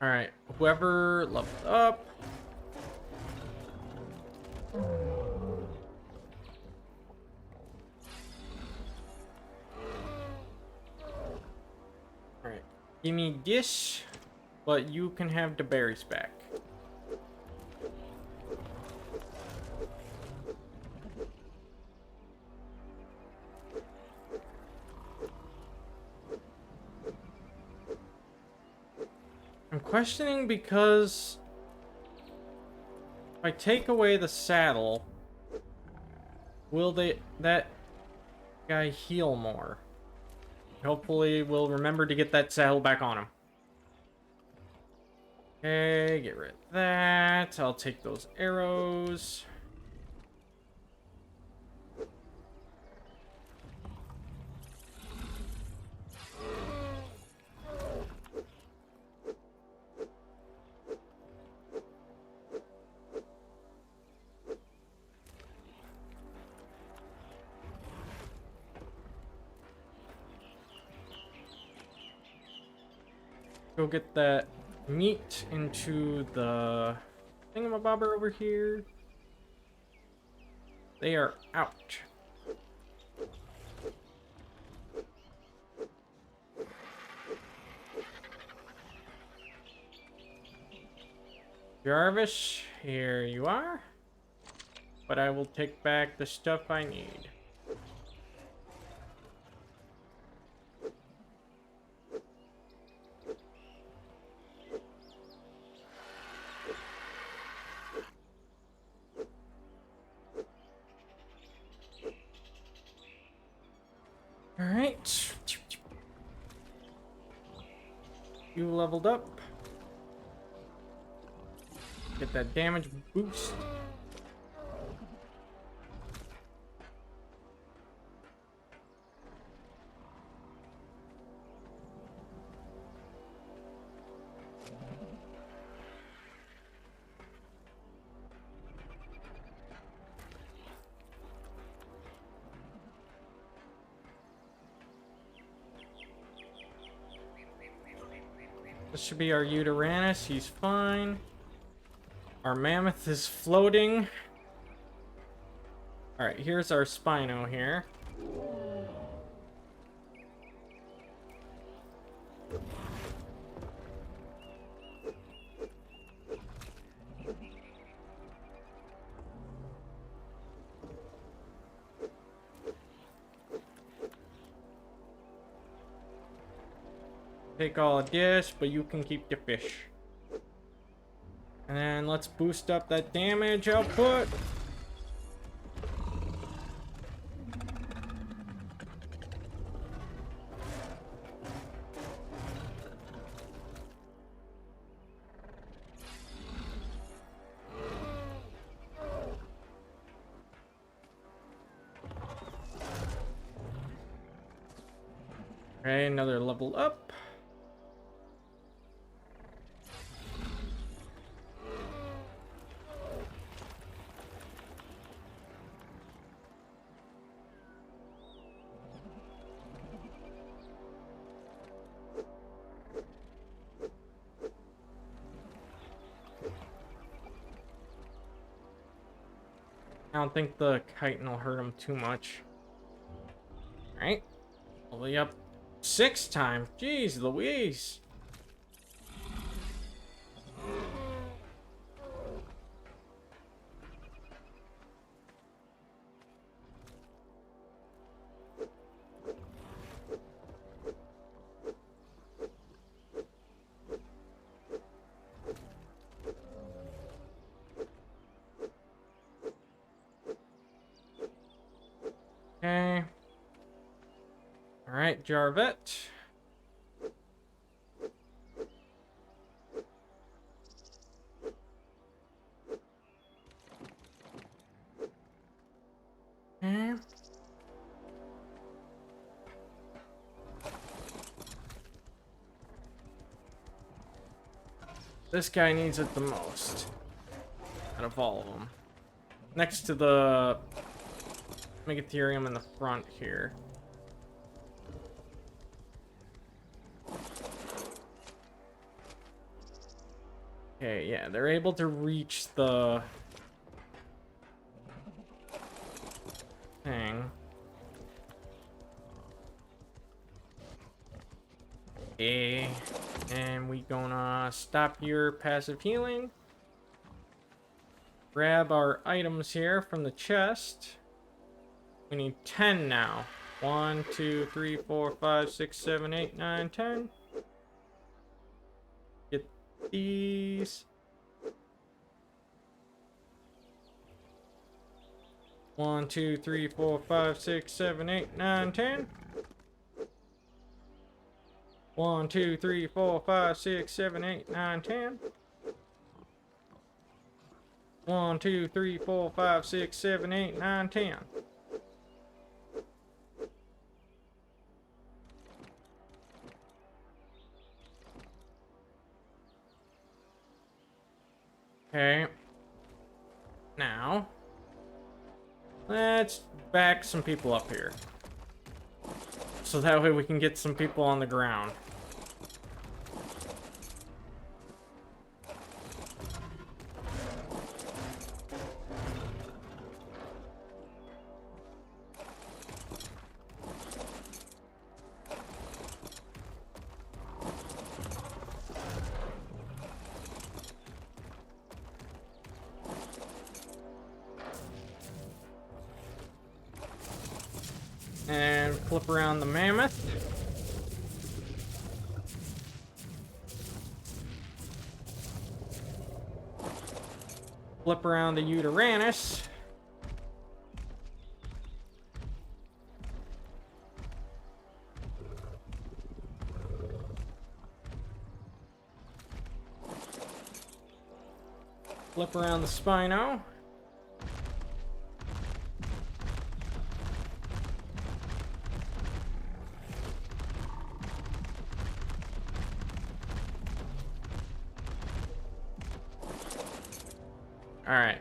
Alright, whoever leveled up. Alright, give me this, but you can have the berries back. I'm questioning because if I take away the saddle, will that guy heal more? Hopefully we'll remember to get that saddle back on him. Okay, get rid of that. I'll take those arrows. Go get that meat into the thingamabobber over here. They are out. Jarvis, here you are. But I will take back the stuff I need. Alright. You leveled up. Get that damage boost. This should be our Uranus. He's fine. Our mammoth is floating. Alright, here's our Spino here. Take all of this, but you can keep the fish. And then let's boost up that damage output. Okay, another level up. I don't think the chitin will hurt him too much. Alright. All the way up 6 times. Jeez Louise. Jarvet. Okay. This guy needs it the most out of all of them. Next to the Megatherium in the front here. Okay, yeah, they're able to reach the thing. Okay, and we gonna stop your passive healing. Grab our items here from the chest. We need 10 now. 1, 2, 3, 4, 5, 6, 7, 8, 9, 10. Get these. 1, 2, 3, 4, 5, 6, 7, 8, 9, 10. 1, 2, 3, 4, 5, 6, 7, 8, 9, 10. 1, 2, 3, 4, 5, 6, 7, 8, 9, 10. Okay. Now, let's back some people up here. So that way we can get some people on the ground. And flip around the mammoth. Flip around the Uteranus. Flip around the Spino. Alright.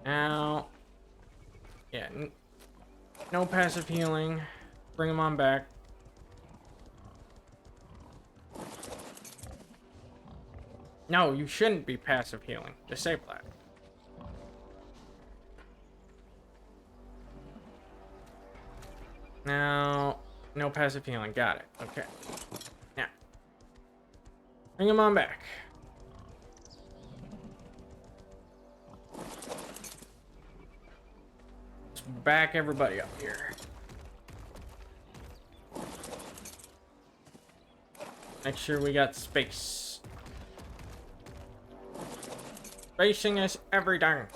Now, yeah, no passive healing. Bring them on back. No, you shouldn't be passive healing. Disable that. Now, no passive healing. Got it. Okay. Now, bring them on back. Let's back everybody up here. Make sure we got space. Spacing is everything.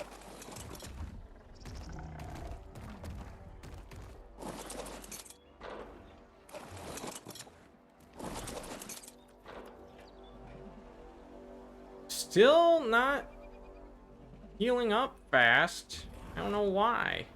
Still not healing up fast. I don't know why.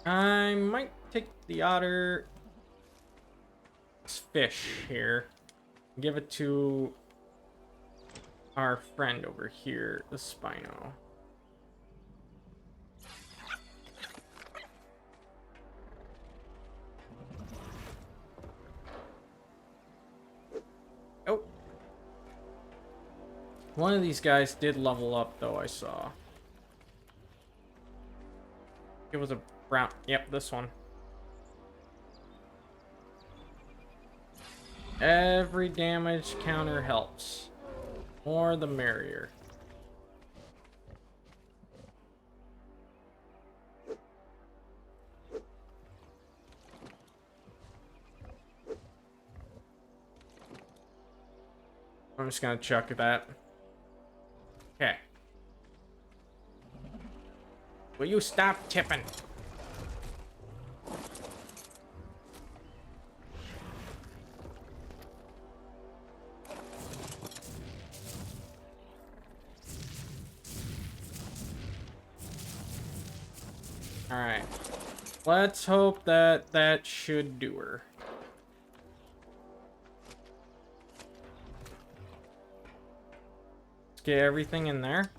I might take the otter fish here. Give it to our friend over here, the Spino. Oh. One of these guys did level up, though, I saw. It was a brown. Yep, this one. Every damage counter helps. More the merrier. I'm just gonna chuck that. Okay. Will you stop tipping? Alright. Let's hope that that should do her. Let's get everything in there.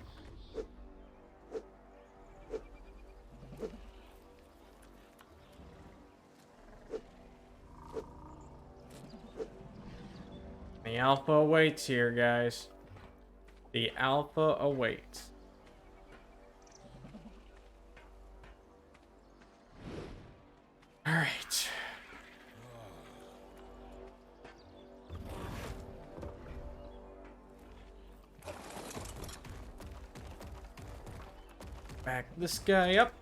The alpha awaits here, guys. The alpha awaits. All right. Back this guy up.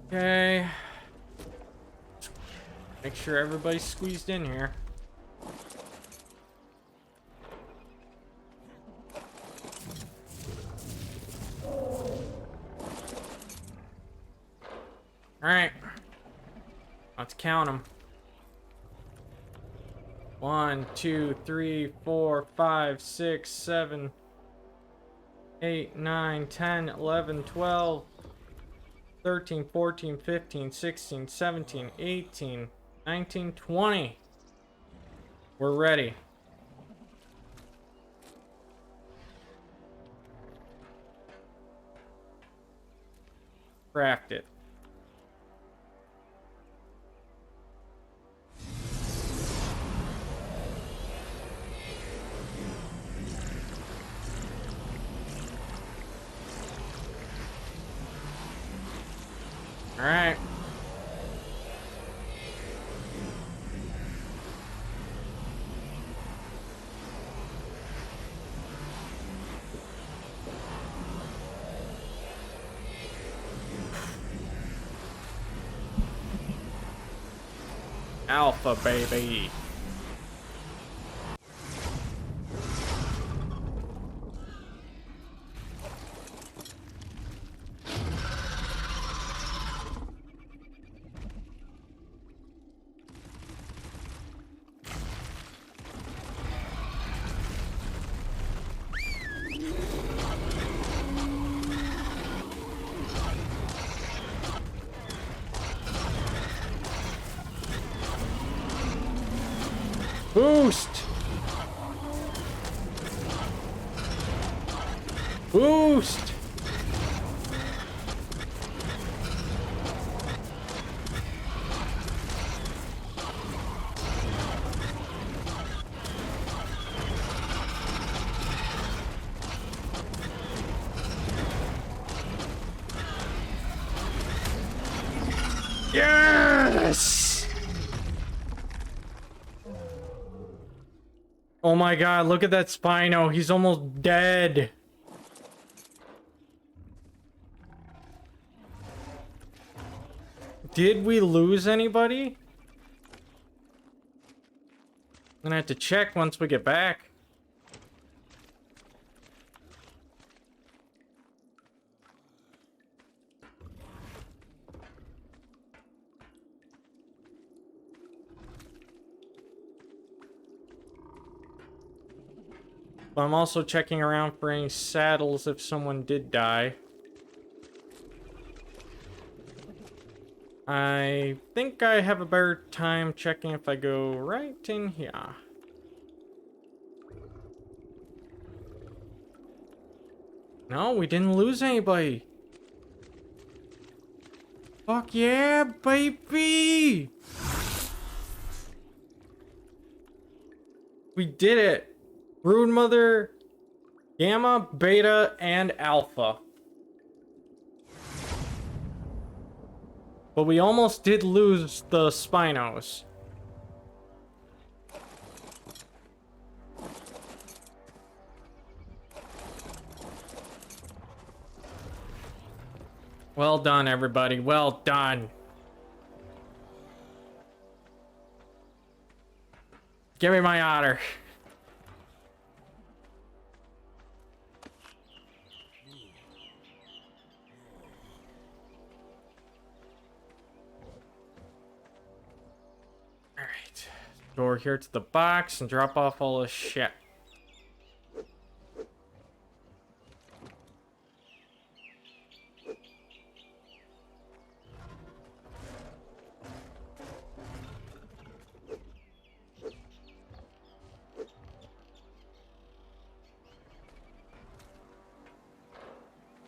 Okay. Make sure everybody's squeezed in here. Alright. Let's count them. 1, 2, 3, 4, 5, 6, 7, 8, 9, 10, 11, 12, 13, 14, 15, 16, 17, 18, 19, 20. We're ready. Craft it. All right. Alpha, baby. Boost! Boost! Yes! Oh my god, look at that Spino. He's almost dead. Did we lose anybody? I'm gonna have to check once we get back. But I'm also checking around for any saddles if someone did die. I think I have a better time checking if I go right in here. No, we didn't lose anybody. Fuck yeah, baby! We did it! Broodmother, Gamma, Beta, and Alpha. But we almost did lose the Spinos. Well done, everybody. Well done. Give me my otter. Alright. Go over here to the box and drop off all this shit.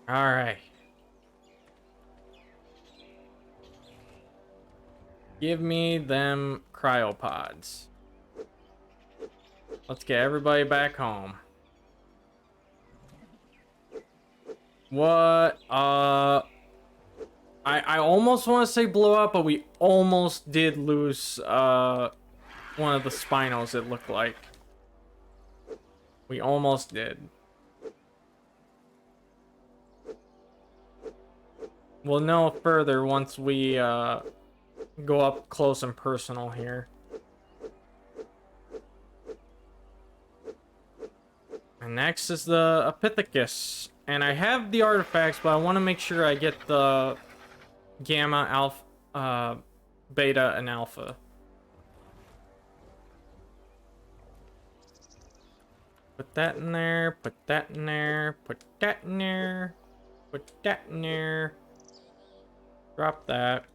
Alright. Give me them cryopods. Let's get everybody back home. What? I almost want to say blow up, but we almost did lose, one of the Spinos, it looked like. We almost did. We'll know further once we, go up close and personal here. And next is the Epithecus. And I have the artifacts, but I want to make sure I get the Gamma, Alpha, Beta, and Alpha. Put that in there, put that in there, put that in there, put that in there. Drop that.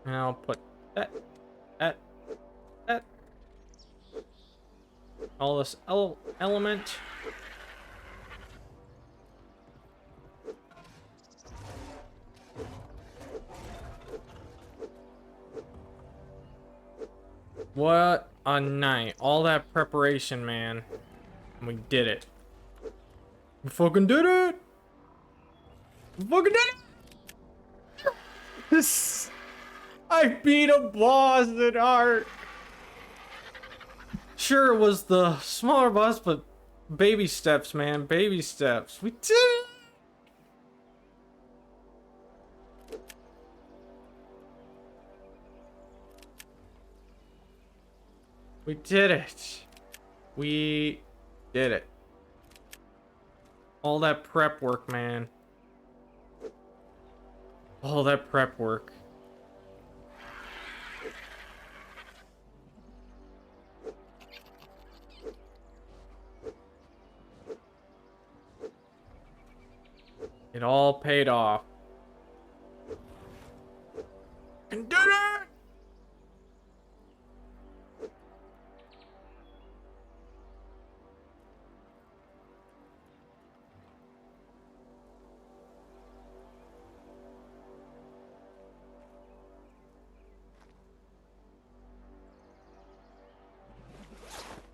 And I'll put that. All this element. What a night. All that preparation, man. And we did it. We fucking did it! We fucking did it! This... I beat a boss in Ark! Sure, it was the smaller boss, but baby steps, man. Baby steps. We did it! We did it. We did it. All that prep work, man. All that prep work. It all paid off. And did it!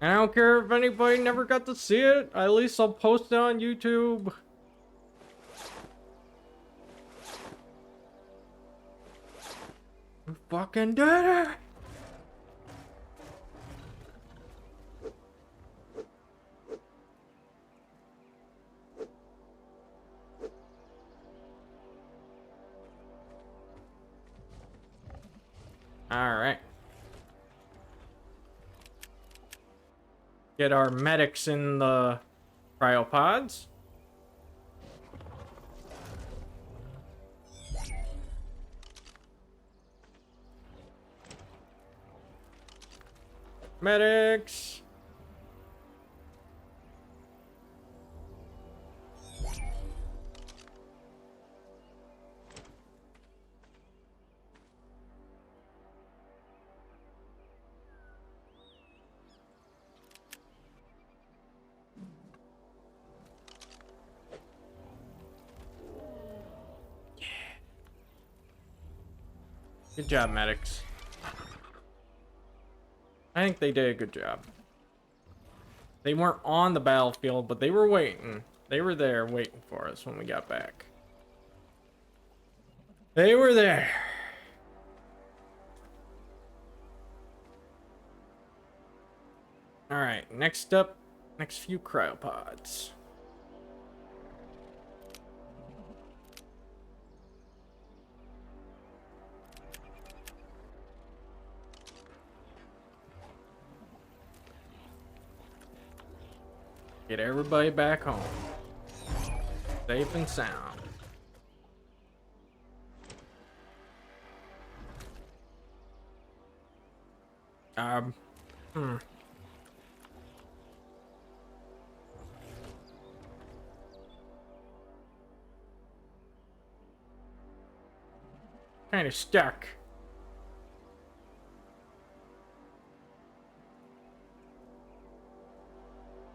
And I don't care if anybody never got to see it. At least I'll post it on YouTube. We fucking did it! Alright. Get our medics in the cryopods. Medics! Good job, medics. I think they did a good job. They weren't on the battlefield, but they were waiting. They were there waiting for us when we got back. They were there. Alright, next up, next few cryopods. Get everybody back home. Safe and sound. Hmm. Kind of stuck.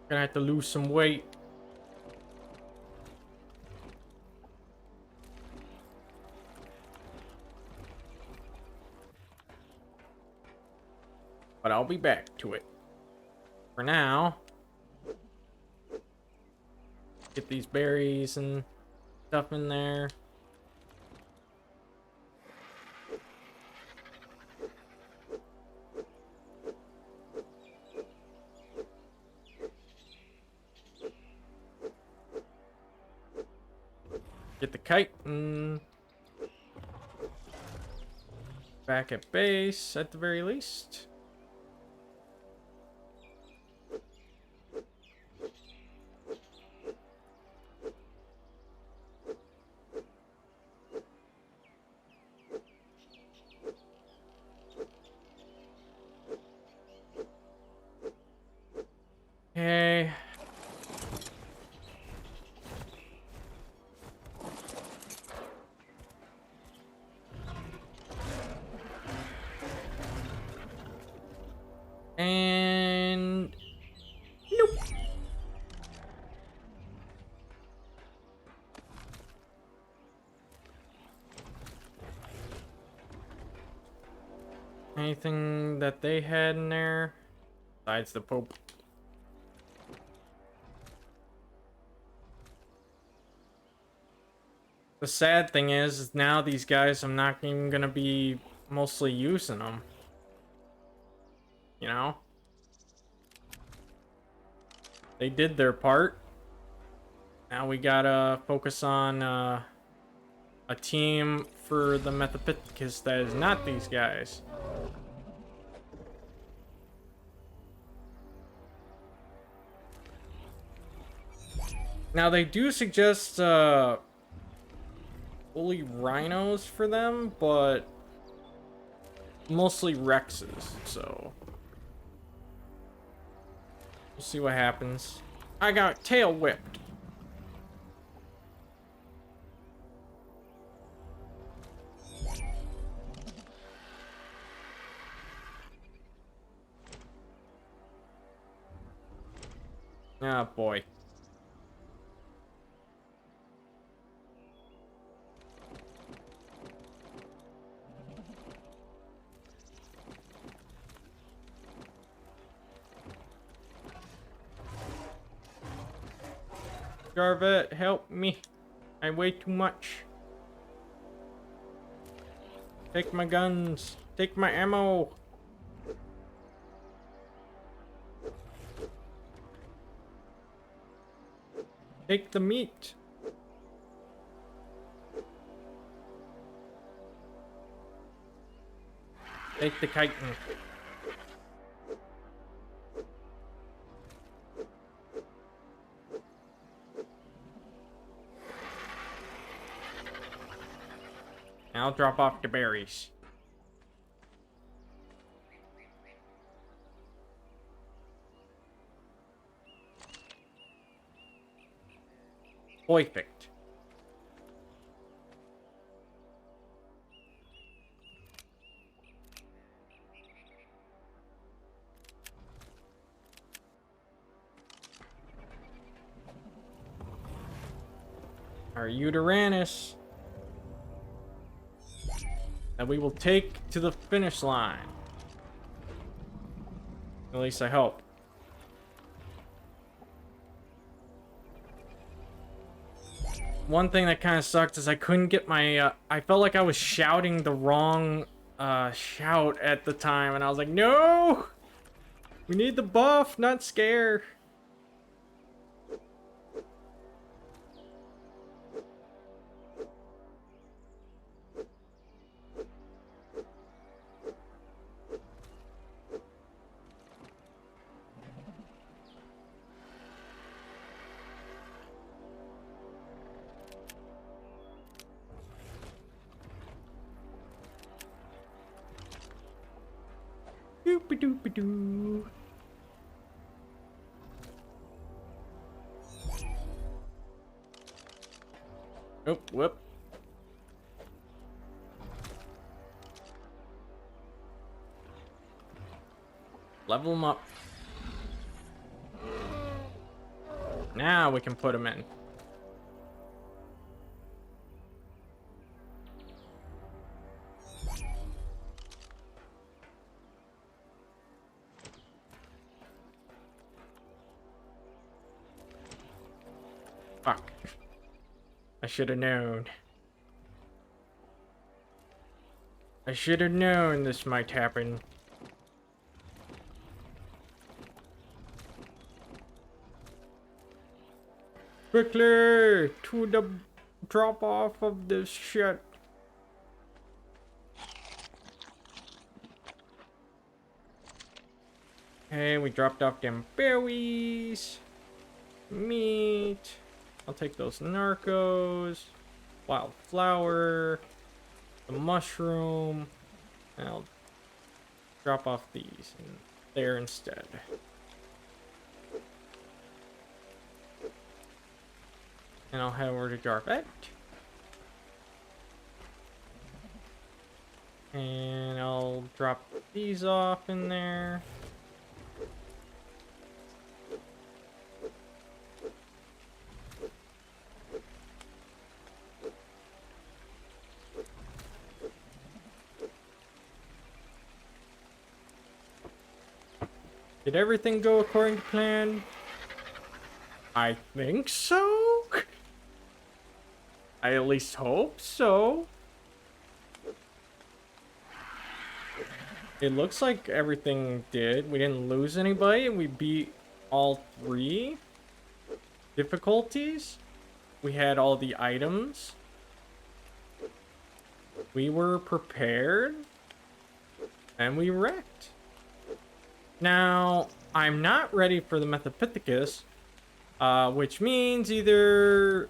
Gonna have to lose some weight. But I'll be back to it. For now, get these berries and stuff in there. Get the kite and back at base at the very least. Okay. And nope. Anything that they had in there besides the Pope? The sad thing is now these guys, I'm not even gonna be mostly using them. You know? They did their part. Now we gotta focus on a team for the Methapithecus that is not these guys. Now they do suggest fully rhinos for them, but mostly Rexes, so we'll see what happens. I got tail whipped. Ah, boy. Jarvet, help me. I weigh too much. Take my guns. Take my ammo. Take the meat. Take the chitin. I'll drop off the berries. Perfect. Our Uranus that we will take to the finish line. At least I hope. One thing that kind of sucked is I couldn't get my, I felt like I was shouting the wrong, shout at the time, and I was like, no! We need the buff, not scare. Doop-a-doop-a-doo. Oh, whoop. Level them up. Now we can put them in. Fuck. I should have known. I should have known this might happen. Quickly to the drop off of this shit. Okay, we dropped off them berries. Meat. I'll take those narcos. Wildflower. The mushroom. And I'll drop off these there instead. And I'll head over to Jarvet. And I'll drop these off in there. Did everything go according to plan? I think so. I at least hope so. It looks like everything did. We didn't lose anybody, and we beat all 3 difficulties. We had all the items. We were prepared. And we wrecked. Now, I'm not ready for the Methapithecus, which means either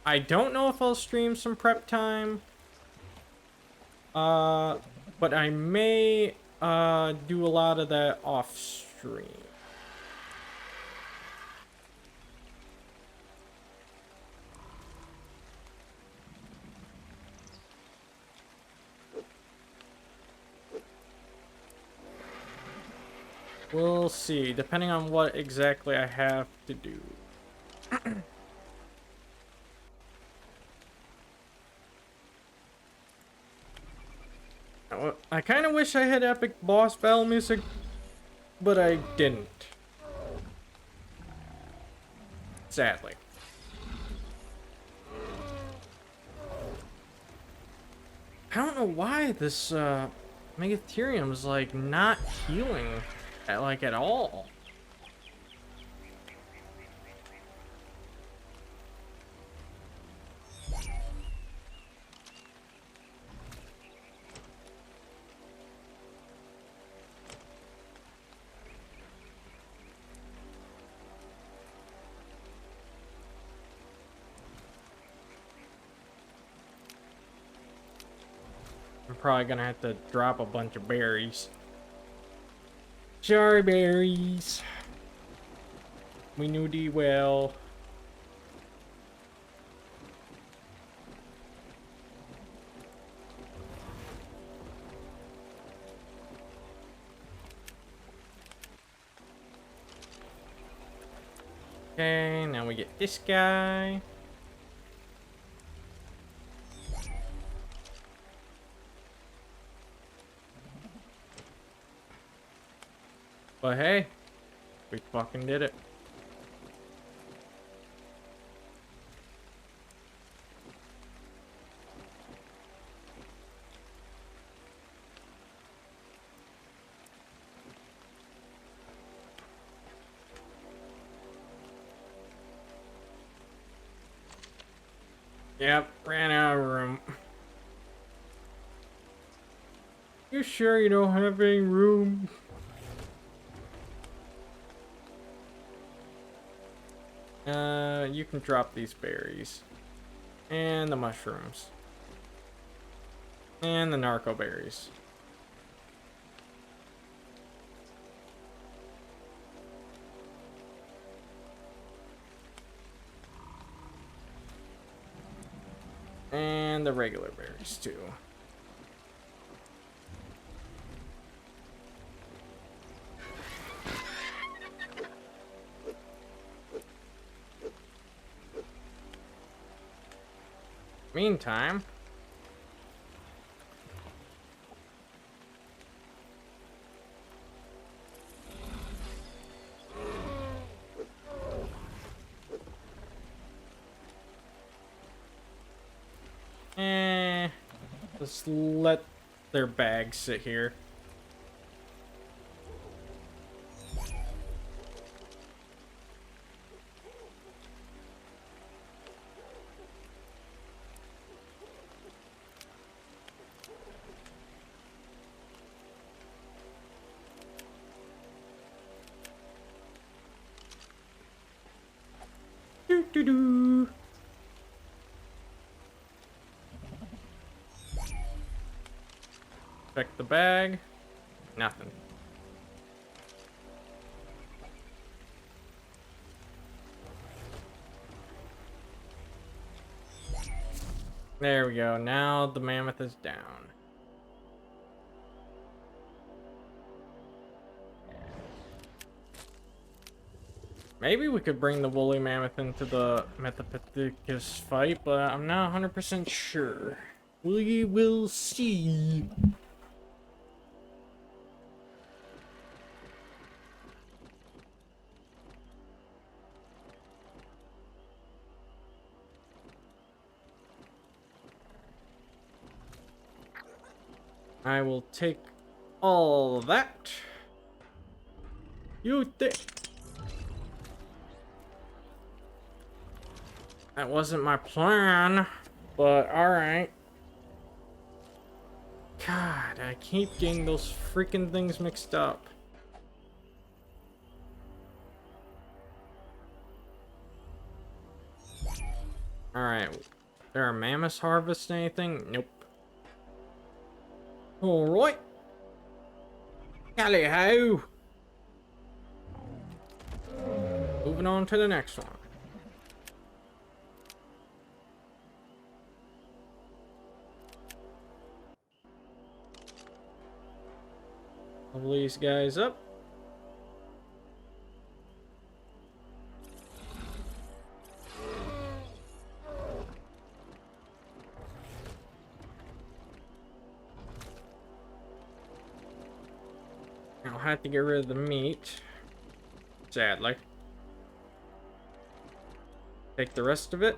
I don't know if I'll stream some prep time, but I may do a lot of that off stream. We'll see, depending on what exactly I have to do. I kind of wish I had epic boss battle music, but I didn't. Sadly. I don't know why this Megatherium is like not healing at all. I'm probably gonna have to drop a bunch of berries. Sorry, berries. We knew thee well. Okay, now we get this guy. But hey, we fucking did it. Yep, ran out of room. You sure you don't have any room? You can drop these berries. And the mushrooms. And the narco berries. And the regular berries too. Meantime, let's let their bags sit here. Doo doo doo. Check the bag. Nothing. There we go. Now the mammoth is down. Maybe we could bring the woolly mammoth into the Metapithecus fight, but I'm not 100% sure. We will see. I will take all that. You think that wasn't my plan, but alright. God, I keep getting those freaking things mixed up. Alright. There are mammoths harvesting anything? Nope. Alright. Tally ho! Moving on to the next one. Level these guys up. I'll have to get rid of the meat. Sadly. Take the rest of it.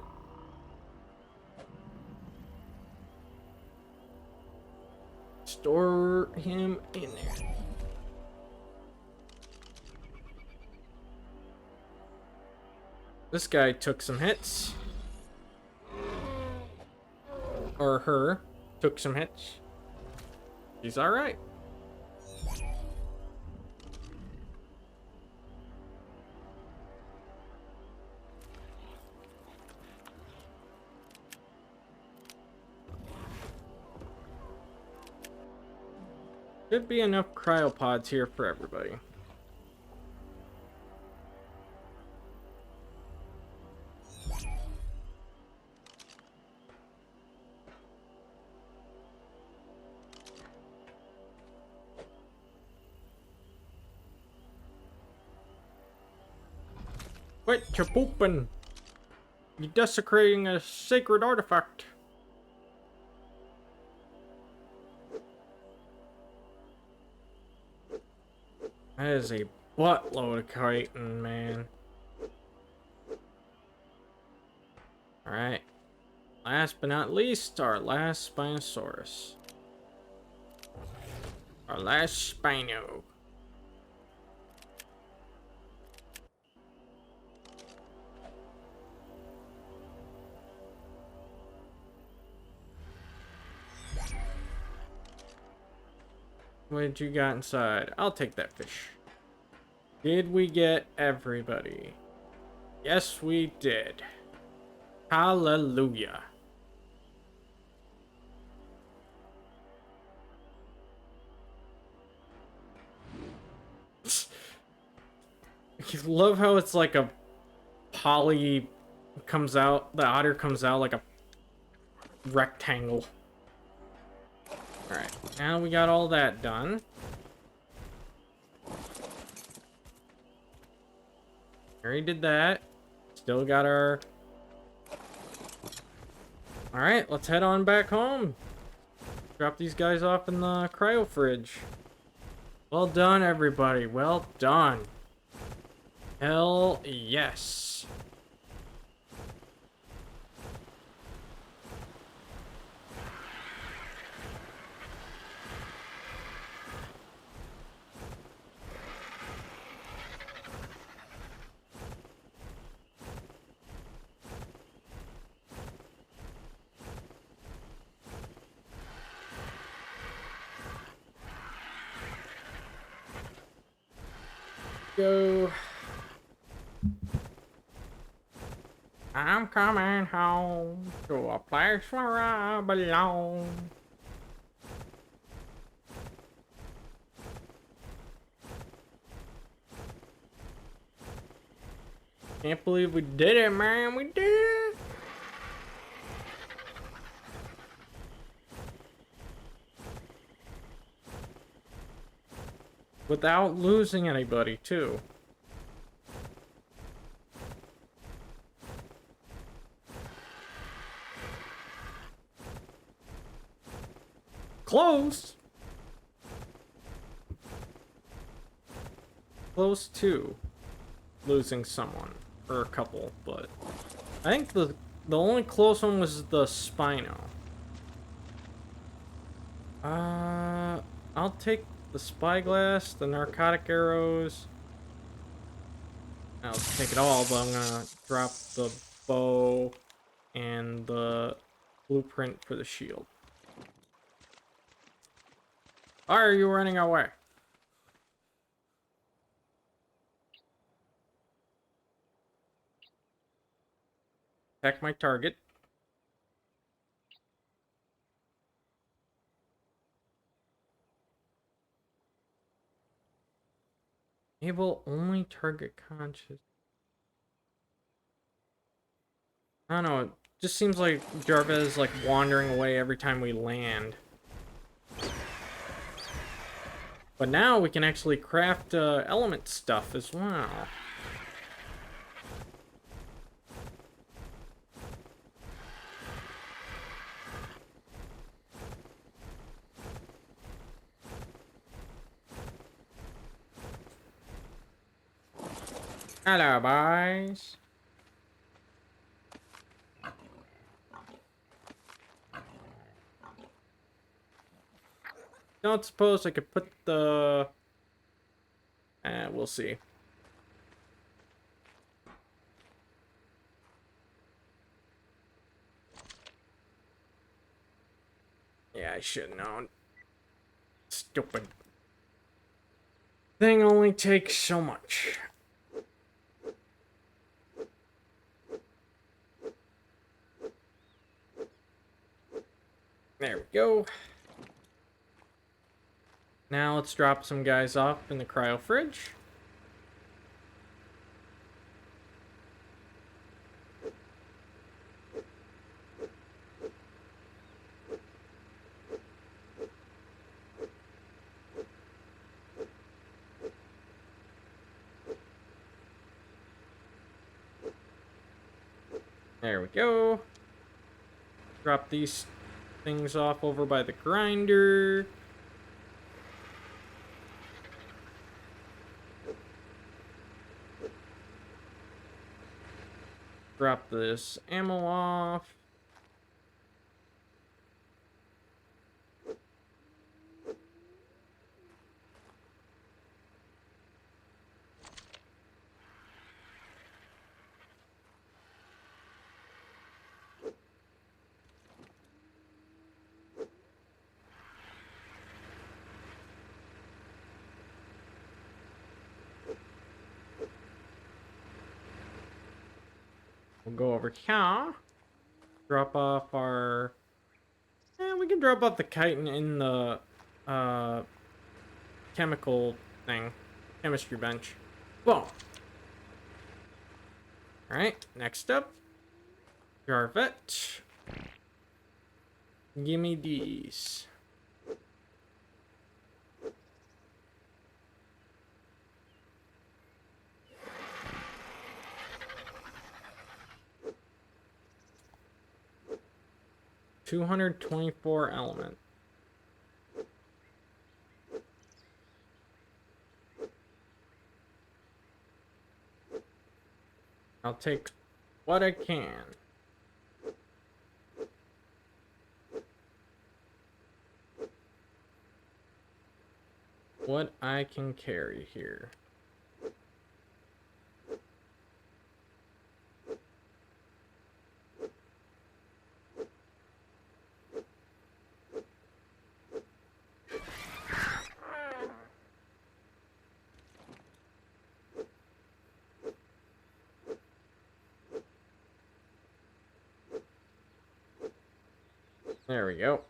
Store him in there. This guy took some hits. Or her took some hits. He's alright. Should be enough cryopods here for everybody. Quit your pooping! You're desecrating a sacred artifact. That is a buttload of chitin, man. Alright. Last but not least, our last Spinosaurus. Our last Spino. What did you got inside? I'll take that fish. Did we get everybody? Yes, we did. Hallelujah. I love how it's like a poly comes out, the otter comes out like a rectangle. Alright, now we got all that done. Already did that. Still got our... Alright, let's head on back home. Drop these guys off in the cryo fridge. Well done, everybody. Well done. Hell yes. Go. I'm coming home to a place where I belong. Can't believe we did it, man. We did it. Without losing anybody, too. Close! Close to losing someone. Or a couple, but... I think the only close one was the Spino. I'll take the spyglass, the narcotic arrows. I'll take it all, but I'm gonna drop the bow and the blueprint for the shield. Why are you running away? Attack my target. Enable only target conscious. I don't know, it just seems like Jarva is like wandering away every time we land. But now we can actually craft element stuff as well. Hello, boys. Don't suppose I could put the... we'll see. Yeah, I should have known. Stupid. Thing only takes so much. There we go. Now let's drop some guys off in the cryo fridge. There we go. Drop these things off over by the grinder. drop this ammo off. We'll go over here. Drop off our... we can drop off the chitin in the chemical thing. Chemistry bench. Boom. Alright, next up. Jarvet. Gimme these. $224 element. I'll take what I can. What I can carry here. There we go.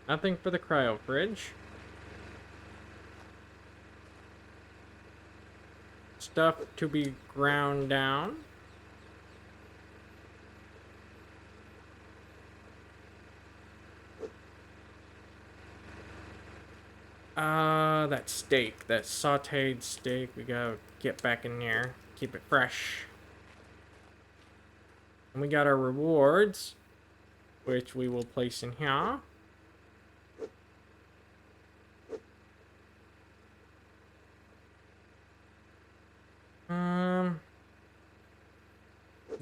Nothing for the cryo fridge. Stuff to be ground down. That steak, that sauteed steak, we gotta get back in there, keep it fresh. And we got our rewards, which we will place in here.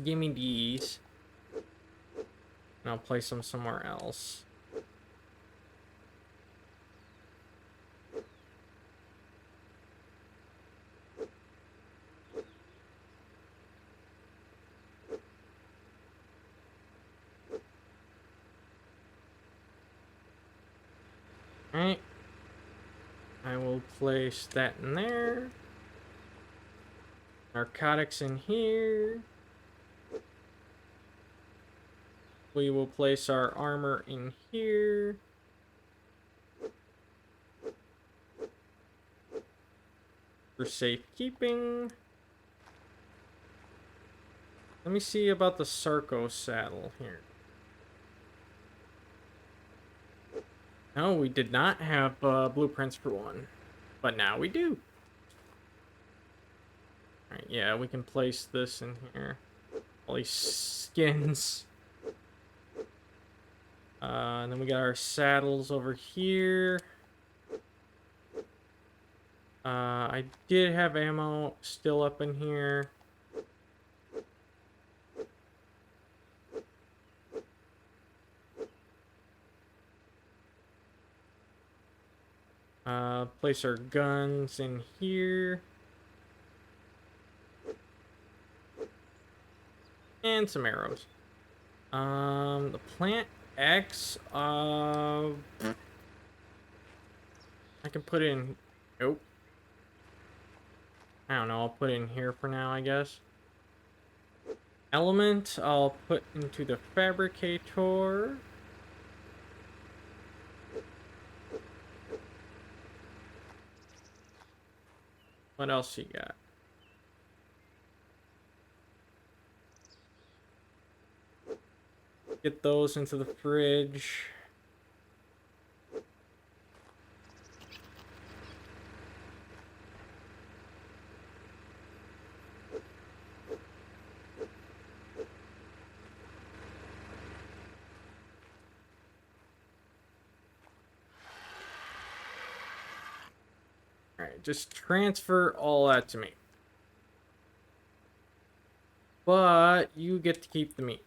Give me these. And I'll place them somewhere else. Alright. I will place that in there. Narcotics in here. We will place our armor in here. For safekeeping. Let me see about the Sarco saddle here. No, we did not have blueprints for one, but now we do. Alright, yeah, we can place this in here. All these skins. And then we got our saddles over here. I did have ammo still up in here. Place our guns in here. And some arrows. The plant X, I can put in, nope. I don't know, I'll put it in here for now, I guess. Element, I'll put into the fabricator. What else you got? Get those into the fridge. just transfer all that to me. But you get to keep the meat.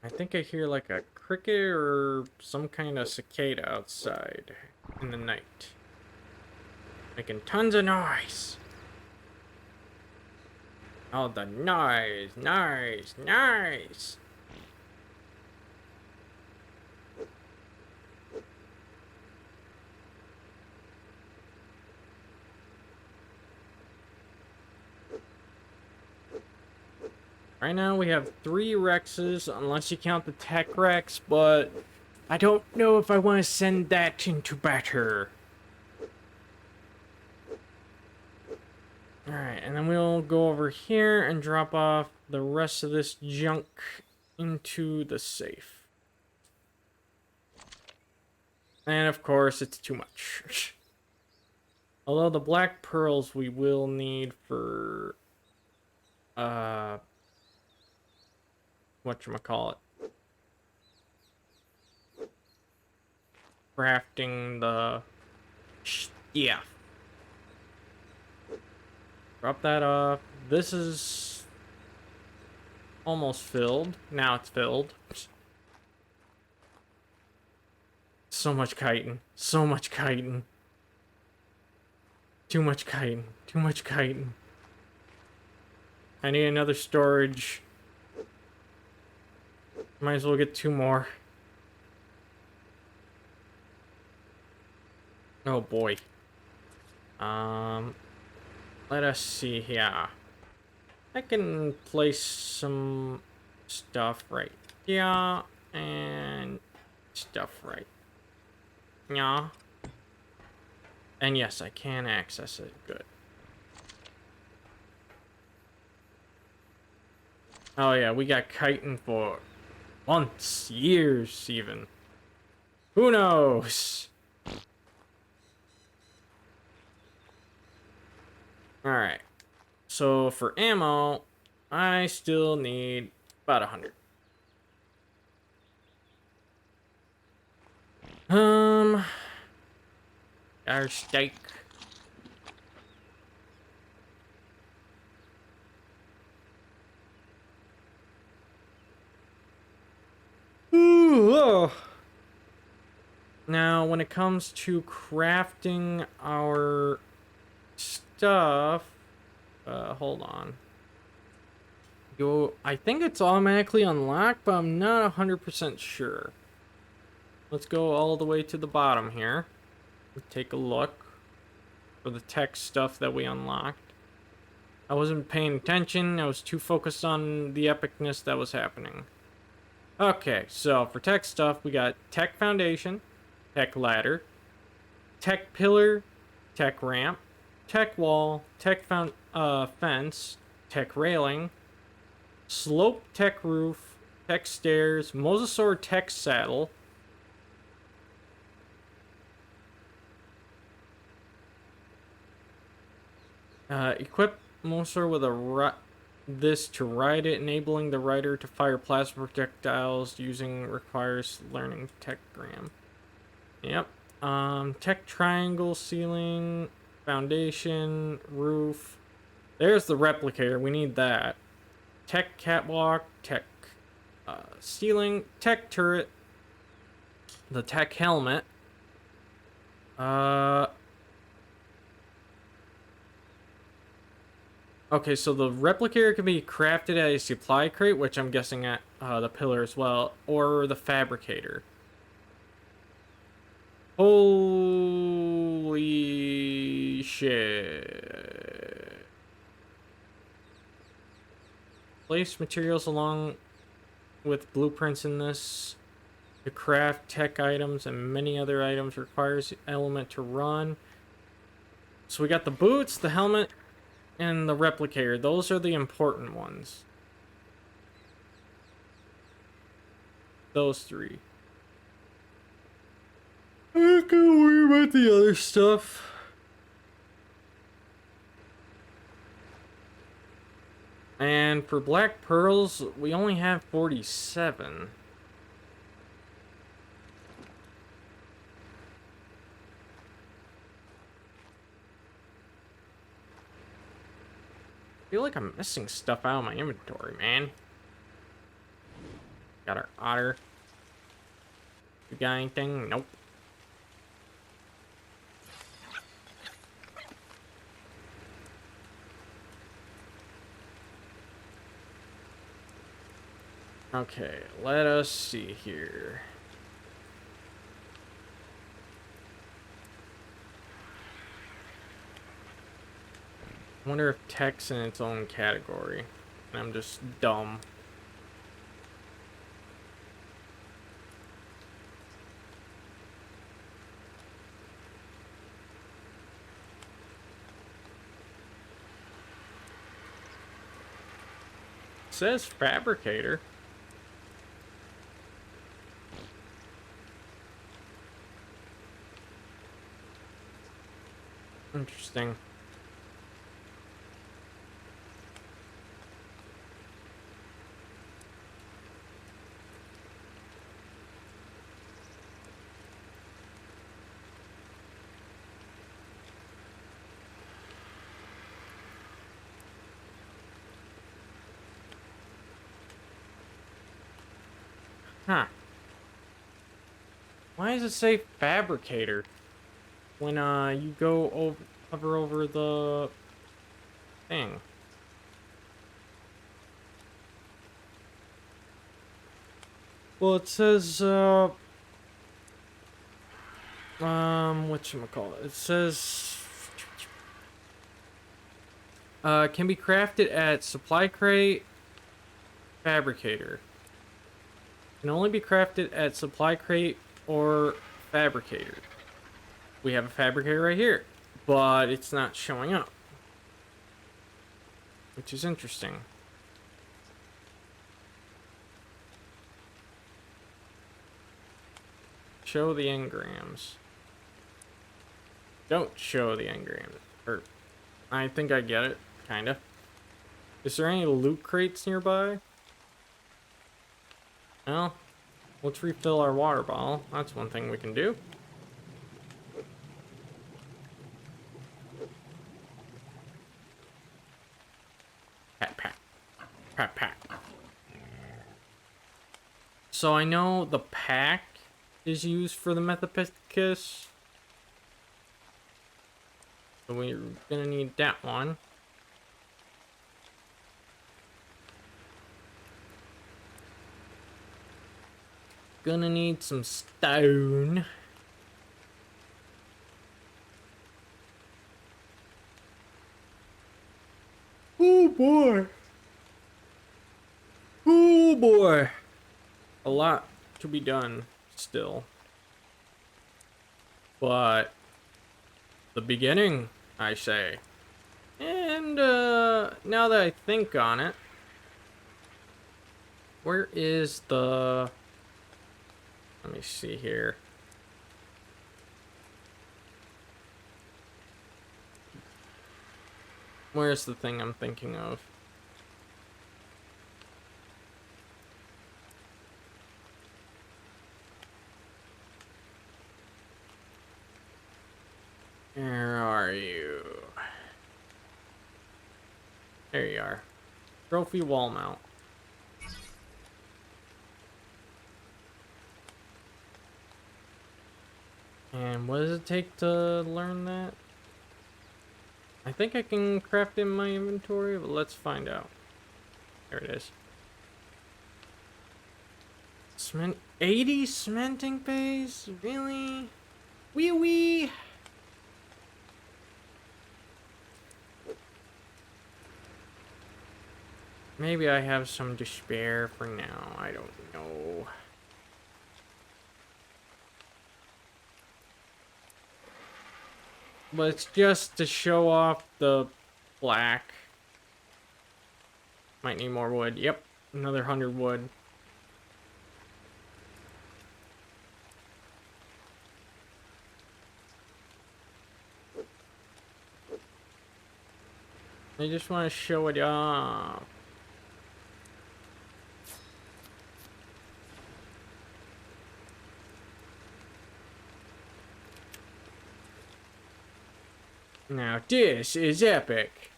I think I hear like a cricket or some kind of cicada outside in the night. Making tons of noise. Oh, the noise, noise, noise. Right now we have 3 Rexes, unless you count the Tech Rex, but I don't know if I want to send that into battle. Alright, and then we'll go over here and drop off the rest of this junk into the safe. And of course, it's too much. Although the black pearls we will need for whatchamacallit, crafting the yeah. Drop that off. This is almost filled. Now it's filled. So much chitin. So much chitin. Too much chitin. Too much chitin. I need another storage. Might as well get 2 more. Oh boy. Let us see here. I can place some stuff right here and stuff right. Yeah. And yes, I can access it. Good. Oh yeah, we got chitin for months, years even. Who knows? Alright. So for ammo, I still need about 100. Our steak. Ooh, oh. Now, when it comes to crafting our stuff, hold on. I think it's automatically unlocked, but I'm not 100% sure. Let's go all the way to the bottom here. Take a look for the tech stuff that we unlocked. I wasn't paying attention. I was too focused on the epicness that was happening. Okay, so for tech stuff, we got tech foundation, tech ladder, tech pillar, tech ramp, tech wall, tech fence, tech railing, slope tech roof, tech stairs, mosasaur tech saddle, equip mosasaur with this to ride it, enabling the rider to fire plasma projectiles using requires learning techgram. Yep. Tech triangle, ceiling, foundation, roof. There's the replicator. We need that. Tech catwalk, tech ceiling, tech turret, the tech helmet. Okay, so the replicator can be crafted at a supply crate, which I'm guessing at the pillar as well, or the fabricator. Holy shit. Place materials along with blueprints in this. To craft tech items and many other items requires the element to run. So we got the boots, the helmet, and the replicator. Those are the important ones. Those three. I'm not gonna worry about the other stuff. And for black pearls, we only have 47. I feel like I'm missing stuff out of my inventory, man. Got our otter. You got anything? Nope. Okay, let us see here. I wonder if tech's in its own category. And I'm just dumb. It says fabricator. Interesting. Huh. Why does it say fabricator when you go hover over the thing? Well, it says whatchamacallit? It says can be crafted at supply crate fabricator. Can only be crafted at supply crate or fabricator. We have a fabricator right here, but it's not showing up, which is interesting. Show the engrams. Don't show the engrams. Or, I think I get it, kinda. Is there any loot crates nearby? Well, let's refill our water bottle. That's one thing we can do. Pat, pat. Pat, pat. So I know the pack is used for the Methapithecus. So we're gonna need that one. Gonna need some stone. Oh boy. Oh boy. A lot to be done still. But the beginning, I say. And now that I think on it, where is the... Let me see here. Where's the thing I'm thinking of? Where are you? There you are. Trophy wall mount. And what does it take to learn that? I think I can craft it in my inventory, but let's find out. There it is. Cement 80 cementing base? Really? Wee wee. Maybe I have some to spare for now. I don't know. But it's just to show off the black. Might need more wood. Yep, another 100 wood. I just want to show it off. Now this is epic.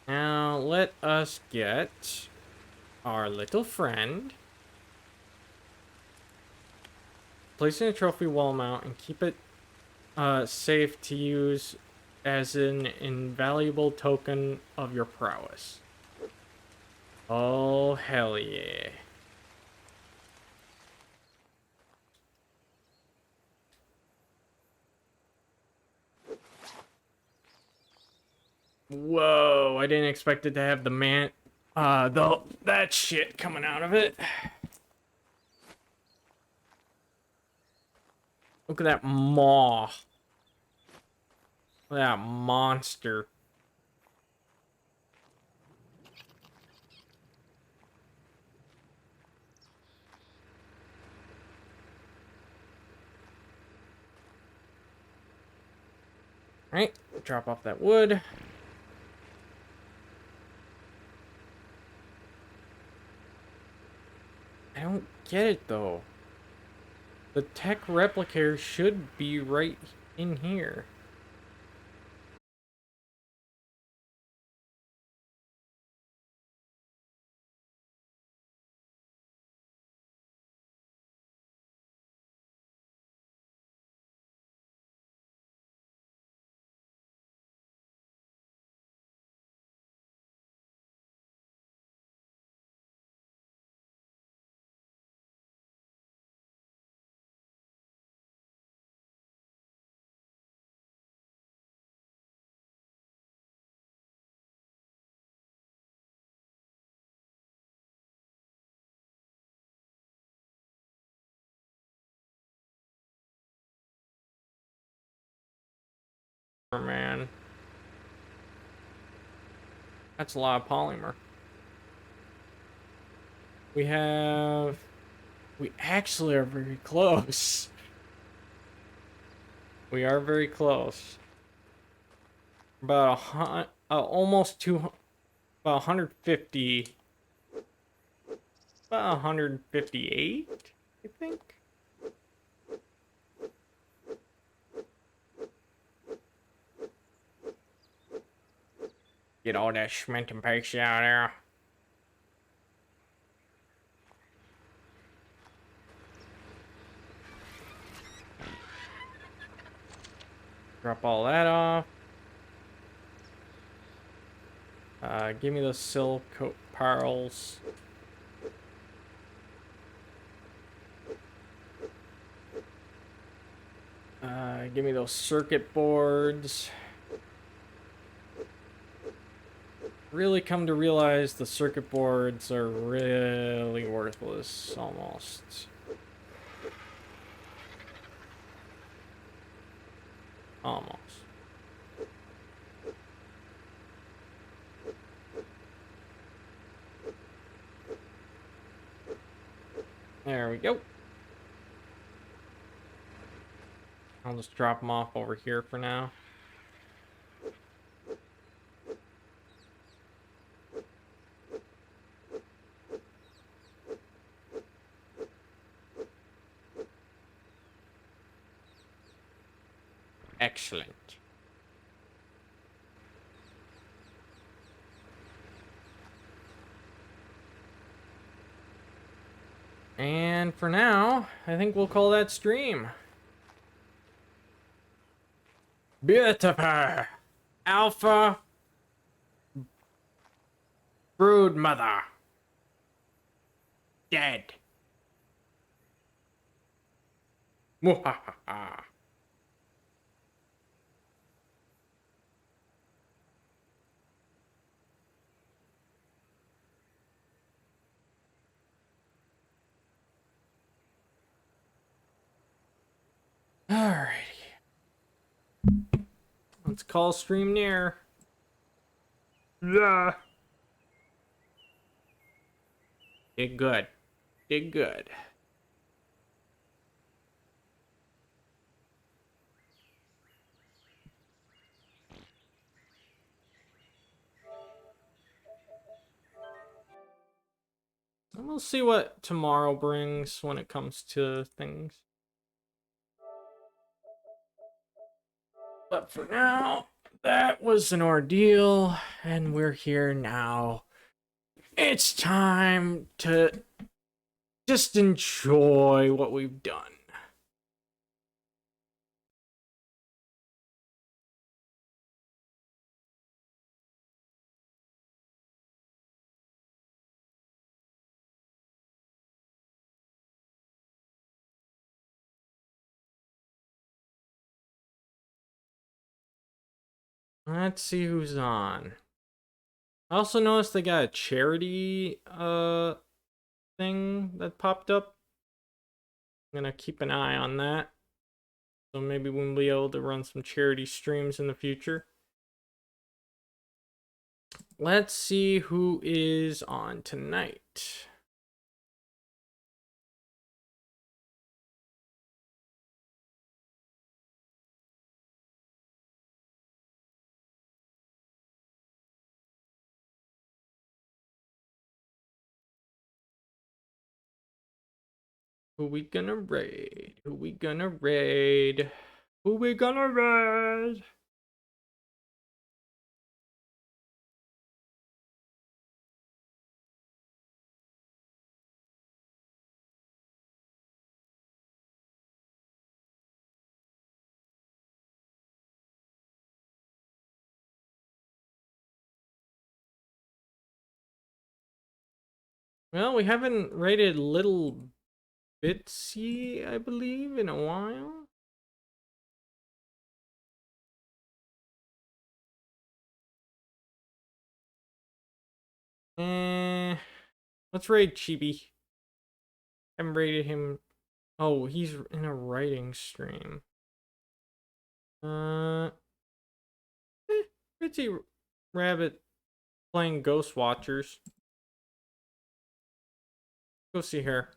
Now let us get our little friend. Place in a trophy wall mount and keep it safe to use as an invaluable token of your prowess. Oh, hell yeah. Whoa, I didn't expect it to have that shit coming out of it. Look at that maw. Look at that monster. Alright, drop off that wood. I don't get it though. The tech replicator should be right in here. Oh, man. That's a lot of polymer. We actually are very close. We are very close. About almost about 150. About 158, I think. Get all that cement and paste out there. Drop all that off. Give me those silk pearls. Give me those circuit boards. Really come to realize the circuit boards are really worthless, almost. Almost. There we go. I'll just drop them off over here for now. Excellent. And for now, I think we'll call that stream. VTuber Alpha Broodmother dead. Mwahaha. Alrighty. Nightfall stream near. Yeah. Did good. Did good. And we'll see what tomorrow brings when it comes to things. But for now, that was an ordeal, and we're here now. It's time to just enjoy what we've done. Let's see who's on. I also noticed they got a charity thing that popped up. I'm gonna keep an eye on that. So maybe we'll be able to run some charity streams in the future. Let's see who is on tonight. Who we gonna raid? Who we gonna raid? Who we gonna raid? Well, we haven't raided Little Bitsy, I believe, in a while. Let's raid Chibi. Haven't raided him. Oh, he's in a writing stream. Bitsy Rabbit playing Ghost Watchers. Go see her.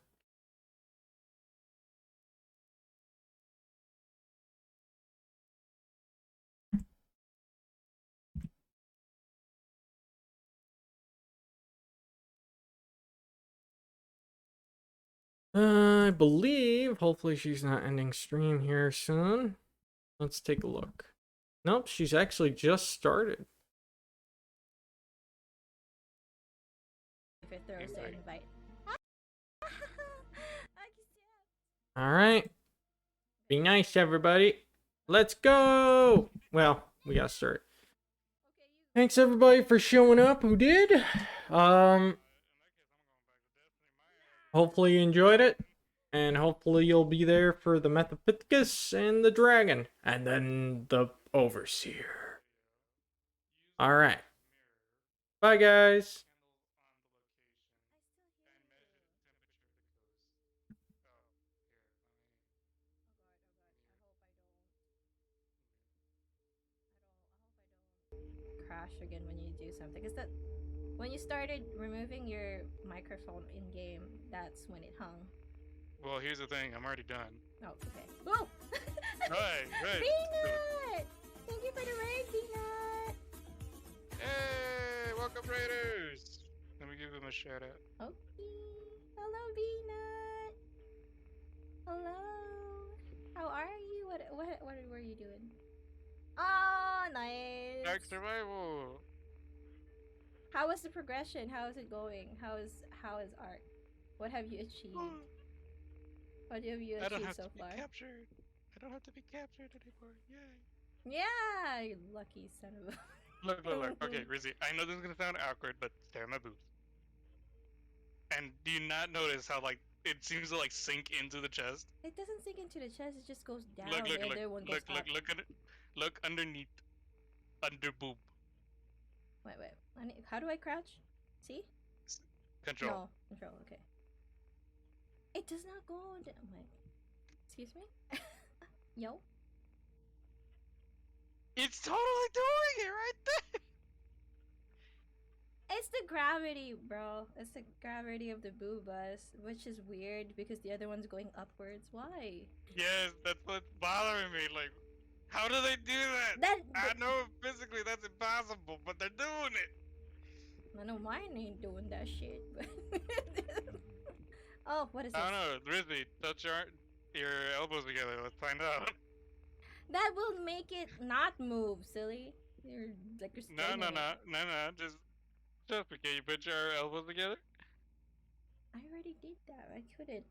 I believe, hopefully she's not ending stream here soon. Let's take a look. Nope, she's actually just started. Invite. Alright. Be nice, everybody. Let's go! Well, we gotta start. Thanks, everybody, for showing up who did. Hopefully you enjoyed it. And hopefully you'll be there for the Methapithecus and the dragon. And then the overseer. Alright. Bye, guys. Crash again when you do something. Is that when you started removing your microphone in game? That's when it hung. Well, here's the thing. I'm already done. Oh, okay. Whoa! Right. Peanut! Thank you for the raid, Peanut! Hey, welcome Raiders! Let me give them a shout out. Okay. Hello, Peanut! Hello! How are you? What were you doing? Oh, nice! Dark Survival! How was the progression? How is it going? How is Ark? What have you achieved? What have you I don't achieved have so to be far? captured. I don't have to be captured anymore. Yay! Yeah, you lucky son of a. Look. Okay, Rizzy, I know this is gonna sound awkward, but stare at my boobs. And do you not notice how, like, it seems to, like, sink into the chest? It doesn't sink into the chest. It just goes down. Look, The other one goes up. look at it. Look underneath. Under boob. Wait. How do I crouch? See? Control. No, control. Okay. It does not go down. Wait. Excuse me. Yo. It's totally doing it right there. It's the gravity, bro. It's the gravity of the boobas, which is weird because the other one's going upwards. Why? Yes, that's what's bothering me. Like, how do they do that? That I know physically that's impossible, but they're doing it. I know mine ain't doing that shit. But oh, what is this? I don't know, Rizzy, touch your elbows together. Let's find out. That will make it not move, silly. You're like you're No, staying no, in no, it. no, no. Just okay. You put your elbows together. I already did that. I couldn't.